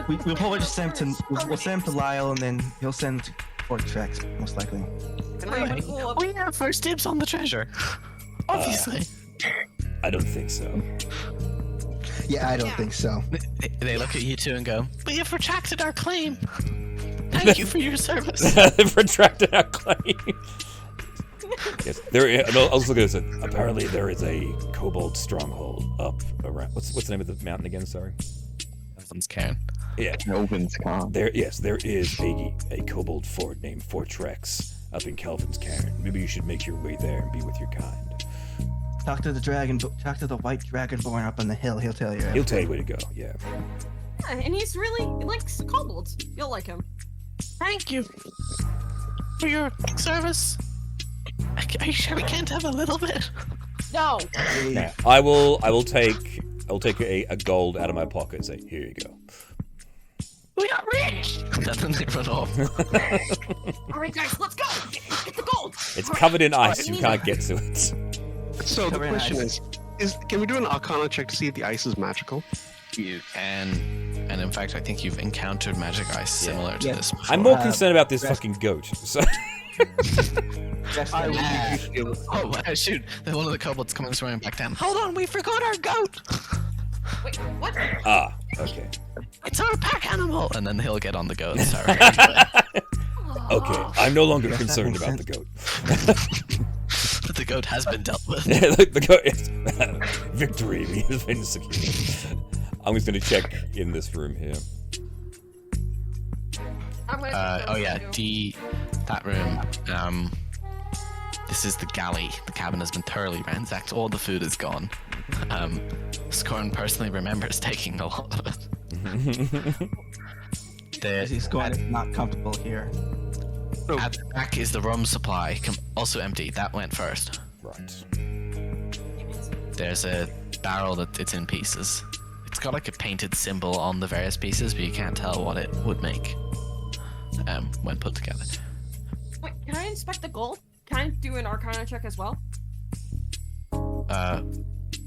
We'll probably just send him to. We'll send him to Lyle, and then he'll send Fortrex most likely. We have first dibs on the treasure. Obviously. I don't think so. Yeah, I don't think so. They look at you two and go, we have retracted our claim. Thank you for your service. They've retracted our claim. Yes, I'll also go. Apparently, there is a kobold stronghold up around. What's the name of the mountain again? Sorry. Someone's Karen. Yeah. Kelvin's Con. There is a kobold fort named Fortrex up in Kelvin's Cairn. Maybe you should make your way there and be with your kind. Talk to the dragon. Talk to the white dragonborn up on the hill. He'll tell you. He'll tell you where to go. Yeah. Yeah, and he's really likes kobolds. You'll like him. Thank you for your service. Are you sure we can't have a little bit? No. Now, I will take a gold out of my pocket and say, here you go. We are rich. And then they run off. All right, guys, let's go. Get the gold. It's covered in ice. You can't get to it. So the Covered in question ice. is can we do an Arcana check to see if the ice is magical? You can, and in fact, I think you've encountered magic ice similar to Yeah. this before. I'm more concerned about this fucking goat. So. I would feel Oh, shoot. One of the kobolds coming swimming back down. Hold on, we forgot our goat. Wait, what? Ah, okay. It's our pack animal. And then he'll get on the goat and start. Okay, I'm no longer Yes, that concerned makes about sense. the goat. But the goat has been dealt with. The goat is victory. We have been secured. I'm just gonna check in this room here. I'm gonna Oh yeah, that room. This is the galley. The cabin has been thoroughly ransacked. All the food is gone. Scorn personally remembers taking a lot of it. He's going not comfortable here. At the back is the rum supply, also empty. That went first. Right. There's a barrel that it's in pieces. It's got like a painted symbol on the various pieces, but you can't tell what it would make when put together. Wait, can I inspect the gold? Can I do an Arcana check as well?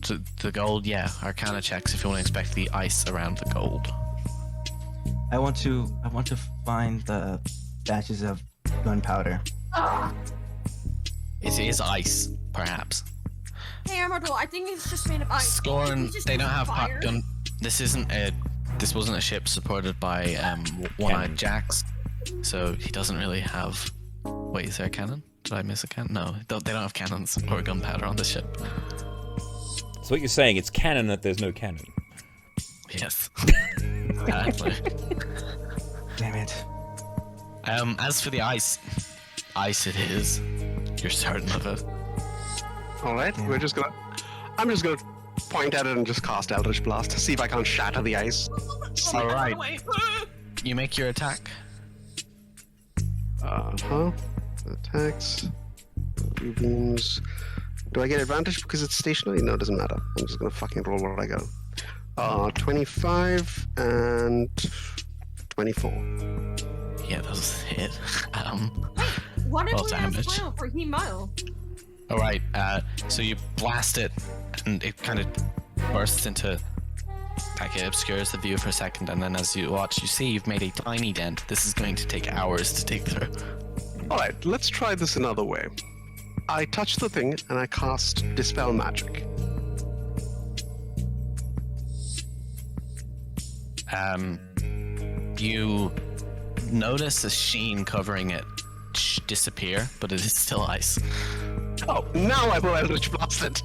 So the gold, yeah, Arcana checks if you want to inspect the ice around the gold. I want to find the batches of gunpowder. It is ice, perhaps. Hey, Amador, I think it's just made of ice. Scorn, It's just they don't have fire. gun. This wasn't a ship supported by One-Eyed Jacks, so he doesn't really have. Wait, is there a cannon? Did I miss a cannon? No, they don't have cannons or gunpowder on the ship. So what you're saying, it's canon that there's no cannon. Yes. Exactly. Damn it. As for the ice it is. You're certain of it. all right. Yeah. I'm just gonna point at it and just cast Eldritch Blast to see if I can't shatter the ice. All right. Wait. You make your attack. Attacks. Beams. Do I get advantage because it's stationary? No, it doesn't matter. I'm just gonna fucking roll where I go. 25 and 24. Yeah, those hit. What if Well, we have damage. file for Hemile? All right. So you blast it, and it kind of bursts into, like, it obscures the view for a second, and then as you watch, you see you've made a tiny dent. This is going to take hours to dig through. Alright, let's try this another way. I touch the thing and I cast Dispel Magic. You notice a sheen covering it disappear, but it is still ice. Oh, now I will Eldritch Blast it.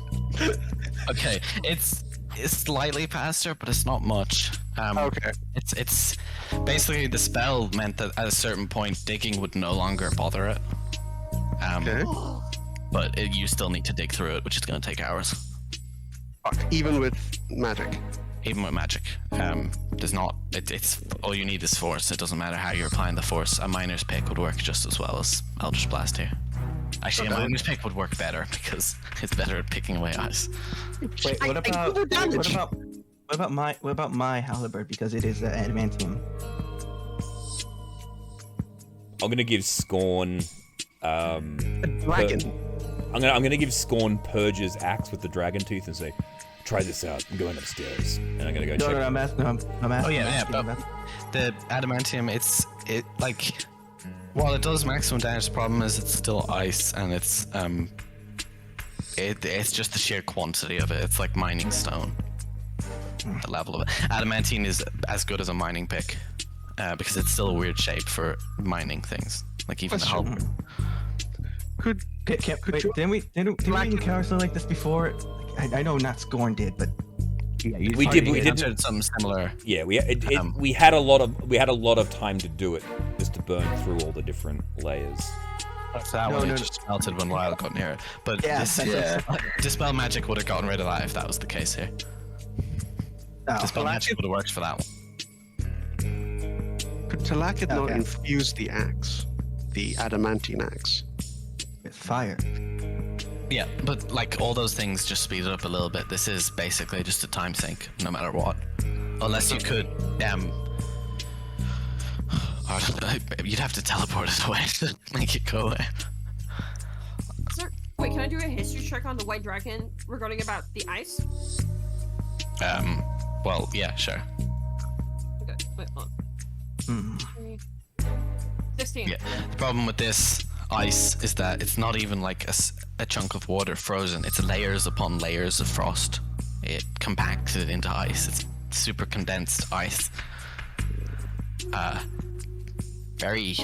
Okay, it's slightly faster, but it's not much. Okay. It's basically the spell meant that at a certain point digging would no longer bother it. Okay. But you still need to dig through it, which is going to take hours. Even with magic. Even with magic, there's not. It's all you need is force. It doesn't matter how you're applying the force. A miner's pick would work just as well as Eldritch Blast here. Actually, a miner's pick would work better because it's better at picking away ice. Wait, what about my halberd, because it is adamantium? I'm gonna give Scorn. Dragon. I'm gonna give Scorn Purge's axe with the dragon tooth and say, "Try this out. I'm going upstairs." And I'm gonna go check. No, I'm asking. I'm asking. Oh yeah, but the adamantium, it like, while it does maximum damage, the problem is it's still ice, and it's just the sheer quantity of it. It's like mining stone. The level of it. Adamantine is as good as a mining pick, because it's still a weird shape for mining things. Like even the Question. help. Didn't we encounter something like this before? Like, I know not Scorn did, but We did something similar. Yeah, we had a lot of time to do it, just to burn through all the different layers. So that one just melted when Wild got near it. But Dispel Magic would have gotten rid of that if that was the case here. Dispel Magic would have worked for that one. Could Talakid not infuse the axe? The adamantine axe? with fire. Yeah, but like all those things just speed it up a little bit. This is basically just a time sink, no matter what. Unless you could, you'd have to teleport it away to make it go away. Wait, can I do a history check on the White Dragon regarding about the ice? Well, yeah, sure. Okay, wait, hold on. 16. Yeah, the problem with this ice is that it's not even like a chunk of water frozen. It's layers upon layers of frost. It compacts it into ice. It's super condensed ice. Very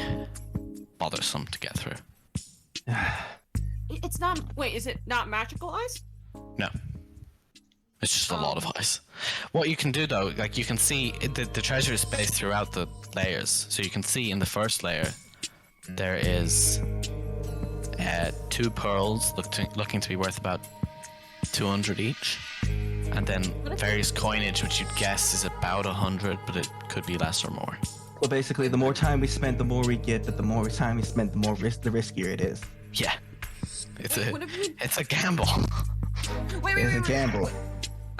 bothersome to get through. It's not. Wait, is it not magical ice? No. It's just a lot of ice. What you can do though, like you can see the treasure is spaced throughout the layers. So you can see in the first layer, there is 2 pearls looking to be worth about 200 each. And then various coinage, which you'd guess is about 100, but it could be less or more. Well, basically, the more time we spend, the more we get, but the more time we spend, the riskier it is. Yeah. It's a gamble. Wait, It's a gamble.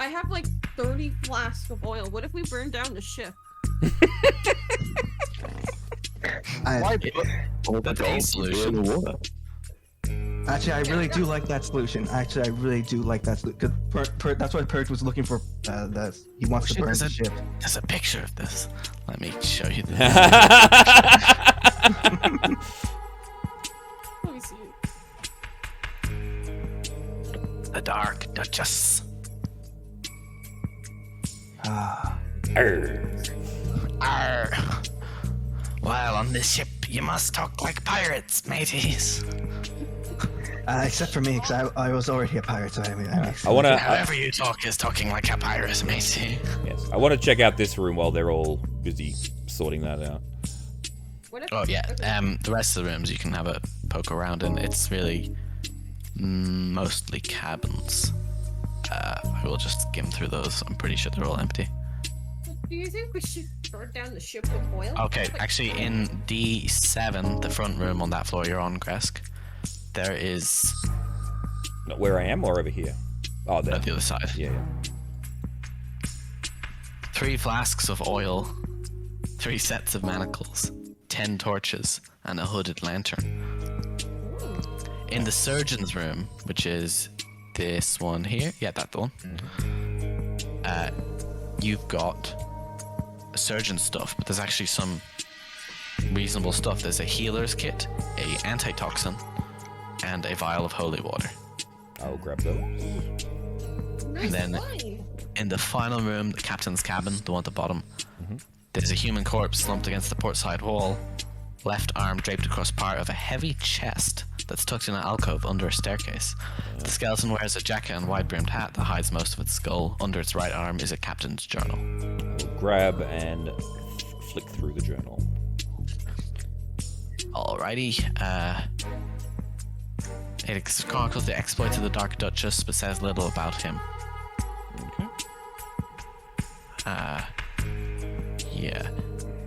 I have like 30 flasks of oil. What if we burn down the ship? That's a solution. Actually, I really do like that solution. That's what Purge was looking for. He wants to burn the ship. There's a picture of this. Let me show you this. Let me see it. The Dark Duchess. Arr. While on this ship, you must talk like pirates, mateys. Except for me, because I was already a pirate, so However you talk is talking like a pirate, matey. Yes, I want to check out this room while they're all busy sorting that out. Oh yeah, the rest of the rooms you can have a poke around in. It's really mostly cabins. I will just skim through those. I'm pretty sure they're all empty. Do you think we should burn down the ship with oil? Okay, actually in D7, the front room on that floor you're on, Kresk, there is... Where I am or over here? Oh, there. At the other side. Yeah. 3 flasks of oil, 3 sets of manacles, 10 torches, and a hooded lantern. In the surgeon's room, which is this one here, yeah, that's the one, you've got surgeon stuff, but there's actually some reasonable stuff. There's a healer's kit, a antitoxin, and a vial of holy water. I'll grab those. Nice then- line. In the final room, the captain's cabin, the one at the bottom, there's a human corpse slumped against the port side wall, left arm draped across part of a heavy chest that's tucked in an alcove under a staircase. The skeleton wears a jacket and wide-brimmed hat that hides most of its skull. Under its right arm is a captain's journal. I'll grab and flick through the journal. Alrighty. It chronicles the exploits of the Dark Duchess, but says little about him. Okay. Yeah.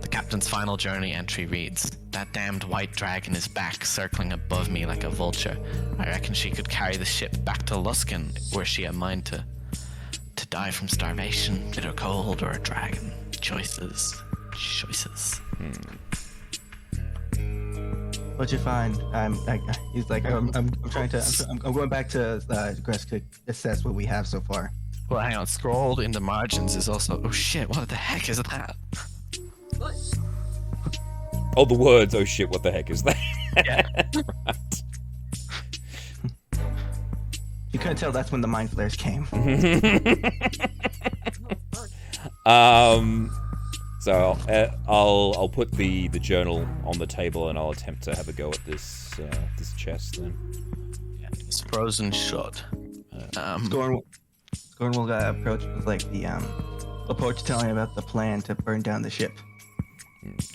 The captain's final journey entry reads, "That damned white dragon is back, circling above me like a vulture. I reckon she could carry the ship back to Luskan, were she a mind to die from starvation, bitter cold, or a dragon. Choices. What'd you find? He's like, I'm going back to Gress to assess what we have so far. Well, hang on. Scrolled in the margins is also... Oh shit, what the heck is that? What? Oh, the words, oh shit, what the heck is that? Yeah. You couldn't tell that's when the mind flares came. So I'll put the journal on the table and I'll attempt to have a go at this chest then. Yeah, it's frozen shut. Scorn will approach with like the approach telling about the plan to burn down the ship.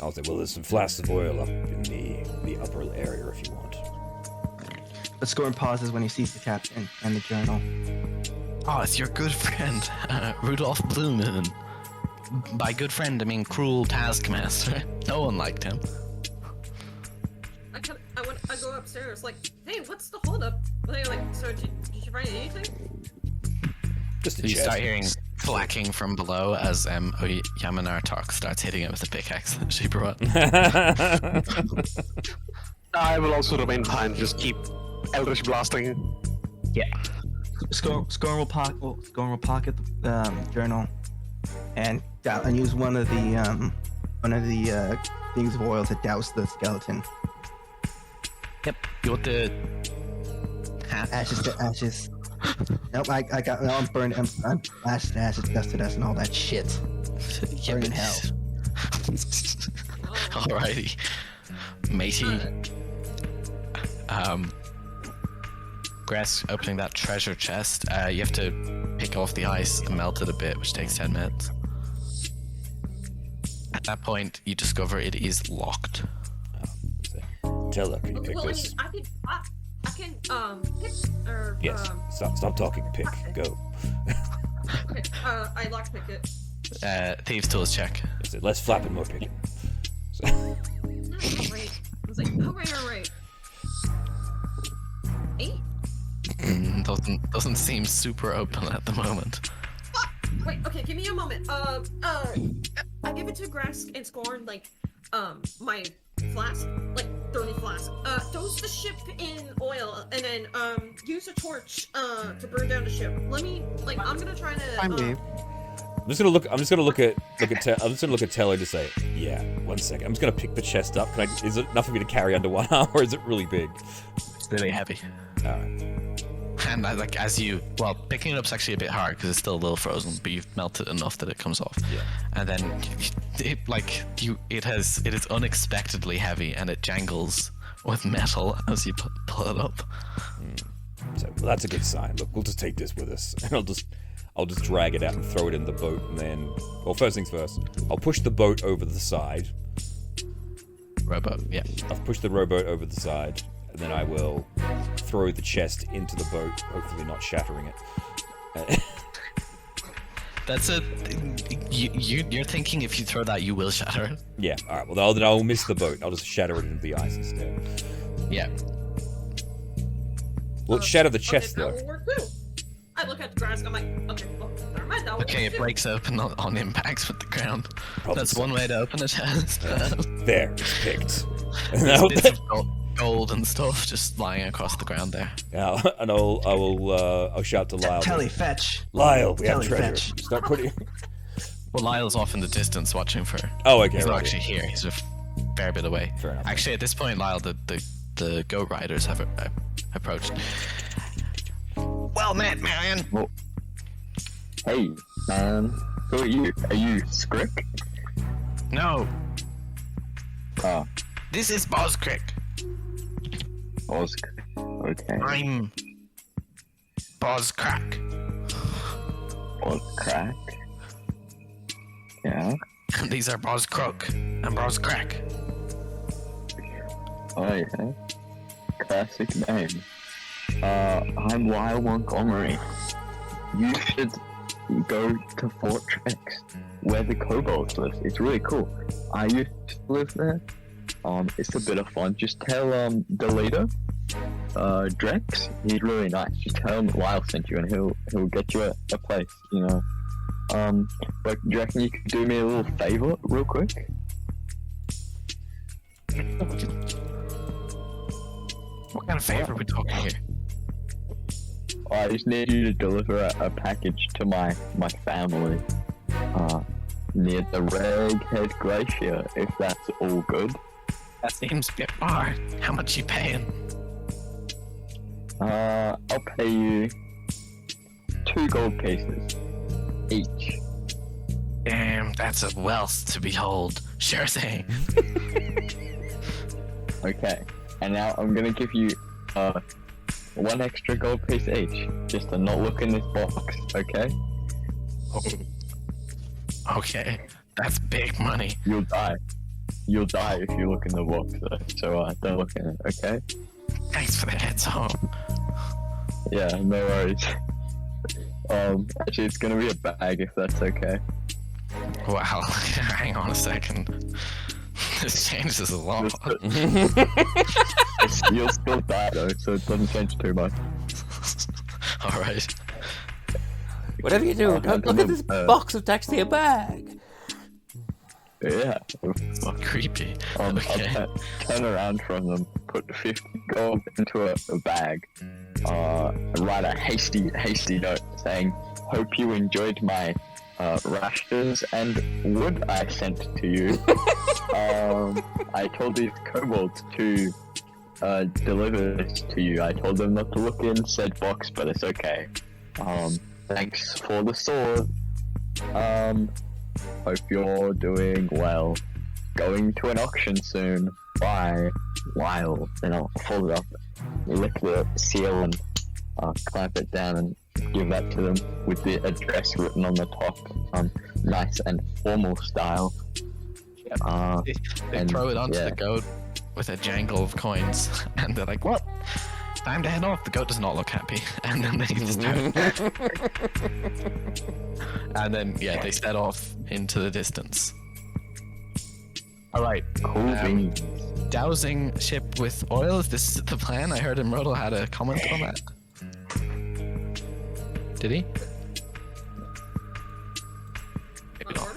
I'll say, well, there's some flasks of oil up in the upper area if you want. But Scorn pauses when he sees the captain and the journal. Oh, it's your good friend, Rudolph Blumen. By good friend, I mean cruel taskmaster. No one liked him. I go upstairs, like, hey, what's the holdup? They're like, so did you find anything? Just a You chest. start hearing clacking from below as Yamanar Talk starts hitting it with the pickaxe that she brought. I will also remain behind. Just keep Eldritch blasting. Yeah. Scorn will pocket the journal and use one of the things of oil to douse the skeleton. Yep. You want the hat? Ashes to ashes. Nope, I got. I'm burned. I'm ashes to ashes, dust to dust, and all that shit. Yeah, Burn in but- hell. Alrighty, matey. Grass opening that treasure chest. You have to pick off the ice and melt it a bit, which takes 10 minutes. At that point, you discover it is locked. Tell her, can you Okay, pick well, this? I can pick or Yes. Stop talking. Pick. Go. Okay, I lockpick it. Thieves tools check. That's it. Less flapping, more picking. So, Right. I was like, all right. 8? Doesn't seem super open at the moment. Wait, okay, give me a moment. I give it to Grass and Scorn, like, my flask, like 30 flasks. Douse the ship in oil, and then, use a torch, to burn down the ship. Let me, like, I'm gonna try to, I'm Dave. I'm just gonna look at Teller to say, yeah. 1 second. I'm just gonna pick the chest up. Is it enough for me to carry under one arm, or is it really big? It's really heavy. All right. And picking it up's actually a bit hard because it's still a little frozen, but you've melted enough that it comes off. Yeah. And then it is unexpectedly heavy and it jangles with metal as you pull it up. So well, that's a good sign. Look, we'll just take this with us, and I'll just drag it out and throw it in the boat, and then, well, first things first, I'll push the boat over the side. Rowboat, yeah. I'll push the rowboat over the side, and then I will throw the chest into the boat, hopefully not shattering it. That's a... You're thinking if you throw that, you will shatter it? Yeah, alright, well, then I'll miss the boat. I'll just shatter it into the ice instead. Yeah. Well, shatter the chest, okay, though. that will work too. I look at the grass, I'm like, okay, well, never mind, that will Okay, work it too. breaks open on impacts with the ground. Problem That's one way to open a chest. There, it's picked. There's gold and stuff just lying across the ground there. Yeah, and I'll shout to Lyle. Telly, fetch. Lyle, we have Telly, treasure. fetch. Start putting. Well, Lyle's off in the distance watching for. Oh, okay. He's not right, actually here. He's a fair bit away. Fair enough. Actually, at this point, Lyle, the goat riders have approached. Well met, Marion. Well, hey, man. Who are you? Are you Scrick? No, Oh, this is Boskrick. Osk. Okay. I'm Boscrack. Crack. Yeah. These are Boscrook and Boscrack. Oh yeah. Classic name. I'm Lyle Montgomery. You should go to Fort Trex, where the kobolds live. It's really cool. I used to live there. It's a bit of fun. Just tell the leader, Drex, he's really nice. Just tell him Lyle sent you, and he'll get you a place. You know. But do you reckon you could do me a little favor, real quick? What kind of favor are we talking here? I just need you to deliver a package to my family, near the Raghead Glacier, if that's all good. That seems a bit far. How much you paying? I'll pay you 2 gold pieces each. Damn, that's a wealth to behold. Sure thing. Okay, and now I'm gonna give you 1 extra gold piece each, just to not look in this box, okay? Okay, that's big money. You'll die. You'll die if you look in the box, though, so don't look in it, okay? Thanks for the heads home. Yeah, no worries. Actually, it's gonna be a bag if that's okay. Wow, hang on a second. This changes a lot. You'll still die though, so it doesn't change too much. Alright. Whatever you do, don't look at this box attached to your bag. Yeah. Creepy. Okay. I'll turn around from them, put 50 gold into a bag, write a hasty note saying, "Hope you enjoyed my rations and wood I sent to you. I told these kobolds to deliver this to you. I told them not to look in said box, but it's okay. Thanks for the sword. Hope you're doing well. Going to an auction soon. Bye. Lyle." Then I'll fold it up, lick the seal, and clamp it down and give that to them with the address written on the top. Nice and formal style. They throw it onto the goat with a jangle of coins, and they're like, "What? Time to head off." The goat does not look happy, and then they just and then they set off into the distance. All right, Cool beans. dousing ship with oil. Is this the plan? I heard Imrodal had a comment on that. Did he? Maybe not.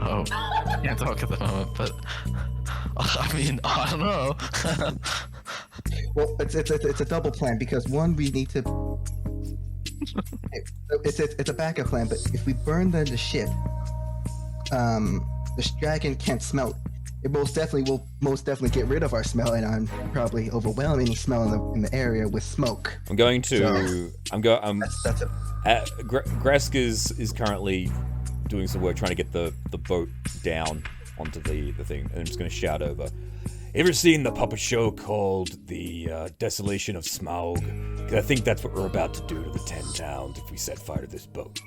Oh, can't talk at the moment, but I mean, I don't know. Well, it's a double plan because one, we need to. It's a backup plan, but if we burn the ship, the dragon can't smelt. It most definitely get rid of our smell, and I'm probably overwhelming smell in the area with smoke. I'm going to. That's it. Gresk is currently doing some work trying to get the boat down onto the thing, and I'm just going to shout over. Ever seen the puppet show called The Desolation of Smaug? Because I think that's what we're about to do to the 10 towns if we set fire to this boat.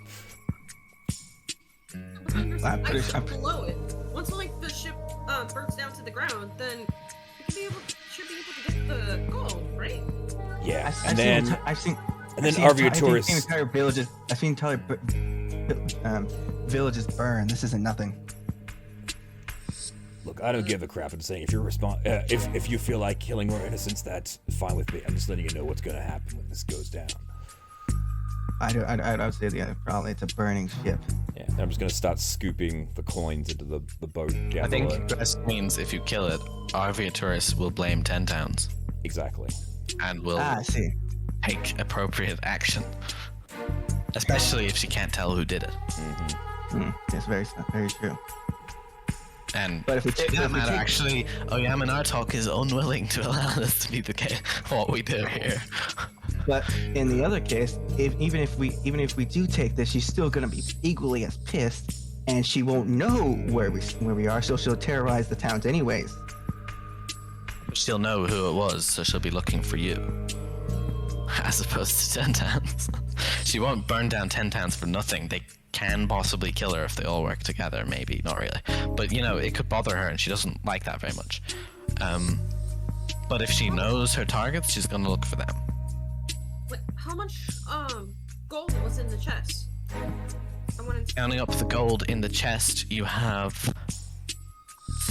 I'm pretty sure. Below it. Once the ship burns down to the ground, then we should be able to get the gold, right? Yeah, I've seen Arveiaturace. I've seen entire villages burn. This isn't nothing. Look, I don't give a crap. I'm saying if you feel like killing more innocents, that's fine with me. I'm just letting you know what's going to happen when this goes down. I'd say probably it's a burning ship. Yeah, I'm just gonna start scooping the coins into the boat down I think below. this means if you kill it, Arveiaturace will blame 10 towns Exactly. and will I see. take appropriate action. Especially if she can't tell who did it. It's very true. And But if we take, that if we matter, take- actually, Oyamenartok is unwilling to allow this to be the case. What we do here. But in the other case, even if we do take this, she's still gonna be equally as pissed, and she won't know where we are, so she'll terrorize the towns anyways. She'll know who it was, so she'll be looking for you. As opposed to 10 towns. She won't burn down 10 towns for nothing. They can possibly kill her if they all work together, maybe, not really. But, you know, it could bother her, and she doesn't like that very much. But if she knows her targets, she's gonna look for them. Wait, how much gold was in the chest? I wanted to... Counting up the gold in the chest, you have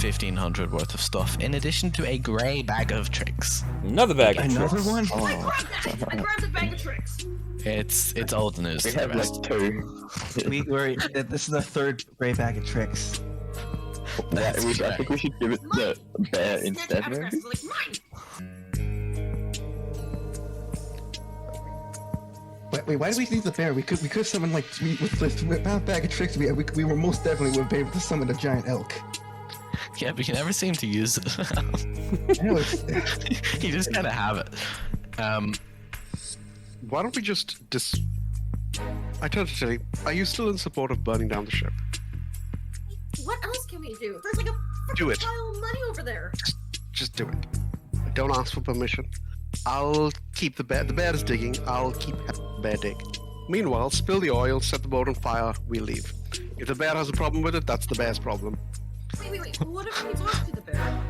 1,500 worth of stuff, in addition to a grey bag of tricks. Another bag of Another tricks. one? I grabbed that! I grabbed the bag of tricks! It's old news We to the have rest. like 2. This is the third gray bag of tricks. That's I correct. think we should give it the bear Snatch instead, out of maybe? like, mine! Wait, why did we leave the bear? We could summon like with this bag of tricks. We were most definitely would be able to summon a giant elk. Yeah, but you never seem to use it. I know it's, You just kind of have it. Why don't we just I tell you, Tilly, are you still in support of burning down the ship? What else can we do? There's like a Do freaking it. pile of money over there. Just do it. Don't ask for permission. I'll keep the bear. The bear is digging. I'll keep the bear dig. Meanwhile, spill the oil, set the boat on fire, we leave. If the bear has a problem with it, that's the bear's problem. Wait. What if we talk to the bear?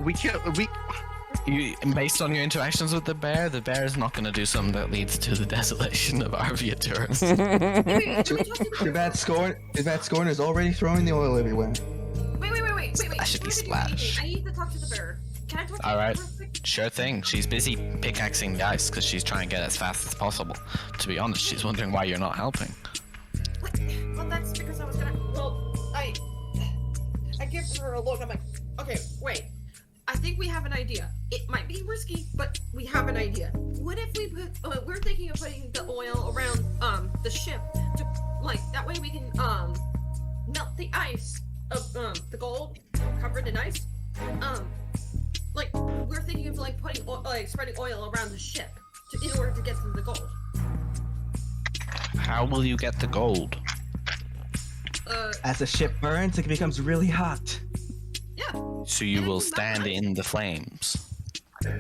We can't. Based on your interactions with the bear is not going to do something that leads to the desolation of Arveiaturace. Wait, can we talk to the the bear? bad scorn is already throwing the oil everywhere. Wait. Splashy Before we do anything, splash. I need to talk to the bear. Can I talk to All right. the bear real quick? Sure thing. She's busy pickaxing the ice because she's trying to get as fast as possible. To be honest, she's wondering why you're not helping. Well, that's because I was gonna. Well, I give her a look. I'm like, okay, wait. I think we have an idea. It might be risky, but we have an idea. What if we put? We're thinking of putting the oil around the ship to that way we can melt the ice of the gold covered in ice. We're thinking of putting spreading oil around the ship in order to get to the gold. How will you get the gold? As the ship burns, it becomes really hot. Yeah. So you will stand in the flames. Well,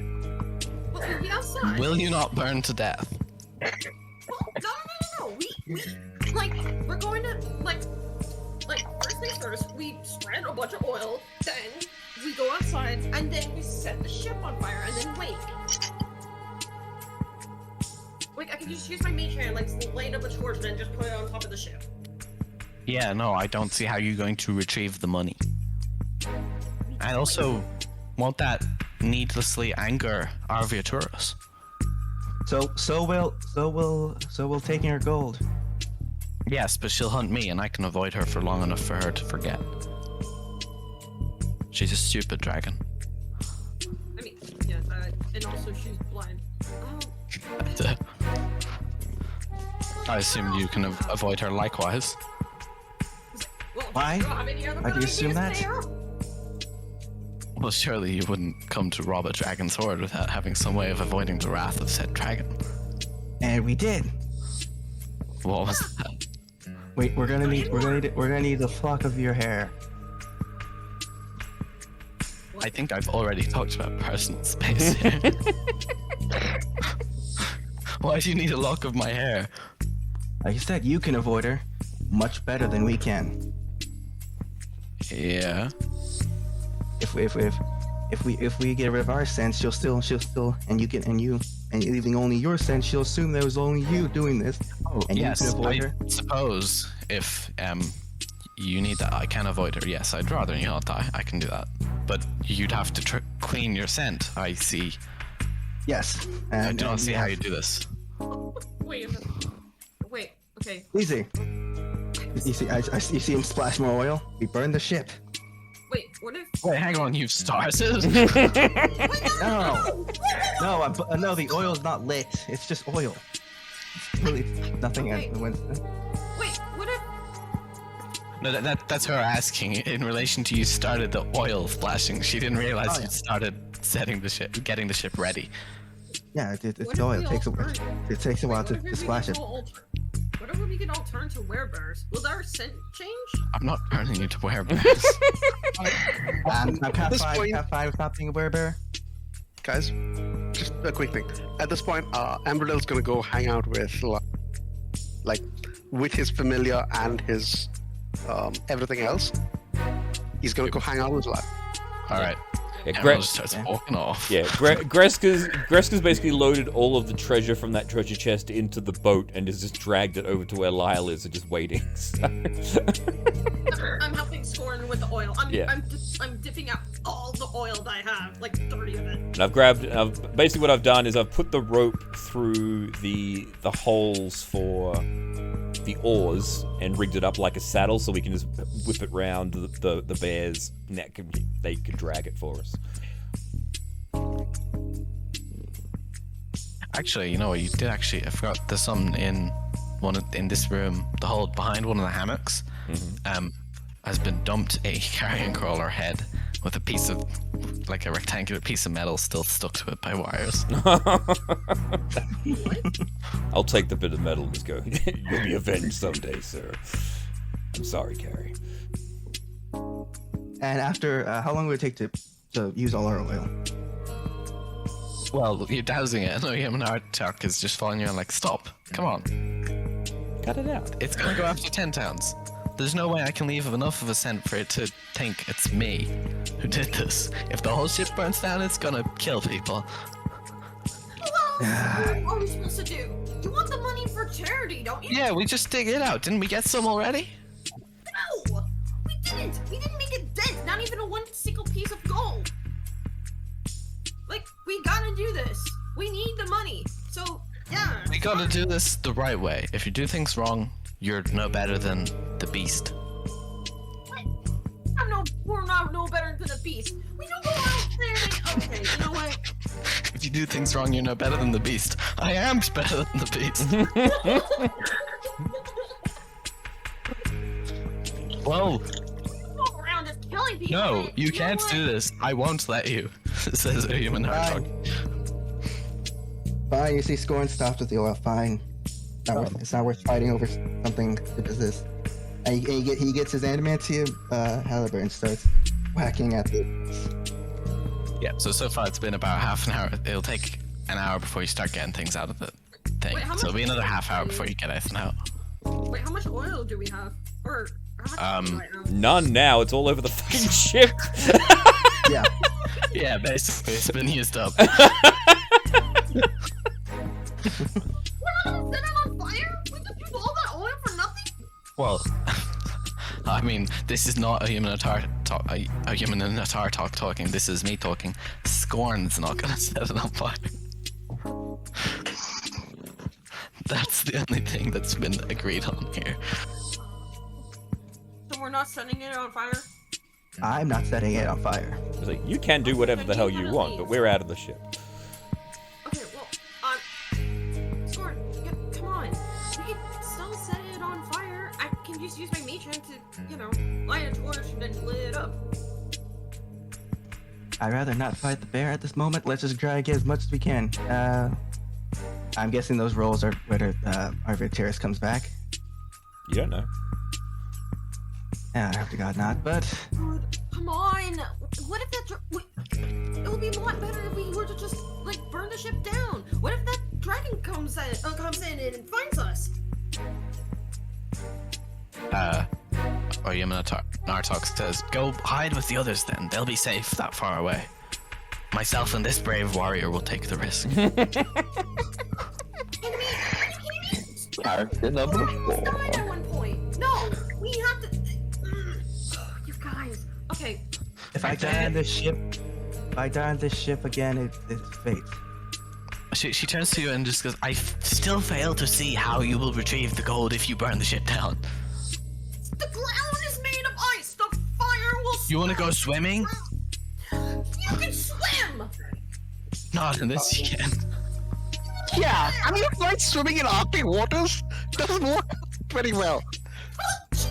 we'll be outside. Will you not burn to death? No. We're going to first things first. We spread a bunch of oil, then we go outside, and then we set the ship on fire, and then wait. I can just use my mage hand, light up a torch, and then just put it on top of the ship. Yeah, no, I don't see how you're going to retrieve the money. I also won't that needlessly anger Arveiaturace. So will taking her gold. Yes, but she'll hunt me and I can avoid her for long enough for her to forget. She's a stupid dragon. I mean, yeah, and also she's blind. I assume you can avoid her likewise. Well, Why? do you have any other Why do you good assume ideas that? there? Well, surely you wouldn't come to rob a dragon's hoard without having some way of avoiding the wrath of said dragon. And we did. What was that? Wait, we're gonna need a flock of your hair. I think I've already talked about personal space here. Why do you need a lock of my hair? Like you said, you can avoid her much better than we can. Yeah. If we get rid of our sense, she'll still and leaving only your sense, she'll assume there was only you doing this. Oh, and yes, you can avoid I her. suppose if you need that, I can avoid her. Yes, I'd rather you not die. I can do that. But you'd have to clean your scent, I see. Yes. I And, do not see how yeah. you do this. Wait, Wait a minute. Wait. Okay. Easy. You see him splash more oil? We burn the ship. Wait. What if? Wait, hang on, you've started? No. No, the oil's not lit. It's just oil. It's really nothing. Okay. Wait. What if? No, that's her asking in relation to you started the oil splashing. She didn't realize you started setting the ship, getting the ship ready. Yeah, it's What if oil. we It takes a all while. turn? It takes a while What if to we splash could it. all what if we could all turn to werebears? Will our scent change? I'm not turning you to werebears. I'm half this fine. point- Half fine with not being a werebear. Guys, just a quick thing. At this point, Amberdale's gonna go hang out with, like, with his familiar and his everything else. He's gonna go hang out with Lad. All right. Yeah, Everyone just starts walking off. Yeah, Greska's basically loaded all of the treasure from that treasure chest into the boat and has just dragged it over to where Lyle is and just waiting. So. I'm helping Scorn with the oil. I'm dipping out all the oil that I have, like 30 of it. And basically what I've done is I've put the rope through the holes for the oars and rigged it up like a saddle so we can just whip it round the bear's neck and they can drag it for us. Actually, you know what? You did actually. I forgot. There's some in this room. The hole behind one of the hammocks. Has been dumped a carrion crawler head with a piece of, like a rectangular piece of metal still stuck to it by wires. I'll take the bit of metal and just go, you'll be avenged someday, sir. I'm sorry, Carrie. And after, how long would it take to use all our oil? Well, you're dousing it. No, human art talk is just following you and like, stop. Come on. Cut it out. It's gonna go after 10 towns. There's no way I can leave enough of a scent for it to think it's me who did this. If the whole ship burns down, it's gonna kill people. What are we supposed to do? You want the money for charity, don't you? Yeah, we just dig it out. Didn't we get some already? No! We didn't! We didn't make a dent, not even a one single piece of gold! Like, we gotta do this. We need the money. So, yeah. We gotta do this the right way. If you do things wrong, you're no better than the beast. What? We're not no better than the beast. We don't go out there and... Okay, you know what? If you do things wrong, you're no better than the beast. I am better than the beast. Whoa. Go around just killing people. No, you know can't what? do this. I won't let you, says a human heart. Fine, you see Scorn stopped with the oil, fine. It's not worth fighting over something such as this. And he gets his adamantium halberd and starts whacking at the... Yeah, so far it's been about half an hour. It'll take an hour before you start getting things out of the thing. Wait, how So it'll be much another oil half hour do before you get anything out. Wait, how much oil do we have? Or how much oil do I have? None now. It's all over the fucking ship. Yeah. Yeah, basically, it's been used up. We're not gonna set it on fire? We just used all that oil for nothing? Well, I mean, this is not a human Atar a human and Atar talking. This is me talking. Scorn's not gonna set it on fire. That's the only thing that's been agreed on here. So we're not setting it on fire? I'm not setting it on fire. It's like, you can do whatever the hell you want, but we're out of the ship. Okay, well, Scorn, come on. We can still set it on fire. I can just use my mage hand to, you know, light a torch and then lit it up. I'd rather not fight the bear at this moment. Let's just try to get as much as we can. I'm guessing those rolls are whether Arveiaturace comes back. You don't know. Yeah, I hope to God not, but... Dude, come on! What if that... It would be a lot better if we were to just, like, burn the ship down. What if that dragon comes in and finds us? Or human Nartok says, go hide with the others then. They'll be safe that far away. Myself and this brave warrior will take the risk. Character number Died 4. at one point. No, we have to... You guys. Okay, If I die on this ship again, it's fate. she turns to you and just goes, I still fail to see how you will retrieve the gold if you burn the ship down. The ground is made of ice. The fire will. You want to go swimming? You can swim. Not in this you can. Yeah, I mean, it's like swimming in Arctic waters. Doesn't work very well. She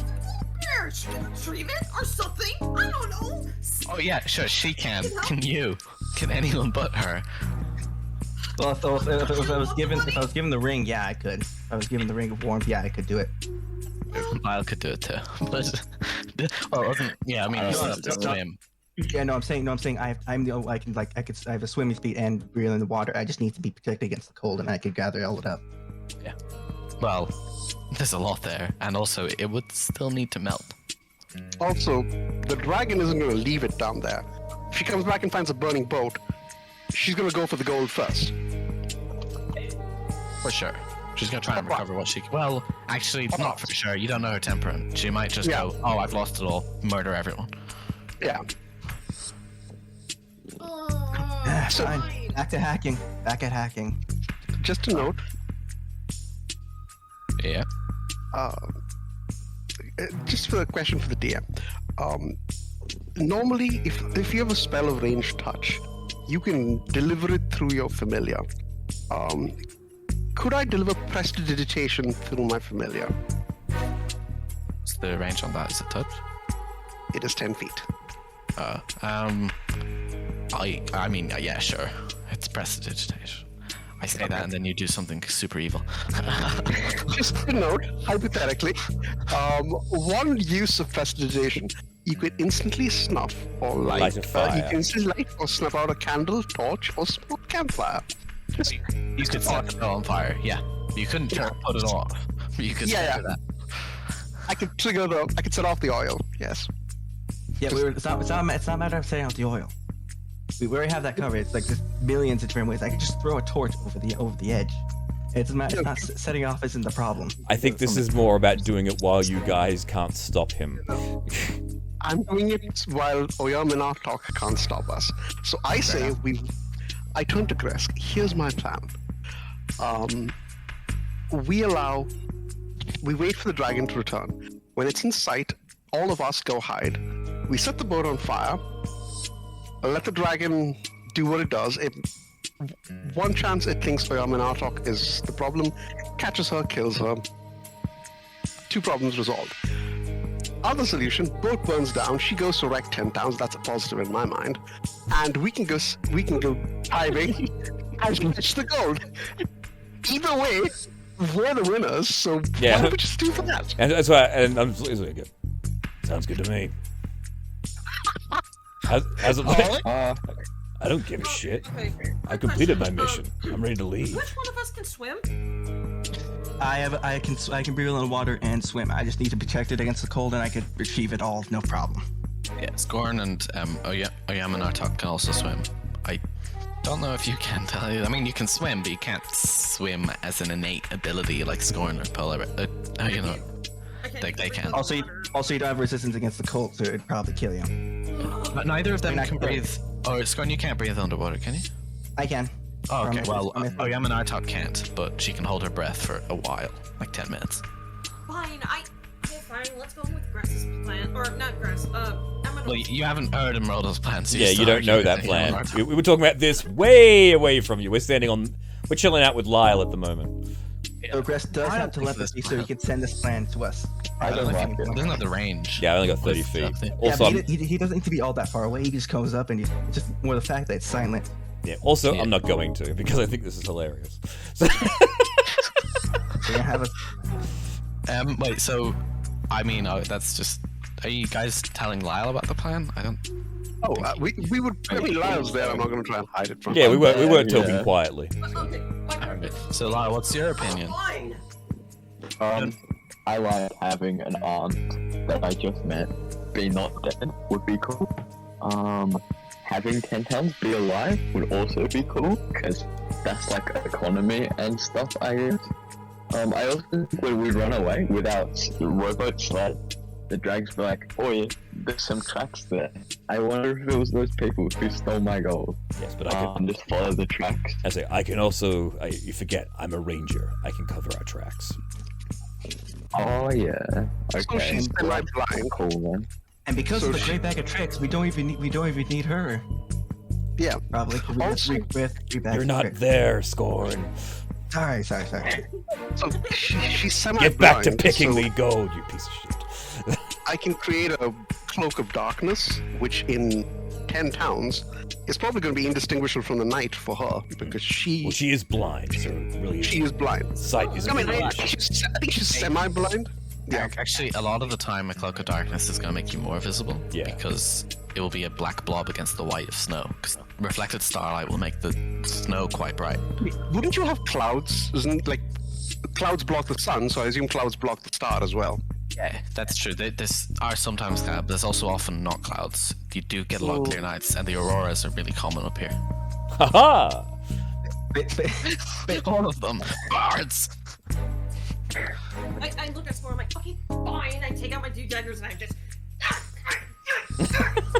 can retrieve it or something. I don't know. Oh yeah, sure, she can. Can you? Can anyone but her? Well, if I was given the ring, yeah, I could. If I was given the ring of warmth, yeah, I could do it. Lyle could do it too. But yeah, I mean, you still have to swim. Yeah, no, I'm saying I'm the I have a swimming speed and reel in the water. I just need to be protected against the cold, and I could gather all it up. Yeah. Well, there's a lot there, and also it would still need to melt. Also, the dragon isn't going to leave it down there. If she comes back and finds a burning boat, she's going to go for the gold first. For sure. She's gonna try and recover what she can. Well, actually, not for sure. You don't know her temperament. She might just go, oh, I've lost it all, murder everyone. Yeah. So back to hacking. Back at hacking. Just a note. Yeah. Just for a question for the DM. Normally, if you have a spell of ranged touch, you can deliver it through your familiar. Could I deliver prestidigitation through my familiar? What's the range on that? Is it touch? It is 10 feet. I mean, yeah, sure. It's prestidigitation. I say that and then you do something super evil. Just a note, hypothetically, one use of prestidigitation, you could instantly snuff or light a fire. You can instantly light or snuff out a candle, torch, or smoke campfire. Just You could set it on fire, yeah. You couldn't put it off. You could trigger that. I could set off the oil. Yes. Yeah, it's not a matter of setting out the oil. We already have that covered. It's like there's millions of different ways. I can just throw a torch over the edge. It's not setting off isn't the problem. I think this is more about doing it while you guys can't stop him. I'm doing it while Oyam and Artok can't stop us. So I say I turn to Kresk. Here's my plan. We wait for the dragon to return. When it's in sight, all of us go hide. We set the boat on fire. Let the dragon do what it does. One chance it thinks Oyam and Artok is the problem. Catches her, kills her. 2 problems resolved. Other solution, boat burns down, she goes to wreck 10 towns, that's a positive in my mind. And we can go diving and fetch the gold. Either way, we're the winners, so why don't we just do that? And that's why, and I'm just really good. Sounds good to me. How's it like? I don't give a shit. I completed my mission. I'm ready to leave. Which one of us can swim? I can breathe in the water and swim. I just need to protect it against the cold, and I could retrieve it all, no problem. Yeah, Scorn and Oyam and Artok can also swim. I don't know if you can tell you. I mean, you can swim, but you can't swim as an innate ability like Scorn or Polar. You know, they can. Also, you don't have resistance against the cold, so it'd probably kill you. But neither of them can breathe. Oh, Scorn, you can't breathe underwater, can you? I can. Oh, okay. Well, Oyam and Artok can't, but she can hold her breath for a while, like 10 minutes. Fine, fine, let's go with Grass's plan. Or, not Grass, Well, you haven't heard Emerald's plan, so yeah, you don't know that plan. We were talking about this way away from you. We're chilling out with Lyle at the moment. Yeah. So Gress does have telepathy, so he can send this plan to us. I don't think he doesn't have the range. Yeah, I only got 30 feet. Also, yeah, he doesn't need to be all that far away. He just comes up, and just more the fact that it's silent. Yeah. Also, I'm not going to because I think this is hilarious. So wait. So, I mean, that's just. Are you guys telling Lyle about the plan? I don't. Oh, we would. I mean, Lyle's there. I'm not going to try and hide it from. Yeah, we weren't talking quietly. Okay. So, Lyle, what's your opinion? I like having an aunt that I just met be not dead would be cool. Having 10 towns be alive would also be cool, because that's like economy and stuff, I guess. I also think when we run away without robot sled, the drags were like, "Oh yeah, there's some tracks there." I wonder if it was those people who stole my gold. Yes, but I can just follow the tracks. I say I can also. You forget, I'm a ranger. I can cover our tracks. Oh yeah. Okay. So she's semi-blind. Cool then. And because So of the she- great bag of tricks, we don't even need her. Yeah. Probably. 'Cause we Also- just three bags You're of not tricks. there, Scorn. Sorry. So she's semi-blind. Get back to picking so the gold, you piece of shit. I can create a cloak of darkness, which in 10 towns is probably going to be indistinguishable from the night for her because Well, she is blind, so really she is blind. sight is. I mean, I think she's semi-blind. Yeah. Actually, a lot of the time, a cloak of darkness is going to make you more visible. Yeah. Because it will be a black blob against the white of snow. Because reflected starlight will make the snow quite bright. Wouldn't you have clouds? Isn't like clouds block the sun, so I assume clouds block the star as well. Yeah, that's true. There's are sometimes clouds, but there's also often not clouds. You do get a lot of clear nights, and the auroras are really common up here. Haha! All of them. Bards! I look at Score, I'm like, okay, fine. I take out my two daggers and I just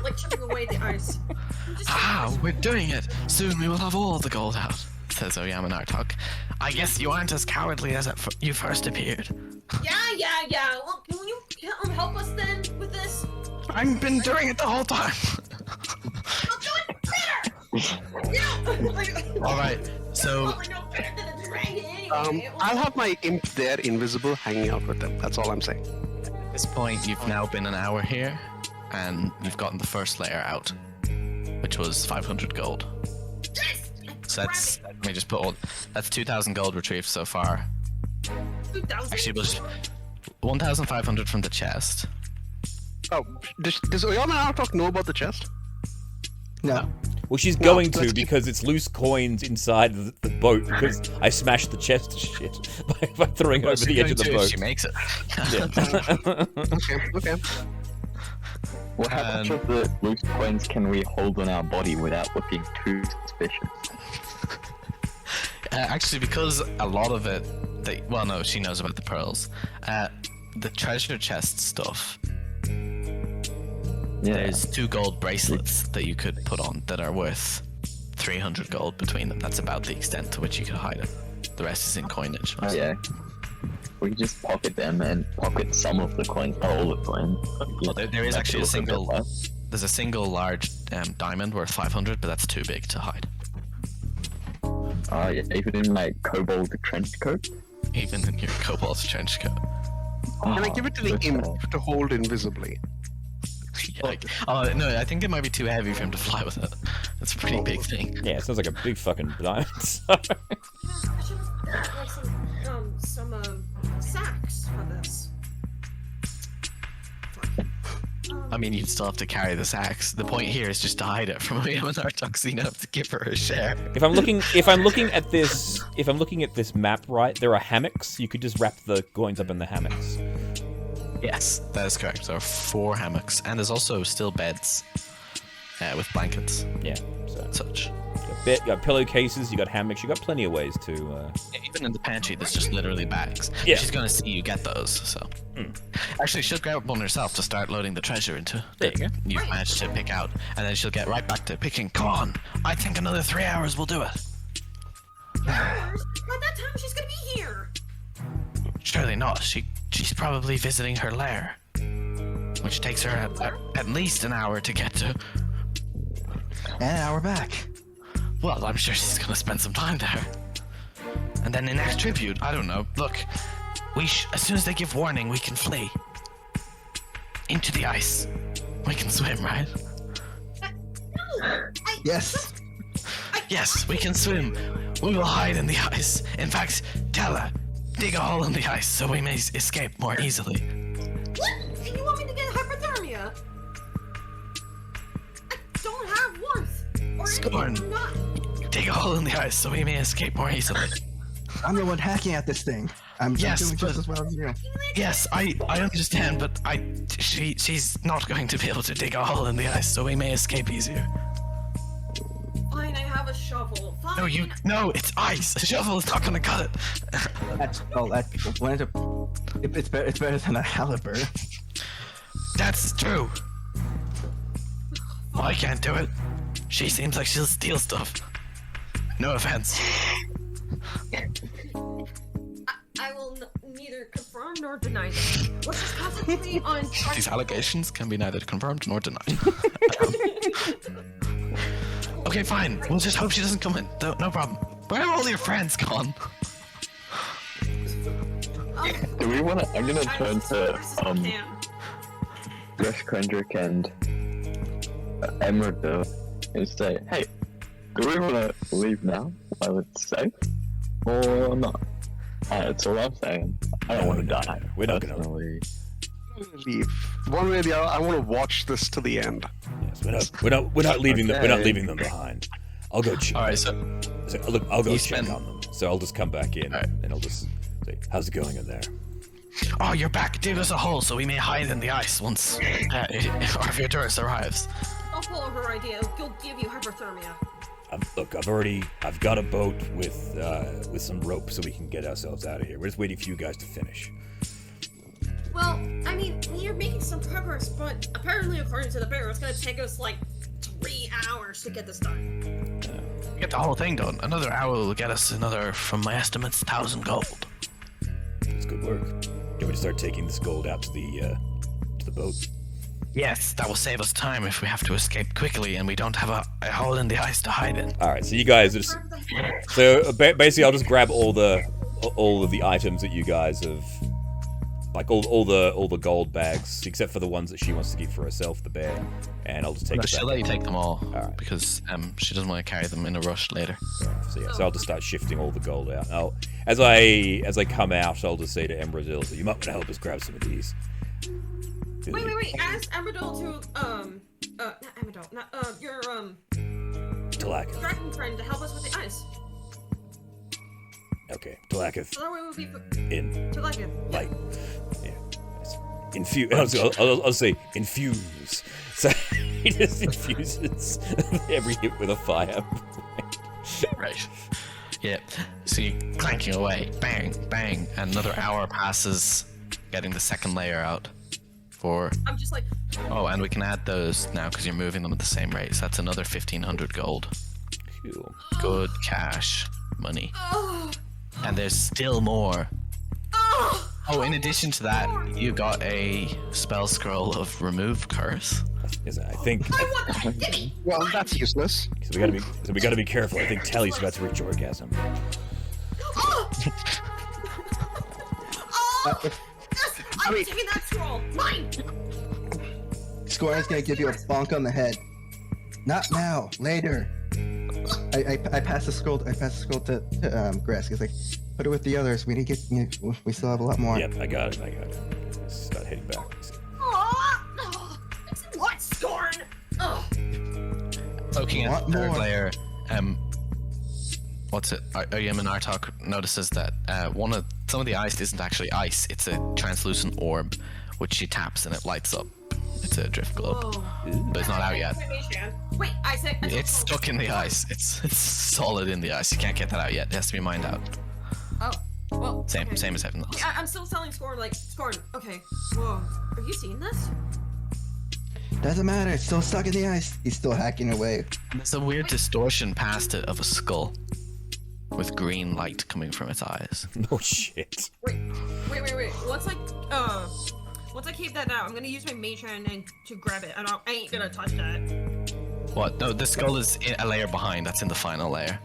like chipping away the ice. I'm just We're doing it. Soon we will have all the gold out, says Oyamenartok. I guess you aren't as cowardly as you first appeared. Yeah. Well, can you help us then with this? I've been doing it the whole time. I'll do it better. Yeah. Like, All right, so probably no better than a dragon anyway. I'll have my imp there, invisible, hanging out with them. That's all I'm saying. at this point you've now been an hour here, and you've gotten the first layer out, which was 500 gold. Yes! So that's, let me just put all, that's 2,000 gold retrieved so far. 2,000? Actually, we'll just, 1,500 from the chest. Oh, does Oyama Artok know about the chest? No. Well, she's Well, going to let's keep- because it's loose coins inside the boat because I smashed the chest to shit by throwing it over the edge of the boat. She makes it. Okay. Well, how much of the loose coins can we hold on our body without looking too suspicious? Actually, because a lot of it, well, no, she knows about the pearls. The treasure chest stuff. Yeah. There's 2 gold bracelets that you could put on that are worth 300 gold between them. That's about the extent to which you could hide it. The rest is in coinage. Oh yeah. We can just pocket them and pocket some of the coins, not all the coins. Well, there is Make actually it a look bit single. less. There's a single large diamond worth 500, but that's too big to hide. Yeah, even in my kobold trench coat. Even in your cobalt trench coat. Can I give it to the that's imp fine. to hold invisibly? Like, oh no, I think it might be too heavy for him to fly with it. It's a pretty big thing. Yeah, it sounds like a big fucking diamond. I should have like some sacks for this. I mean, you'd still have to carry this axe. The point here is just to hide it from William and Artoxina to give her a share. If I'm looking at this map right, there are hammocks. You could just wrap the coins up in the hammocks. Yes, that is correct. There are 4 hammocks, and there's also still beds with blankets Yeah. So and such. you got pillowcases, you got hammocks, you got plenty of ways to. Even in the pantry, there's just literally bags. Yeah. She's gonna see you get those, so. Actually, she'll grab one herself to start loading the treasure into. There you go. You've managed to pick out, and then she'll get right back to picking. Come on, I think another 3 hours will do it. By that time, she's gonna be here. Surely not. She's probably visiting her lair, which takes her at least an hour to get to. And now we're back. Well, I'm sure she's gonna spend some time there. And then the next tribute, I don't know. Look, as soon as they give warning, we can flee into the ice. We can swim, right? No. Yes. Yes, we can swim. We will hide in the ice. In fact, tell her, dig a hole in the ice so we may escape more easily. What? And you want me to get hypothermia? I don't have warmth. Or Scorn. anything. I'm not. Dig a hole in the ice so we may escape more easily. I'm the one hacking at this thing. I'm Yes, doing but- just as well as you. Yes, I understand, but she's not going to be able to dig a hole in the ice so we may escape easier. Fine, I have a shovel. Fine. No, it's ice. A shovel is not gonna cut it. It's better than a halberd. That's true. Well, I can't do it. She seems like she'll steal stuff. No offense. I will neither confirm nor deny them. Let's just concentrate on... These allegations can be neither confirmed nor denied. Okay, fine. We'll just hope she doesn't come in. No problem. Where are all your friends gone? Do we want to? I'm gonna turn to Rush Kendrick and Emerald and say, hey, do we want to leave now while it's safe or not? That's all I'm saying. I don't want to die. We're not gonna leave. Leave. One way or the other, I want to watch this to the end. Yes, we're not leaving them. We're not leaving them behind. I'll go check. All right, so look, I'll go You check spend- on them. So I'll just come back in and I'll just say, how's it going in there? oh, you're back. Dig us a hole so we may hide in the ice once Arveiaturace arrives. Don't follow her idea. It'll give you hypothermia. I've got a boat with some rope so we can get ourselves out of here. We're just waiting for you guys to finish. Well, I mean, we're making some progress, but apparently, according to the bear, it's gonna take us like 3 hours to get this done. Get the whole thing done. Another hour will get us another, from my estimates, 1,000 gold. It's good work. Can we start taking this gold out to the boat? Yes, that will save us time if we have to escape quickly and we don't have a hole in the ice to hide in. All right, so you guys just basically I'll just grab all of the items that you guys have, like all the gold bags except for the ones that she wants to keep for herself, the bear, and I'll just take it She'll back. let you take them all, Alright. because she doesn't want to carry them in a rush later. So I'll just start shifting all the gold out. Now, as I come out, I'll just say to Embrazil, so you might want to help us grab some of these. Wait. Ask Amadol to, not Amadol, not, your, Talakith. dragon friend to help us with the ice. Okay, Talakith. So that way we'll be In. to like it. Like, yeah. Infuse. I'll say infuse. So he just infuses every hit with a fire. Right. Yeah. So you're clanking away. Bang, bang. And another hour passes getting the second layer out. I'm just like... Oh, and we can add those now because you're moving them at the same rate. So that's another 1,500 gold. Cool. Good cash money. Oh, And there's still more. Oh, in addition to that, you got a spell scroll of remove curse. I think. I want that! Give me! Well, that's useless. So we gotta be careful. I think Tally's about to reach orgasm. Oh! Oh! Yes! I'm taking that scroll! Mine! Scoring's gonna give you a bonk on the head. Not now, later. I pass the scroll. I pass the scroll to Gresk. It's like, put it with the others. We need to get. We still have a lot more. Yep, I got it. Let's start heading back. Oh! What, Scorn? Oh! Poking at Want the third more? layer, what's it? Aryam and Artok notices that some of the ice isn't actually ice. It's a translucent orb, which she taps and it lights up. It's a drift globe, Whoa. but it's not out yet. Wait, Isaac. It's stuck in the ice. It's solid in the ice. You can't get that out yet. It has to be mined out. Oh, well. Same okay. as everything else. Yeah, I'm still telling Scorn, like, Scorn, okay. Whoa. Are you seeing this? Doesn't matter. It's still stuck in the ice. He's still hacking away. There's a weird distortion past it of a skull with green light coming from its eyes. No shit. Wait. Once I keep that out, I'm gonna use my mage hand and to grab it. I ain't gonna touch that. What? No, the skull is a layer behind. That's in the final layer.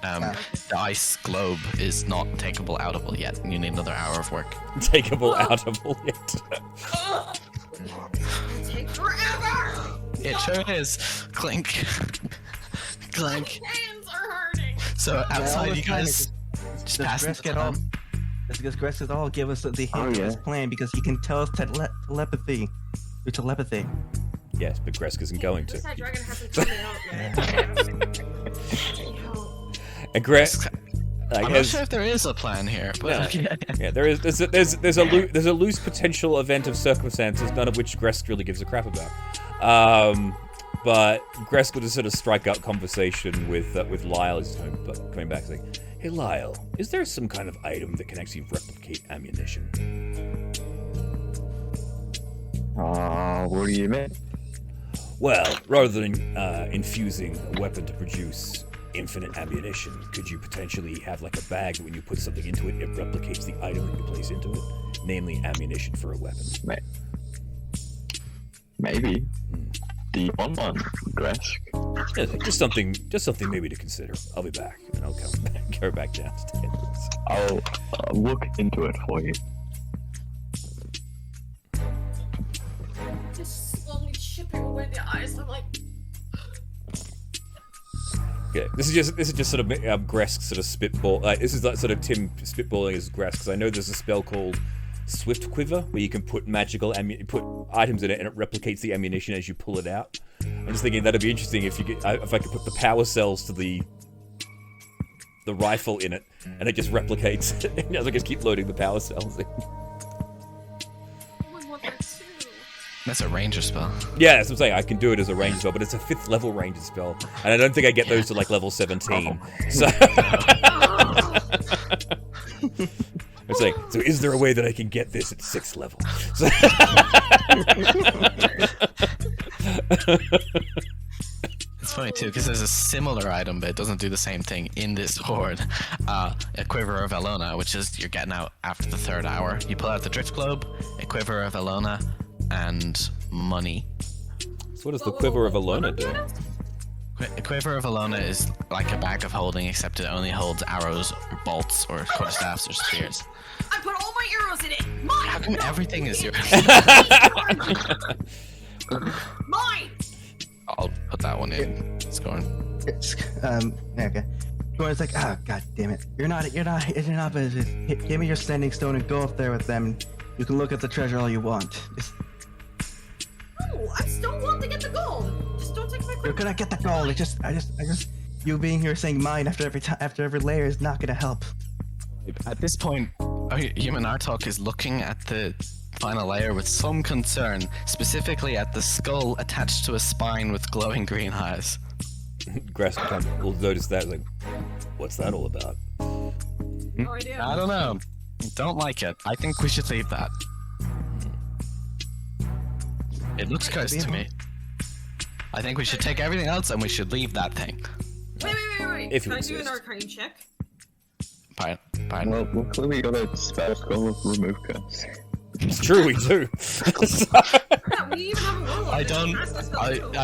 The ice globe is not takeable outable yet. You need another hour of work. Takeable outable yet. Ugh. It's gonna take forever! It sure is. Clink. Clink. My hands are hurting! So outside, you guys just Does pass Gresk the at all? time. Does Gresk at all give us the hint Oh, of his yeah. plan because he can tell us telepathy through telepathy. Yes, but Gresk isn't going This to. dragon hasn't come out yet. And Gresk, I'm not sure if there is a plan here, but yeah, there's a loose potential event of circumstances, none of which Gresk really gives a crap about. But Gresk will just sort of strike up conversation with Lyle as he's coming back, saying, "Hey Lyle, is there some kind of item that can actually replicate ammunition?" What do you mean? Well, rather than infusing a weapon to produce infinite ammunition, could you potentially have like a bag that when you put something into it, it replicates the item that you place into it? Namely, ammunition for a weapon. Maybe. Do you want one, Gresk? Yeah, just something maybe to consider. I'll be back, and I'll go back downstairs. I'll look into it for you. Just slowly chipping away the eyes. I'm like, Okay, this is just sort of Gresk sort of spitball. This is like sort of Tim spitballing as Gresk, because I know there's a spell called Swift Quiver where you can put put items in it and it replicates the ammunition as you pull it out. I'm just thinking that'd be interesting if I could put the power cells to the rifle in it and it just replicates it as I just keep loading the power cells in. That's a ranger spell. Yeah, that's what I'm saying. I can do it as a ranger spell, but it's a 5th level ranger spell, and I don't think I get those to like level 17. So. I'm saying, so is there a way that I can get this at 6th level? It's funny too, because there's a similar item, but it doesn't do the same thing in this horde. A Quiver of Elona, which is you're getting out after the 3rd hour. You pull out the Drift Globe, a Quiver of Elona, and money. So what does the Quiver of Elona do? A Quiver of Elona is like a bag of holding, except it only holds arrows, or bolts, or quarterstaffs, or spears. I put all my arrows in it. Mine. How come everything is yours? Mine. I'll put that one in. Scorn. Okay. Scorn's like, oh god damn it! You're not. Give me your sending stone and go up there with them. And you can look at the treasure all you want. No, I still want to get the gold. Just don't take my You're gonna get the gold. I just. You being here saying mine after every layer is not gonna help. At this point, Human Artok is looking at the final layer with some concern, specifically at the skull attached to a spine with glowing green eyes. Gresk will notice that, like, what's that all about? No idea. I don't know. Don't like it. I think we should leave that. It looks cursed to me. I think we should take everything else and we should leave that thing. Wait. If you Can I do an insist. arcane check? Pardon? Well, clearly got a spell called Remove Curse. It's true, we do. Yeah, we even have a warlock. I that don't. casts a spell called-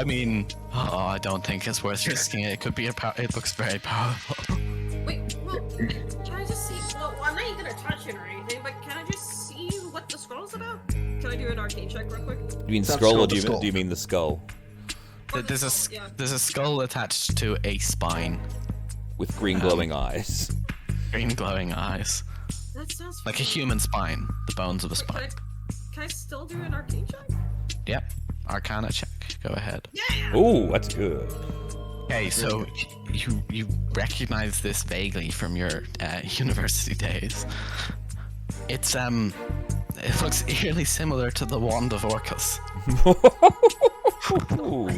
I don't think it's worth risking it. It could be it looks very powerful. Wait, well, can I just see? Well, I'm not even gonna touch it or anything, but can I just see what the scroll's about? Can I do an arcane check real quick? You mean It's not scroll or skull, do skull. you mean the skull? There's a Yeah. there's a skull attached to a spine, With green glowing eyes. green glowing eyes, That sounds like a fun. human spine, the bones of a Wait, spine. Can I still do an arcane check? Yep. Arcana check. Go ahead. Yeah. Ooh, that's good. Okay, so you recognize this vaguely from your university days. It's it looks eerily similar to the wand of Orcus. Ooh.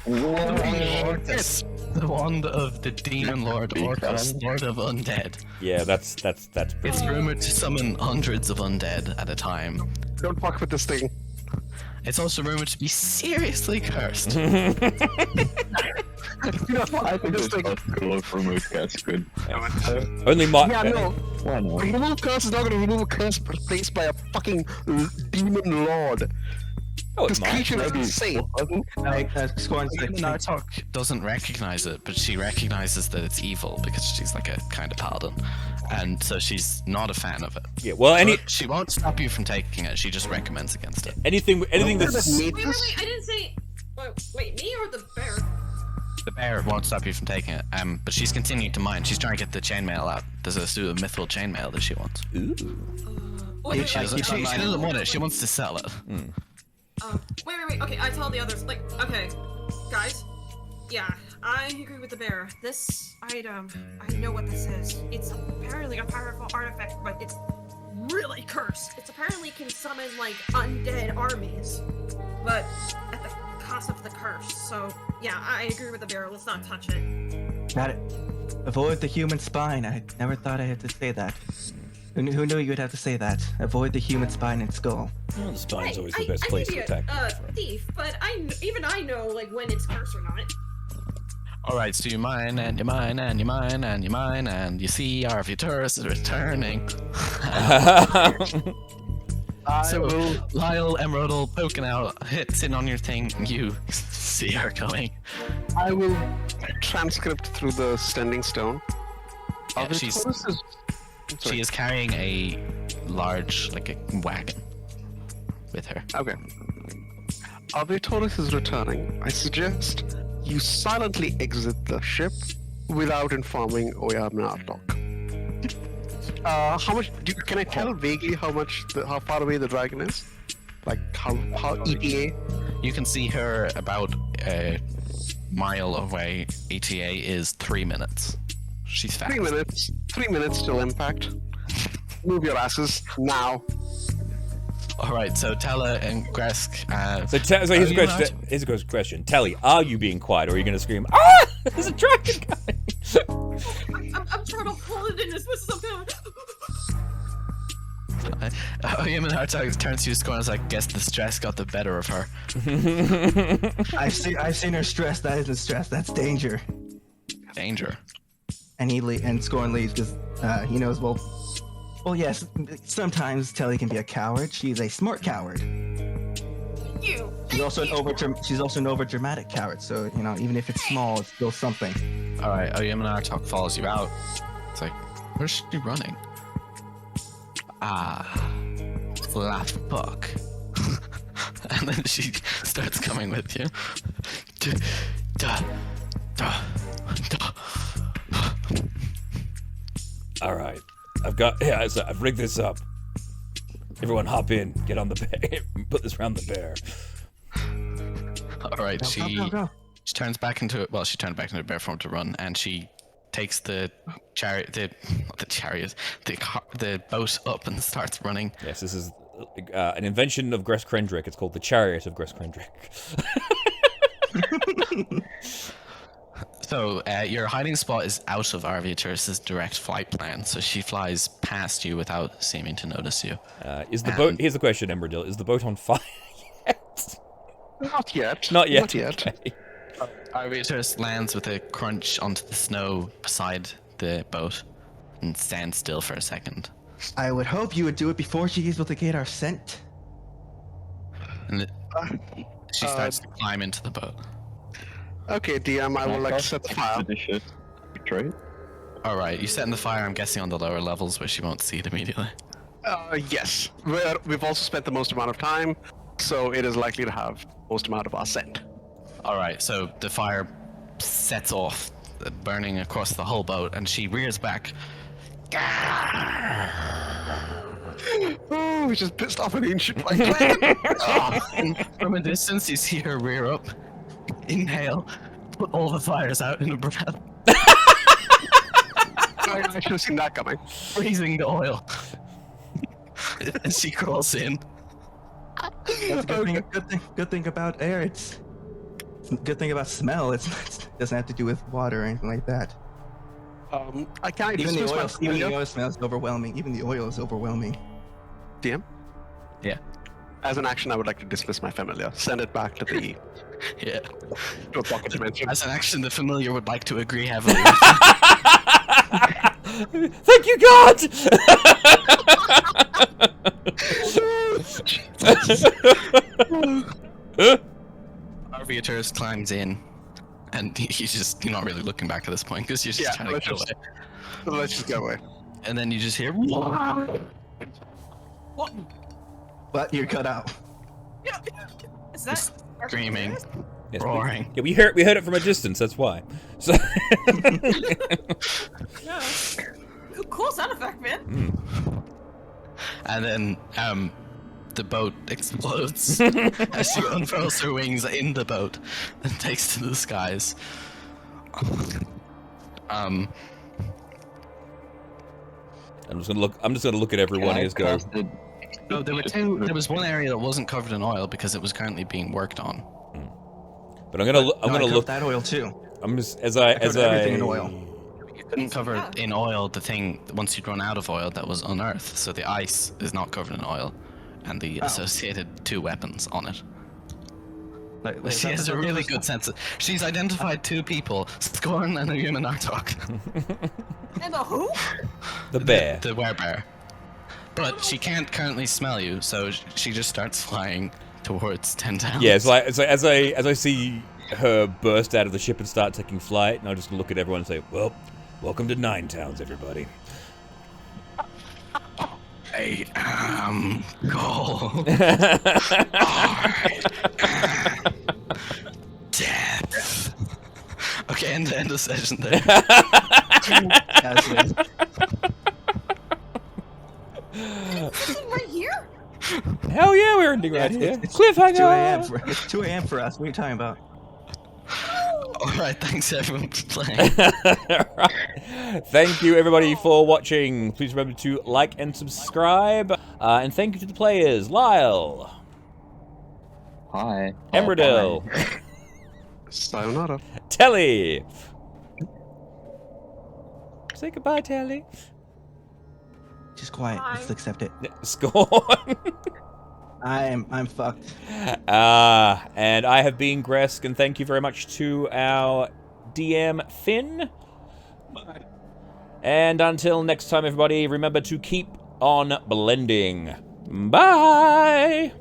Orcus, the wand of the demon lord Orcus, lord of undead. Yeah, that's pretty. It's rumored to summon hundreds of undead at a time. Don't fuck with this thing. It's also rumored to be seriously cursed. I think this spell called Remove Curse could. Only Mark. Yeah, no. Why not? Remove curse is not gonna remove a curse placed by a fucking demon lord. Oh, This it might. creature is Maybe. insane. Scorn's like, Human Artok doesn't recognize it, but she recognizes that it's evil because she's like a kind of paladin, and so she's not a fan of it. Yeah, well, But she won't stop you from taking it. She just recommends against it. anything that's Need Wait, this? I didn't say. Wait, me or the bear? The bear won't stop you from taking it. But she's continuing to mine. She's trying to get the chainmail out. There's a suit of mythical chainmail that she wants. ooh. Wait, She doesn't want it. She wants to sell it. wait. Okay, I tell the others. Like, okay, guys. Yeah, I agree with the bear. This item, I know what this is. It's apparently a powerful artifact, but it's really cursed. It's apparently can summon like undead armies, but at the cost of the curse. So yeah, I agree with the bear. Let's not touch it. got it. Avoid the human spine. I never thought I had to say that. Who knew you'd have to say that? Avoid the human spine and skull. Well, the spine's Hey, always the best place may to be attack. a thief, but even I know like when it's cursed or not. All right, so you mine and you mine and you mine and you mine and you see Arveiaturace is returning. So Lyle Emerald poking out, hits in on your thing. You see her going. I will transcript through the standing stone. Yeah, Arveiaturace is- she is carrying a large, like a wagon, with her. Okay. Arveiaturace is returning. I suggest you silently exit the ship without informing Oya Mnartok. How much? Can I tell vaguely how far away the dragon is? Like how ETA? You can see her about a mile away. ETA is 3 minutes. She's fast. 3 minutes. 3 minutes till impact. Move your asses now. All right, so Tella and Gresk. So here's a you question. Here's a question. Telly, are you being quiet, or are you going to scream? Ah! There's a dragon coming! I'm trying to hold it in as much as I'm doing. Him and Hartog turns to you, scorn, and is like, guess the stress got the better of her. I've seen her stress. That isn't stress. That's danger. Danger. And Scorn leaves because he knows. Well, yes. Sometimes Telly can be a coward. She's a smart coward. You. She's also an overdramatic coward. So even if it's small, it's still something. All right, Oyem and Hartog follows you out. It's like, where's she running? Laugh fuck. And then she starts coming with you. All right, I've rigged this up. Everyone, hop in. Get on the bear. Put this around the bear. All right, Go. she turns back into she turned back into bear form to run, and she takes the chariot, the boat up and starts running. Yes, this is an invention of Gress Krendrick. It's called the Chariot of Gress Krendrick. So your hiding spot is out of Arveiaturace's direct flight plan, so she flies past you without seeming to notice you. Is the boat? Here's the question, Emberdill. Is the boat on fire yet? Not yet. Not yet. Not yet. Okay. Arveiaturace lands with a crunch onto the snow beside the boat and stands still for a second. I would hope you would do it before she's able to get our scent. And she starts to climb into the boat. Okay, DM, I will like set the fire. Betrayed? All right, you set in the fire. I'm guessing on the lower levels where she won't see it immediately. Yes. We've also spent the most amount of time, so it is likely to have most amount of our scent. All right, so the fire sets off, burning across the whole boat, and she rears back. Oh, we just pissed off an ancient like And from a distance, you see her rear up, inhale, put all the fires out in a breath, I should have seen that coming. freezing the oil. And she crawls in. That's a good thing about air. It's a good thing about smell. It doesn't have to do with water or anything like that. I can't Even the dismiss my oil smells overwhelming. Even the oil is overwhelming. DM. Yeah. As an action, I would like to dismiss my familiar. Send it back to the Yeah. to a pocket dimension. As an action, the familiar would like to agree heavily. Thank you, God! Arveiaturace climbs in, and you're not really looking back at this point because you're just trying to get away. Let's just go away. And then you just hear, What? But you're cut out. Is that screaming, Yes, roaring. Yeah, we heard it from a distance. That's why. So. Yeah. Cool sound effect, man. And then the boat explodes as she unfurls her wings in the boat and takes to the skies. I'm just gonna look at everyone as go. No, there was one area that wasn't covered in oil because it was currently being worked on. But I'm gonna I look. that oil too. I'm just Everything in oil. couldn't cover Yeah. in oil the thing once you'd run out of oil that was unearthed. So the ice is not covered in oil, and the associated 2 weapons on it. She has a really good sense of. She's identified 2 people: Scorn and a human Artok. And the who? The bear. The werebear. But she can't currently smell you, so she just starts flying towards 10 towns. Yeah, so as I see her burst out of the ship and start taking flight, and I'll just look at everyone and say, well, welcome to 9 towns, everybody. I am gold. Death. Okay, end the session there. Sitting right here? Hell yeah, we're ending right here. Cliffhanger! It's 2 a.m. for us. What are you talking about? Alright, thanks everyone for playing. Thank you everybody for watching. Please remember to like and subscribe. And thank you to the players. Lyle. Hi. Embradil. Sayonara. Telly. Say goodbye, Telly. Just quiet. Bye. Let's accept it. Scorn. I'm fucked. And I have been Gresk, and thank you very much to our DM, Finn. And until next time, everybody, remember to keep on blending. Bye!